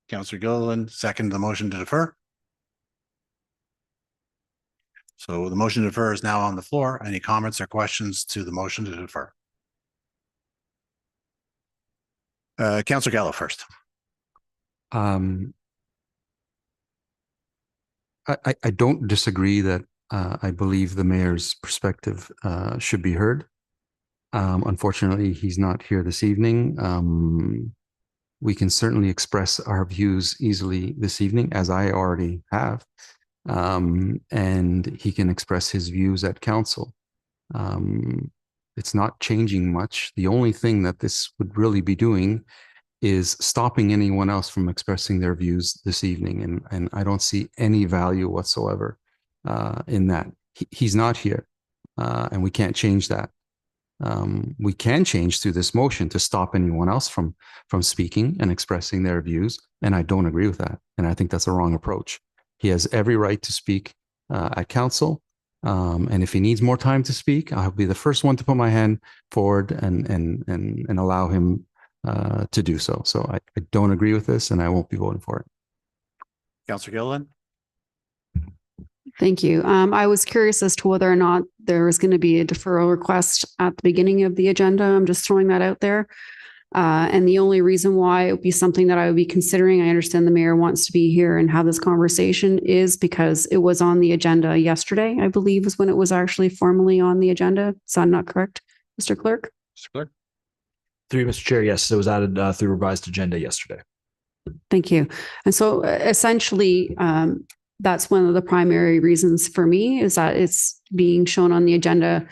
Councillor Gilliland, second the motion to defer. So the motion to defer is now on the floor. Any comments or questions to the motion to defer? Councillor Gallo first. I don't disagree that I believe the mayor's perspective should be heard. Unfortunately, he's not here this evening. We can certainly express our views easily this evening, as I already have, and he can express his views at council. It's not changing much. The only thing that this would really be doing is stopping anyone else from expressing their views this evening. And I don't see any value whatsoever in that. He's not here, and we can't change that. We can change through this motion to stop anyone else from speaking and expressing their views. And I don't agree with that. And I think that's a wrong approach. He has every right to speak at council. And if he needs more time to speak, I'll be the first one to put my hand forward and allow him to do so. So I don't agree with this, and I won't be voting for it. Councillor Gilliland. Thank you. I was curious as to whether or not there was going to be a deferral request at the beginning of the agenda. I'm just throwing that out there. And the only reason why it would be something that I would be considering, I understand the mayor wants to be here and have this conversation, is because it was on the agenda yesterday, I believe is when it was actually formally on the agenda. Is that not correct, Mr. Clerk? Mr. Clerk. Through you, Mr. Chair, yes, it was added through revised agenda yesterday. Thank you. And so essentially, that's one of the primary reasons for me, is that it's being shown on the agenda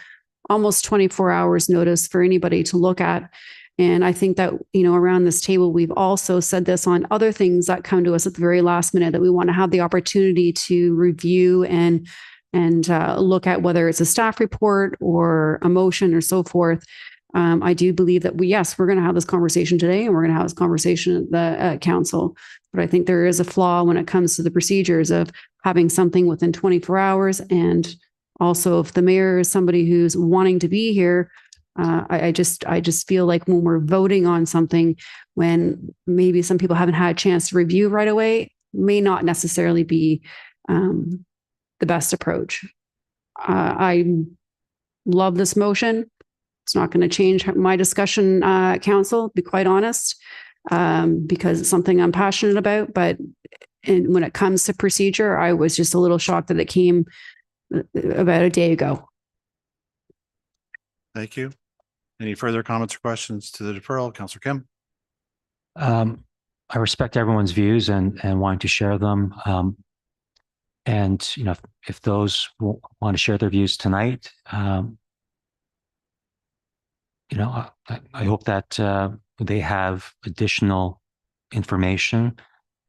almost 24 hours notice for anybody to look at. And I think that, around this table, we've also said this on other things that come to us at the very last minute, that we want to have the opportunity to review and look at whether it's a staff report or a motion or so forth. I do believe that we're going to have this conversation today, and we're going to have this conversation at the council. But I think there is a flaw when it comes to the procedures of having something within 24 hours. And also, if the mayor is somebody who's wanting to be here, I just feel like when we're voting on something, when maybe some people haven't had a chance to review right away, may not necessarily be the best approach. I love this motion. It's not going to change my discussion at council, to be quite honest, because it's something I'm passionate about. But when it comes to procedure, I was just a little shocked that it came about a day ago. Thank you. Any further comments or questions to the deferral? Councillor Kim. I respect everyone's views and wanting to share them. And if those want to share their views tonight, I hope that they have additional information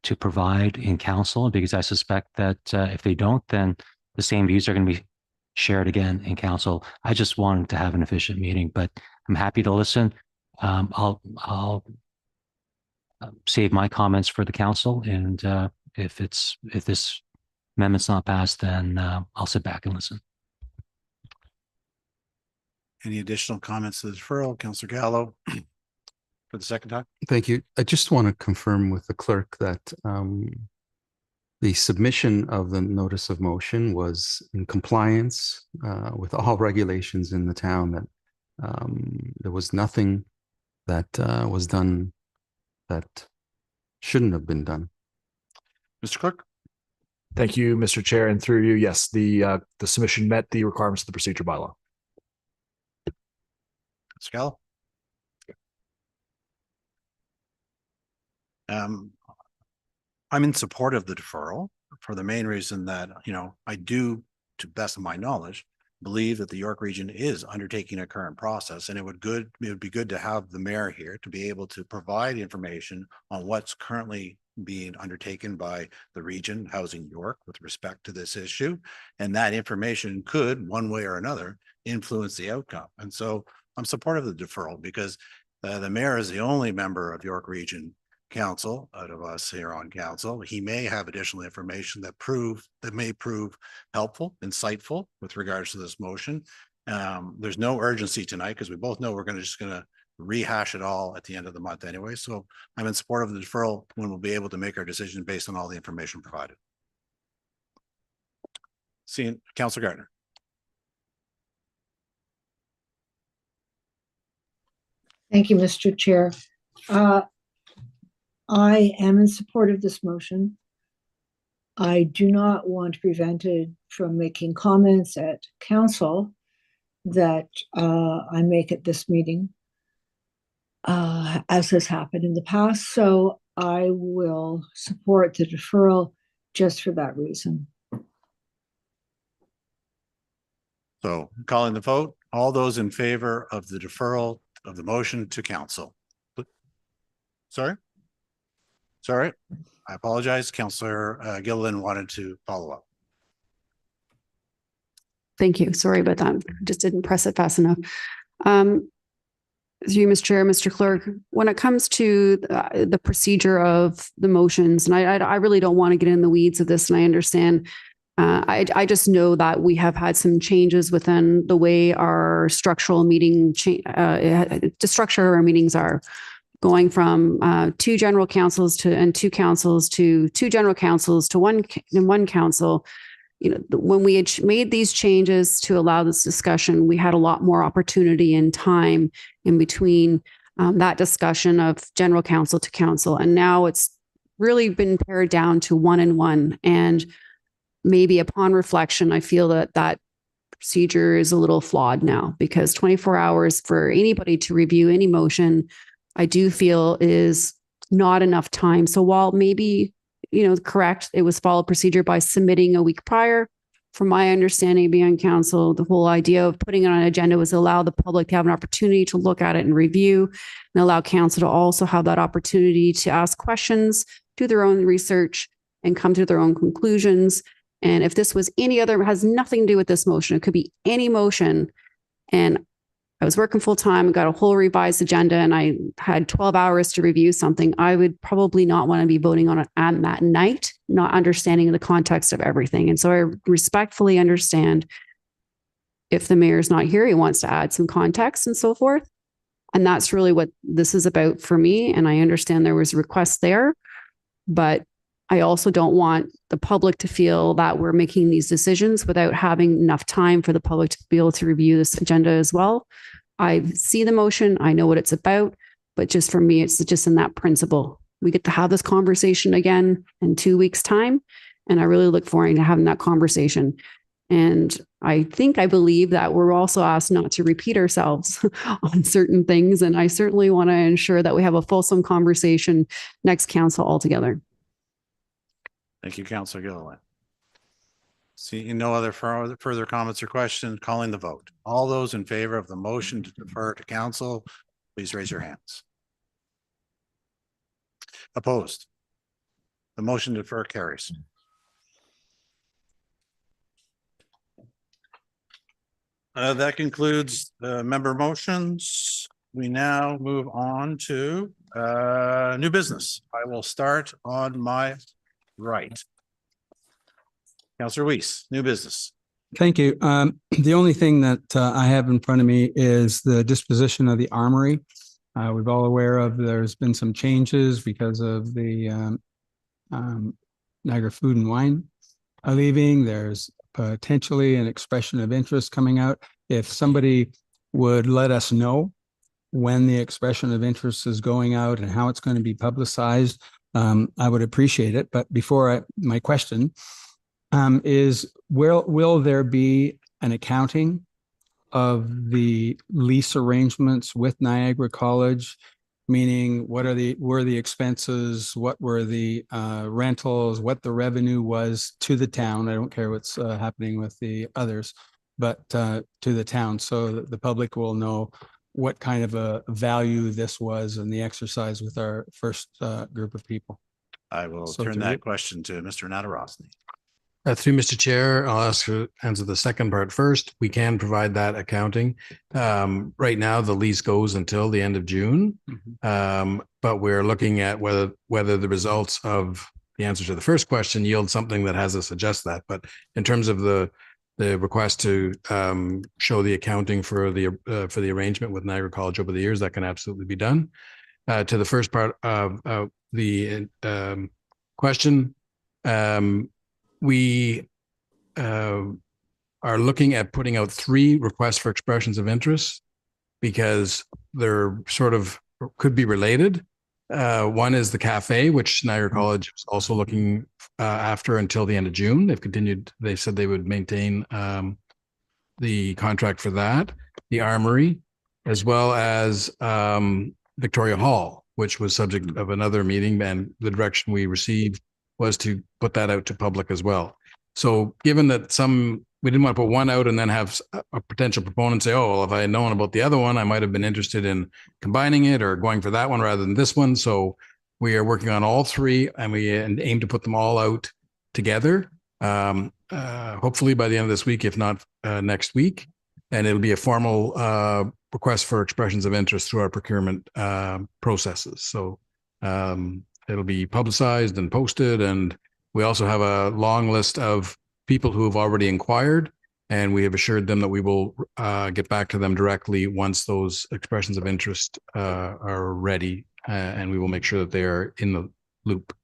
to provide in council, because I suspect that if they don't, then the same views are going to be shared again in council. I just wanted to have an efficient meeting, but I'm happy to listen. I'll save my comments for the council, and if this amendment's not passed, then I'll sit back and listen. Any additional comments to the deferral? Councillor Gallo for the second time. Thank you. I just want to confirm with the clerk that the submission of the notice of motion was in compliance with all regulations in the town, that there was nothing that was done that shouldn't have been done. Mr. Clerk. Thank you, Mr. Chair, and through you, yes, the submission met the requirements of the procedure bylaw. Mr. Gallo. I'm in support of the deferral for the main reason that, I do, to the best of my knowledge, believe that the York region is undertaking a current process, and it would be good to have the mayor here to be able to provide information on what's currently being undertaken by the region Housing York with respect to this issue. And that information could, one way or another, influence the outcome. And so I'm supportive of the deferral because the mayor is the only member of York Region Council out of us here on council. He may have additional information that may prove helpful, insightful with regards to this motion. There's no urgency tonight because we both know we're just going to rehash it all at the end of the month anyway. So I'm in support of the deferral when we'll be able to make our decision based on all the information provided. Seeing Councillor Gardner. Thank you, Mr. Chair. I am in support of this motion. I do not want to be prevented from making comments at council that I make at this meeting, as has happened in the past. So I will support the deferral just for that reason. So calling the vote, all those in favor of the deferral of the motion to council. Sorry, I apologize. Councillor Gilliland wanted to follow up. Thank you. Sorry about that. Just didn't press it fast enough. Through you, Mr. Chair, Mr. Clerk, when it comes to the procedure of the motions, and I really don't want to get in the weeds of this, and I understand. I just know that we have had some changes within the way our structural meeting, the structure of our meetings are, going from 2 general councils to 2 councils to 2 general councils to one council. You know, when we had made these changes to allow this discussion, we had a lot more opportunity and time in between that discussion of general council to council. And now it's really been pared down to 1 and 1. And maybe upon reflection, I feel that that procedure is a little flawed now, because 24 hours for anybody to review any motion, I do feel is not enough time. So while maybe, correct, it was followed procedure by submitting a week prior, from my understanding being on council, the whole idea of putting it on an agenda was allow the public to have an opportunity to look at it and review, and allow council to also have that opportunity to ask questions, do their own research, and come to their own conclusions. And if this was any other, has nothing to do with this motion, it could be any motion. And I was working full time, got a whole revised agenda, and I had 12 hours to review something. I would probably not want to be voting on it at that night, not understanding the context of everything. And so I respectfully understand if the mayor's not here, he wants to add some context and so forth. And that's really what this is about for me. And I understand there was requests there, but I also don't want the public to feel that we're making these decisions without having enough time for the public to be able to review this agenda as well. I see the motion, I know what it's about, but just for me, it's just in that principle. We get to have this conversation again in 2 weeks' time, and I really look forward to having that conversation. And I believe that we're also asked not to repeat ourselves on certain things, and I certainly want to ensure that we have a fulsome conversation next council altogether. Thank you, Councillor Gilliland. Seeing no other further comments or questions, calling the vote. All those in favor of the motion to defer to council, please raise your hands. Opposed? The motion to defer carries. That concludes the member motions. We now move on to new business. I will start on my right. Councillor Weiss, new business. Thank you. The only thing that I have in front of me is the disposition of the armory. We're all aware of there's been some changes because of the Niagara Food and Wine leaving. There's potentially an expression of interest coming out. If somebody would let us know when the expression of interest is going out and how it's going to be publicized, I would appreciate it. But before my question is, will there be an accounting of the lease arrangements with Niagara College? Meaning, were the expenses, what were the rentals, what the revenue was to the town? I don't care what's happening with the others. but to the town, so that the public will know what kind of a value this was and the exercise with our first group of people. I will So turn to that you. question to Mr. Natarosny. Through Mr. Chair, I'll ask to answer the second part first. We can provide that accounting. Right now, the lease goes until the end of June. But we're looking at whether the results of the answer to the first question yield something that has us adjust that. But in terms of the request to show the accounting for the arrangement with Niagara College over the years, that can absolutely be done. To the first part of the question, we are looking at putting out 3 requests for expressions of interest because they're sort of could be related. One is the cafe, which Niagara College is also looking after until the end of June. They said they would maintain the contract for that, the armory, as well as Victoria Hall, which was subject of another meeting, and the direction we received was to put that out to public as well. So given that we didn't want to put one out and then have a potential proponent say, oh, well, if I had known about the other one, I might have been interested in combining it or going for that one rather than this one. So we are working on all 3 and we aim to put them all out together, hopefully by the end of this week, if not next week. And it'll be a formal request for expressions of interest through our procurement processes. So it'll be publicized and posted. And we also have a long list of people who have already inquired, and we have assured them that we will get back to them directly once those expressions of interest are ready, and we will make sure that they are in the loop.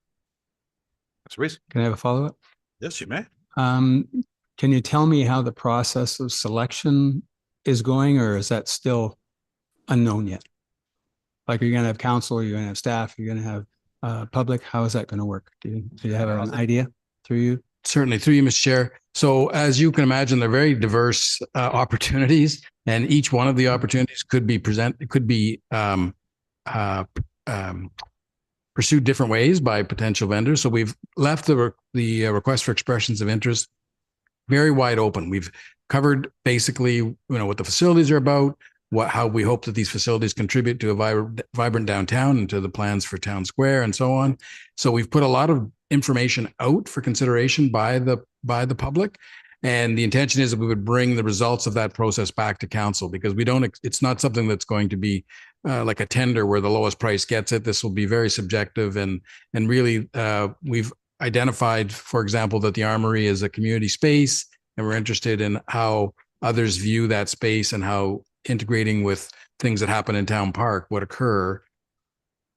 Can I have a follow-up? Yes, you may. Can you tell me how the process of selection is going, or is that still unknown yet? Like, are you going to have council? Are you going to have staff? Are you going to have public? How is that going to work? Do you have an idea through you? Certainly, through you, Mr. Chair. So as you can imagine, they're very diverse opportunities, and each one of the opportunities could be pursued different ways by potential vendors. So we've left the request for expressions of interest very wide open. We've covered basically, what the facilities are about, how we hope that these facilities contribute to a vibrant downtown and to the plans for town square and so on. So we've put a lot of information out for consideration by the public. And the intention is that we would bring the results of that process back to council, because it's not something that's going to be like a tender where the lowest price gets it. This will be very subjective, and really we've identified, for example, that the armory is a community space, and we're interested in how others view that space and how integrating with things that happen in Town Park would occur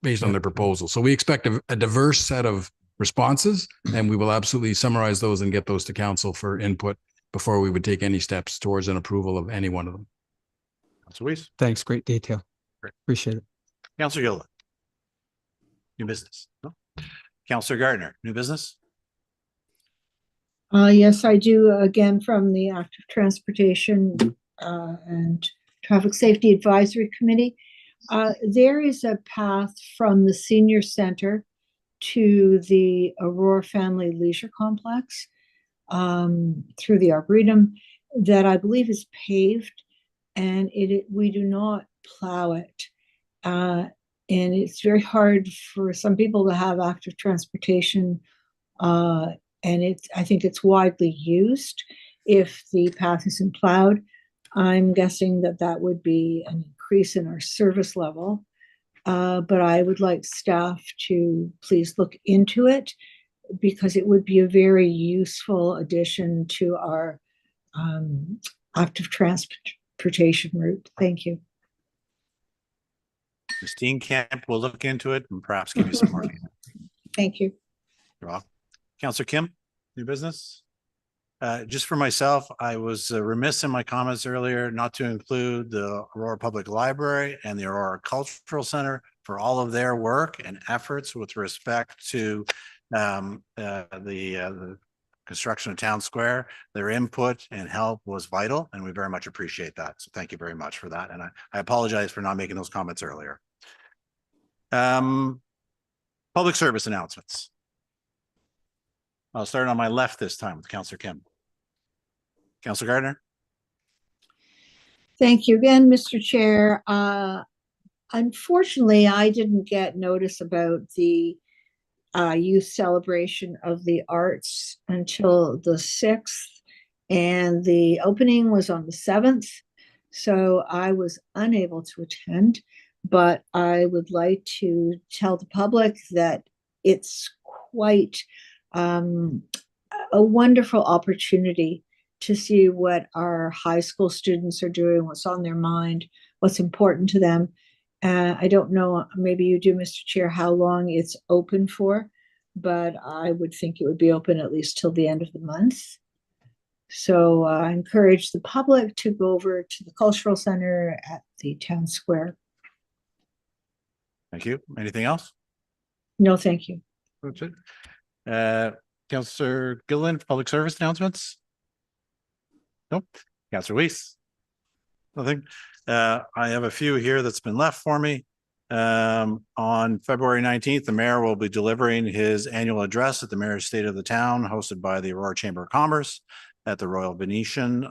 based on their proposal. So we expect a diverse set of responses, and we will absolutely summarize those and get those to council for input before we would take any steps towards an approval of any one of them. Councillor Weiss. Thanks. Great detail. Great. Appreciate it. Councillor Gilda. New business. No? Councillor Gardner, new business? Yes, I do. Again, from the Active Transportation and Traffic Safety Advisory Committee. There is a path from the senior center to the Aurora Family Leisure Complex through the Arboretum that I believe is paved, and we do not plow it. And it's very hard for some people to have active transportation, and I think it's widely used. If the path isn't plowed, I'm guessing that would be an increase in our service level. But I would like staff to please look into it, because it would be a very useful addition to our active transportation route. Thank you. Christine Camp will look into it and perhaps give you some more. Thank you. You're welcome. Councillor Kim, new business? Just for myself, I was remiss in my comments earlier not to include the Aurora Public Library and the Aurora Cultural Center for all of their work and efforts with respect to the construction of Town Square. Their input and help was vital, and we very much appreciate that. So thank you very much for that. And I apologize for not making those comments earlier. Public service announcements. I'll start on my left this time with Councillor Kim. Councillor Gardner. Thank you again, Mr. Chair. Unfortunately, I didn't get notice about the youth celebration of the arts until the 6th, and the opening was on the 7th. So I was unable to attend, but I would like to tell the public that it's quite a wonderful opportunity to see what our high school students are doing, what's on their mind, what's important to them. I don't know, maybe you do, Mr. Chair, how long it's open for, but I would think it would be open at least till the end of the month. So I encourage the public to go over to the Cultural Center at the Town Square. Thank you. Anything else? No, thank you. That's it. Councillor Gilliland, public service announcements? Nope. Councillor Weiss? Nothing. I have a few here that's been left for me. On February 19th, the mayor will be delivering his annual address at the Mayor's State of the Town, hosted by the Aurora Chamber of Commerce at the Royal Venetian.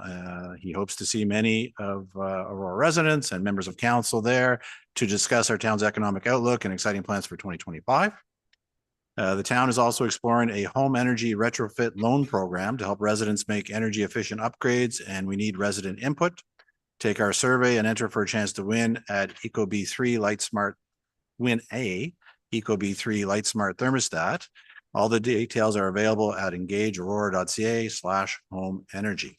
He hopes to see many of Aurora residents and members of council there to discuss our town's economic outlook and exciting plans for 2025. The town is also exploring a home energy retrofit loan program to help residents make energy efficient upgrades, and we need resident input. Take our survey and enter for a chance to win at ecobee3 LightSmart. Win a ecobee3 LightSmart thermostat. All the details are available at engageaurora.ca/home energy.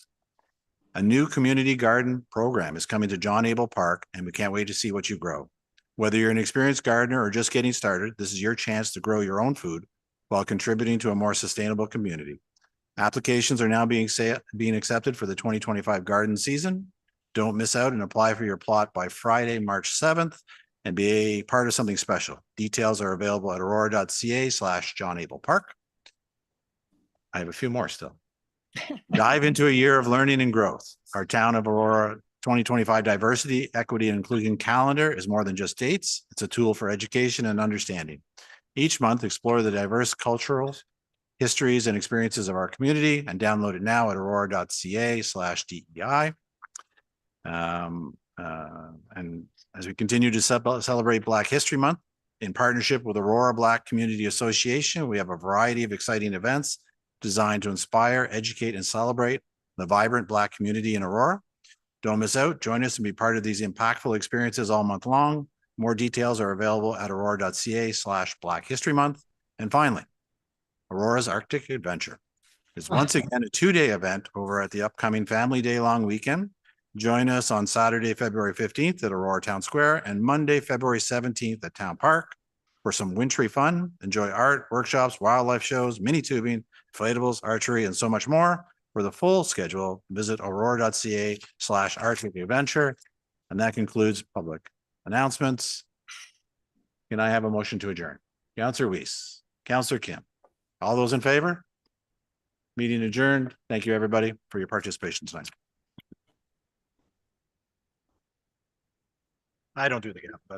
A new community garden program is coming to John Abel Park, and we can't wait to see what you grow. Whether you're an experienced gardener or just getting started, this is your chance to grow your own food while contributing to a more sustainable community. Applications are now being accepted for the 2025 garden season. Don't miss out and apply for your plot by Friday, March 7th and be a part of something special. Details are available at aurora.ca/John Abel Park. I have a few more still. Dive into a year of learning and growth. Our Town of Aurora 2025 Diversity, Equity, and Inclusion Calendar is more than just dates. It's a tool for education and understanding. Each month, explore the diverse cultural histories and experiences of our community and download it now at aurora.ca/DEI. And as we continue to celebrate Black History Month, in partnership with Aurora Black Community Association, we have a variety of exciting events designed to inspire, educate, and celebrate the vibrant Black community in Aurora. Don't miss out. Join us and be part of these impactful experiences all month long. More details are available at aurora.ca/Black History Month. And finally, Aurora's Arctic Adventure is once again a 2-day event over at the upcoming Family Day long weekend. Join us on Saturday, February 15th at Aurora Town Square and Monday, February 17th at Town Park for some wintry fun. Enjoy art, workshops, wildlife shows, mini tubing, inflatables, archery, and so much more. For the full schedule, visit aurora.ca/Arctic Adventure. And that concludes public announcements. Can I have a motion to adjourn? Councillor Weiss, Councillor Kim, all those in favor? Meeting adjourned. Thank you, everybody, for your participation tonight. I don't do the gap, but